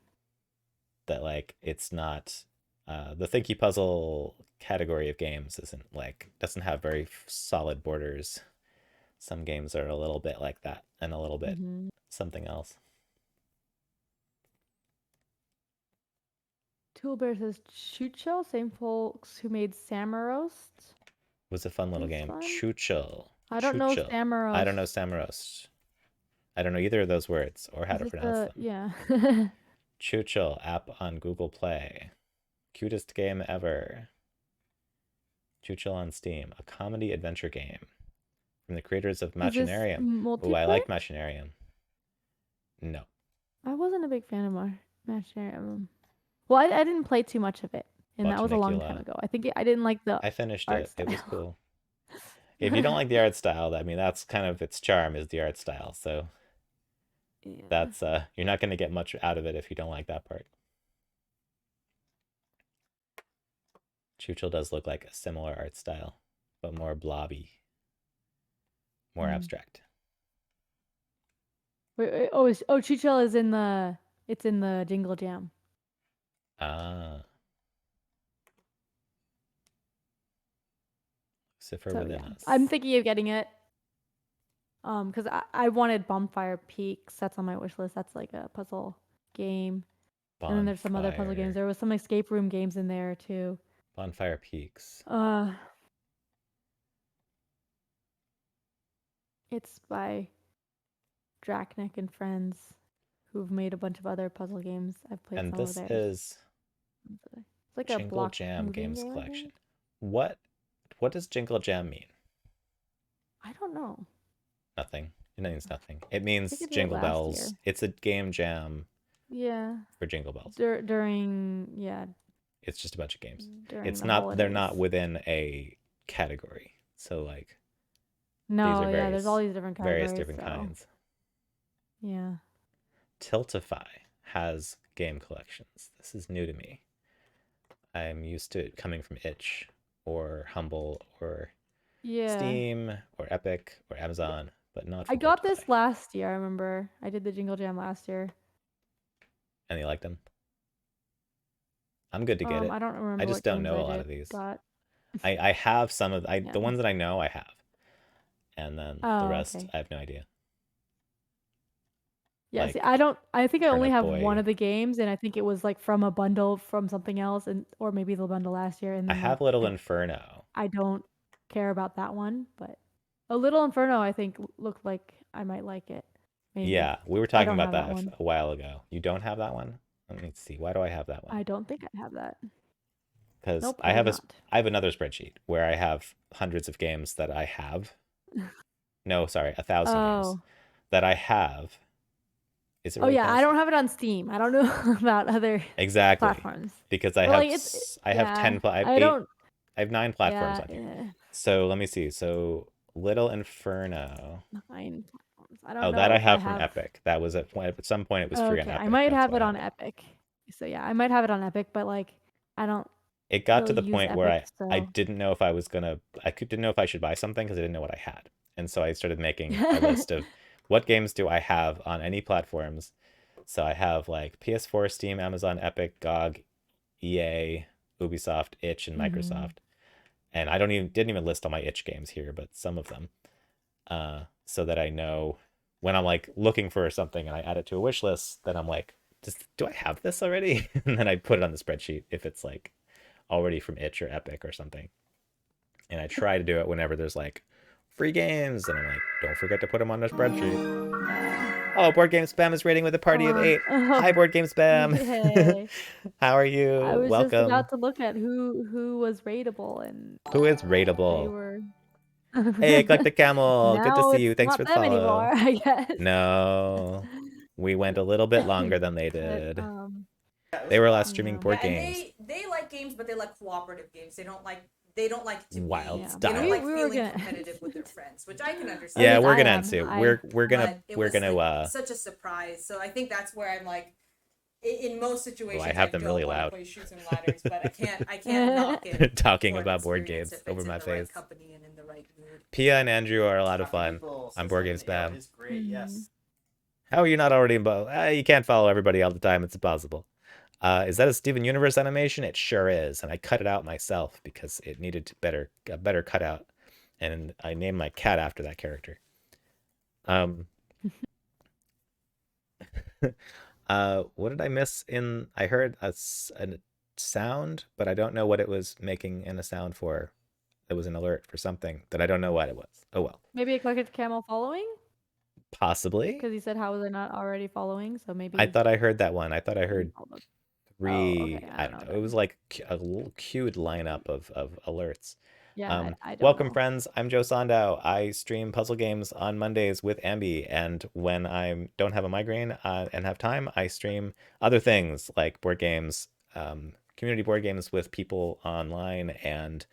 that like it's not the thinky puzzle category of games doesn't have very solid borders. Some games are a little bit like that and a little bit Mhm. something else. Tool Bear says Chucho, same folks who made Samarost. Was a fun little Was game. fun. Chucho. I don't know Chucho. Samarost. I don't know Samarost. I don't know either of those words or how Is to it pronounce them. Yeah. Chucho app on Google Play. Cutest game ever. Chucho on Steam. A comedy adventure game from the creators of Is this Machinarium. Oh, I multiplayer? like Machinarium. No. I wasn't a big fan of Machinarium. Well, I didn't play too much of it, and that was a long time Botanicula. ago. I think I didn't like the I finished art it. style. It was cool. If you don't like the art style, I mean, that's kind of its charm is the art style. So Yeah. that's you're not going to get much out of it if you don't like that part. Chucho does look like a similar art style, but more blobby, more abstract. Wait, Chucho is in the Jingle Jam. Ah. Lucifer So, Within yeah. Us. I'm thinking of getting it. Because I wanted Bonfire Peaks. That's on my wish list. That's like a puzzle game. And then there's some other puzzle games. There was some escape room games in there too. Bonfire Peaks. It's by Draknik and friends who've made a bunch of other puzzle games. I've played And some this of theirs. is It's like a Jingle block Jam moving Games game, I Collection. think. What does Jingle Jam mean? I don't know. Nothing. It means nothing. It means I did it Jingle last Bells. year. It's a game jam. Yeah. For Jingle Bells. During It's just a bunch of games. During It's the not. They're not holidays. within a category. So like. No, yeah. There's all these different categories. Various different kinds. Yeah. Tiltify has game collections. This is new to me. I'm used to it coming from Itch or Humble or Steam or Epic or Amazon, but not from I got Tiltify. this last year, I remember. I did the Jingle Jam last year. And you liked them? I'm good to get it. I don't remember. I just what don't games know a I lot of these. got. I have some of the ones that I know I have. And then the rest okay. I have no idea. Yeah, Like, see, I think I only Turnip have Boy. one of the games, and I think it was like from a bundle from something else, or maybe the bundle last year. And I then have Little Inferno. I don't care about that one, but a Little Inferno I think looked like I might like it. Maybe. Yeah, we were I talking don't about have that one. a while ago. You don't have that one? Let me see. Why do I have that one? I don't think I have that. Because Nope, I do have another spreadsheet where I have hundreds of games that I have. No, sorry, 1,000 games that I have. Is it really yeah, I don't have it on Steam. I don't know about other platforms. Because I have 10 I have 9 platforms on here. So let me see. So Little Inferno. 9 platforms. I don't know. That I have from Epic. That was at some point it was free on Epic. I might have it on Epic. So yeah, I might have it on Epic, but like I don't. It got to the use point where Epic, I didn't know if I was gonna. Didn't know if I should buy something because I didn't know what I had, and so I started making a list of what games do I have on any platforms. So I have like PS4, Steam, Amazon, Epic, GOG, EA, Ubisoft, Itch, and Microsoft. And I didn't even list all my Itch games here, but some of them, so that I know when I'm like looking for something and I add it to a wish list, then I'm like, do I have this already? And then I put it on the spreadsheet if it's like already from Itch or Epic or something. And I try to do it whenever there's like free games, and I'm like, don't forget to put them on the spreadsheet. Oh, Board Game Spam is rating with a party of 8. Hi, Board Game Spam. Hey. How are you? I was Welcome. just about to look at who was rateable, and who is rateable? they were Hey, Eclectic Camel, good to Now see you. it's Thanks not for the them follow. anymore, I guess. No, we went a little bit longer than they But, did. They were last streaming yeah. board Yeah, games. and they like games, but they like cooperative games. They don't like to Wild be style. they don't like We were feeling gonna- competitive with their friends, which I can At understand. Yeah, least we're I gonna am. end soon. I- We're But gonna it we're was gonna like such a surprise. So I think that's where I'm like, in most situations, I have them don't really wanna loud. play Chutes and Ladders, but I can't knock it. Talking for an about board experience games if over it's my in the right face. company and in the right mood. Pia and Andrew are a lot of fun. I'm board game spam. Is great, yes. How are you not already involved? You can't follow everybody all the time. It's impossible. Is that a Steven Universe animation? It sure is, and I cut it out myself because it needed a better cutout, and I named my cat after that character. What did I miss in? I heard a sound, but I don't know what it was making in a sound for. It was an alert for something that I don't know what it was. Oh well. Maybe Eclectic Camel following? Possibly. Because he said, how was I not already following? So maybe. I thought I heard that one. I thought I heard three. okay, I don't know. It was like a little queued lineup of alerts. Yeah, I don't welcome, know. friends. I'm Joe Sandow. I stream puzzle games on Mondays with Ambi, and when I don't have a migraine and have time, I stream other things like board games, community board games with people online, and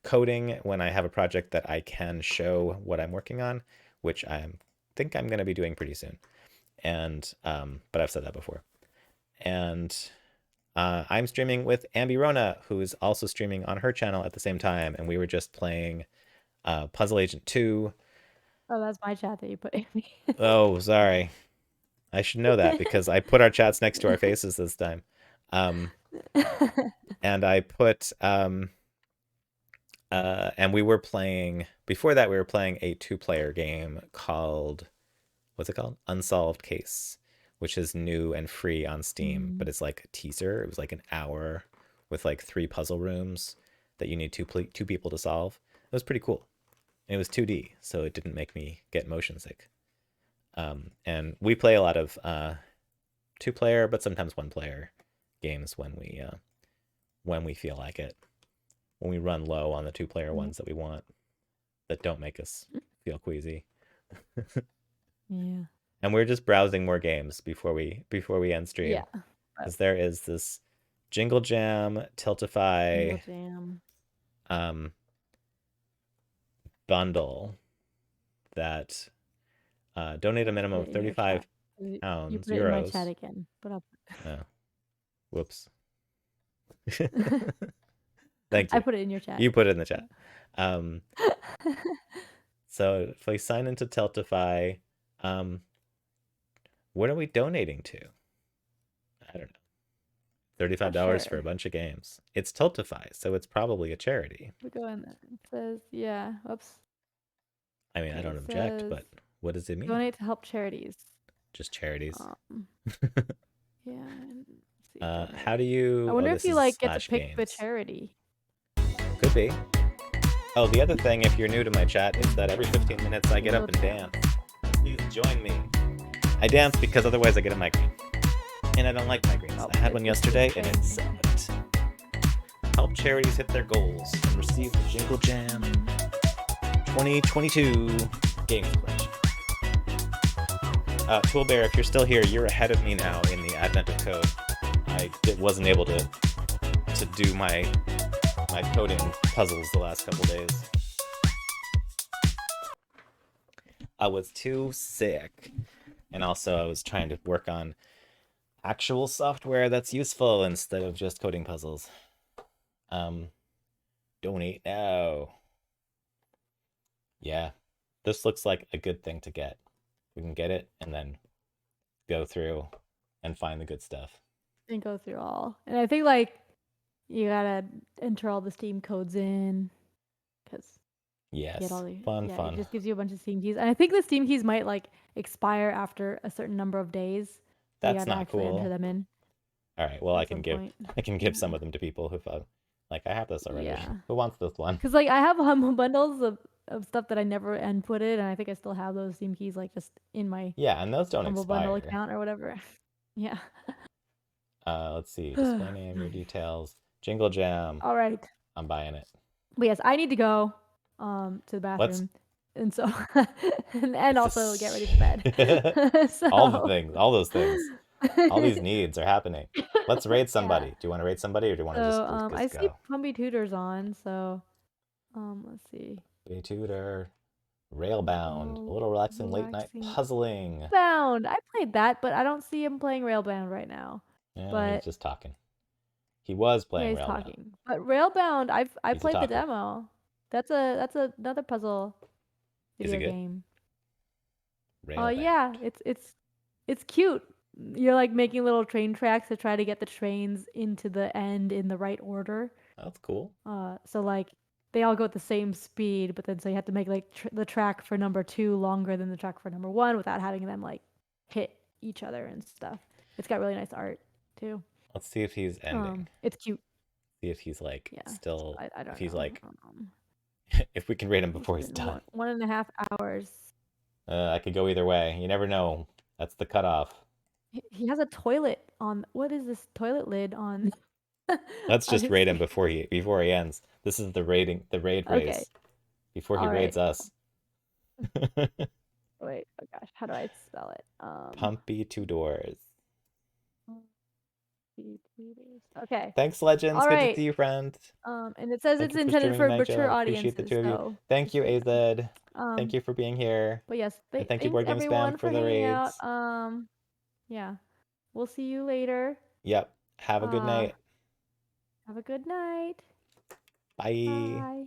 coding when I have a project that I can show what I'm working on, which I think I'm going to be doing pretty soon. And but I've said that before. And I'm streaming with Ambi Rona, who is also streaming on her channel at the same time, and we were just playing Puzzle Agent 2. Oh, that's my chat that you put in me. Oh, sorry. I should know that because I put our chats next to our faces this time. And I put and we were playing before that we were playing a 2-player game called, what's it called? Unsolved Case, which is new and free on Steam, but it's like a teaser. It was like an hour with like 3 puzzle rooms that you need two people to solve. It was pretty cool. It was 2D, so it didn't make me get motion sick. And we play a lot of 2-player, but sometimes 1-player games when we feel like it. When we run low on the 2-player ones that we want, that don't make us feel queasy. Yeah. And we're just browsing more games before we end stream. Yeah. Because there is this Jingle Jam, Tiltify bundle that donate a minimum of 35 pounds, you put it euros. in my chat again. But I'll... Oh. Whoops. Thank you. I put it in your chat. You put it in the chat. So if we sign into Tiltify, what are we donating to? I don't know. $35 for a bunch of games. It's Tiltify, so it's probably a charity. We go in there. It says, yeah. Oops. I mean, I don't object, but what does it mean? Donate to help charities. Just charities. Yeah. How do you? I wonder if you like get to pick games. the charity. Could be. Oh, the other thing, if you're new to my chat, is that every 15 minutes I get up and dance. Please join me. I dance because otherwise I get a migraine. And I don't like migraines. I had one yesterday and it sucked. Help charities hit their goals and receive the Jingle Jam 2022 game collection. Toolbear, if you're still here, you're ahead of me now in the advent of code. I wasn't able to do my coding puzzles the last couple days. I was too sick. And also I was trying to work on actual software that's useful instead of just coding puzzles. Donate now. Yeah, this looks like a good thing to get. We can get it and then go through and find the good stuff. And go through all. And I think like you gotta enter all the Steam codes in, because yes, get all the, fun. It just gives you a bunch of Steam keys, and I think the Steam keys might like expire after a certain number of days. So that's not cool. Enter them in. All right, well I can give some of them to people who like I have this already. Yeah. Who wants this one? Because like I have humble bundles of stuff that I never inputted, and I think I still have those Steam keys like just in my and those don't humble expire. bundle account or whatever. Yeah. Let's see. Display name, your details. Jingle Jam. All right. I'm buying it. But yes, I need to go. to the Let's bathroom, and so and also get ready for bed. So all the things, all those things, all these needs are happening. Let's raid Yeah. somebody. Do you want to raid somebody, or do you want to So just I see go? Pumpy Tutor's on, so let's see. Pumpy Tutor, Railbound, a Oh, little relaxing late night relaxing. puzzling. Railbound. I played that, but I don't see him playing Railbound right now. Yeah, But he's just talking. He was yeah, playing he's Railbound. talking. But Railbound, I He's a played the talker. demo. That's another puzzle Is it video good? game. Railbound. Yeah, it's cute. You're like making little train tracks to try to get the trains into the end in the right order. That's cool. So like they all go at the same speed, but then so you have to make like the track for number 2 longer than the track for number 1 without having them like hit each other and stuff. It's got really nice art too. Let's see if he's ending. It's cute. See if he's like Yeah. still. I don't if he's know. like, if we can raid him before he's done. 1.5 hours. I could go either way. You never know. That's the cutoff. He has a toilet on. What is this toilet lid on? Let's on just his raid him screen? before he ends. This is the raid Okay. race. Before he All raids right. us. Wait, oh gosh, how do I spell it? Pumpy Two Doors. Okay. Thanks, Legends. All Good right. to see you, friend. And it says Thank it's you for intended streaming for tonight, mature Joe. Appreciate the audiences. two of you. So Thank you, AZ. Thank you for being here. But yes, And thank you, thanks Board Game everyone Spam, for for the hanging raids. out. Yeah, we'll see you later. Yep. Have a good night. Have a good night. Bye. Bye.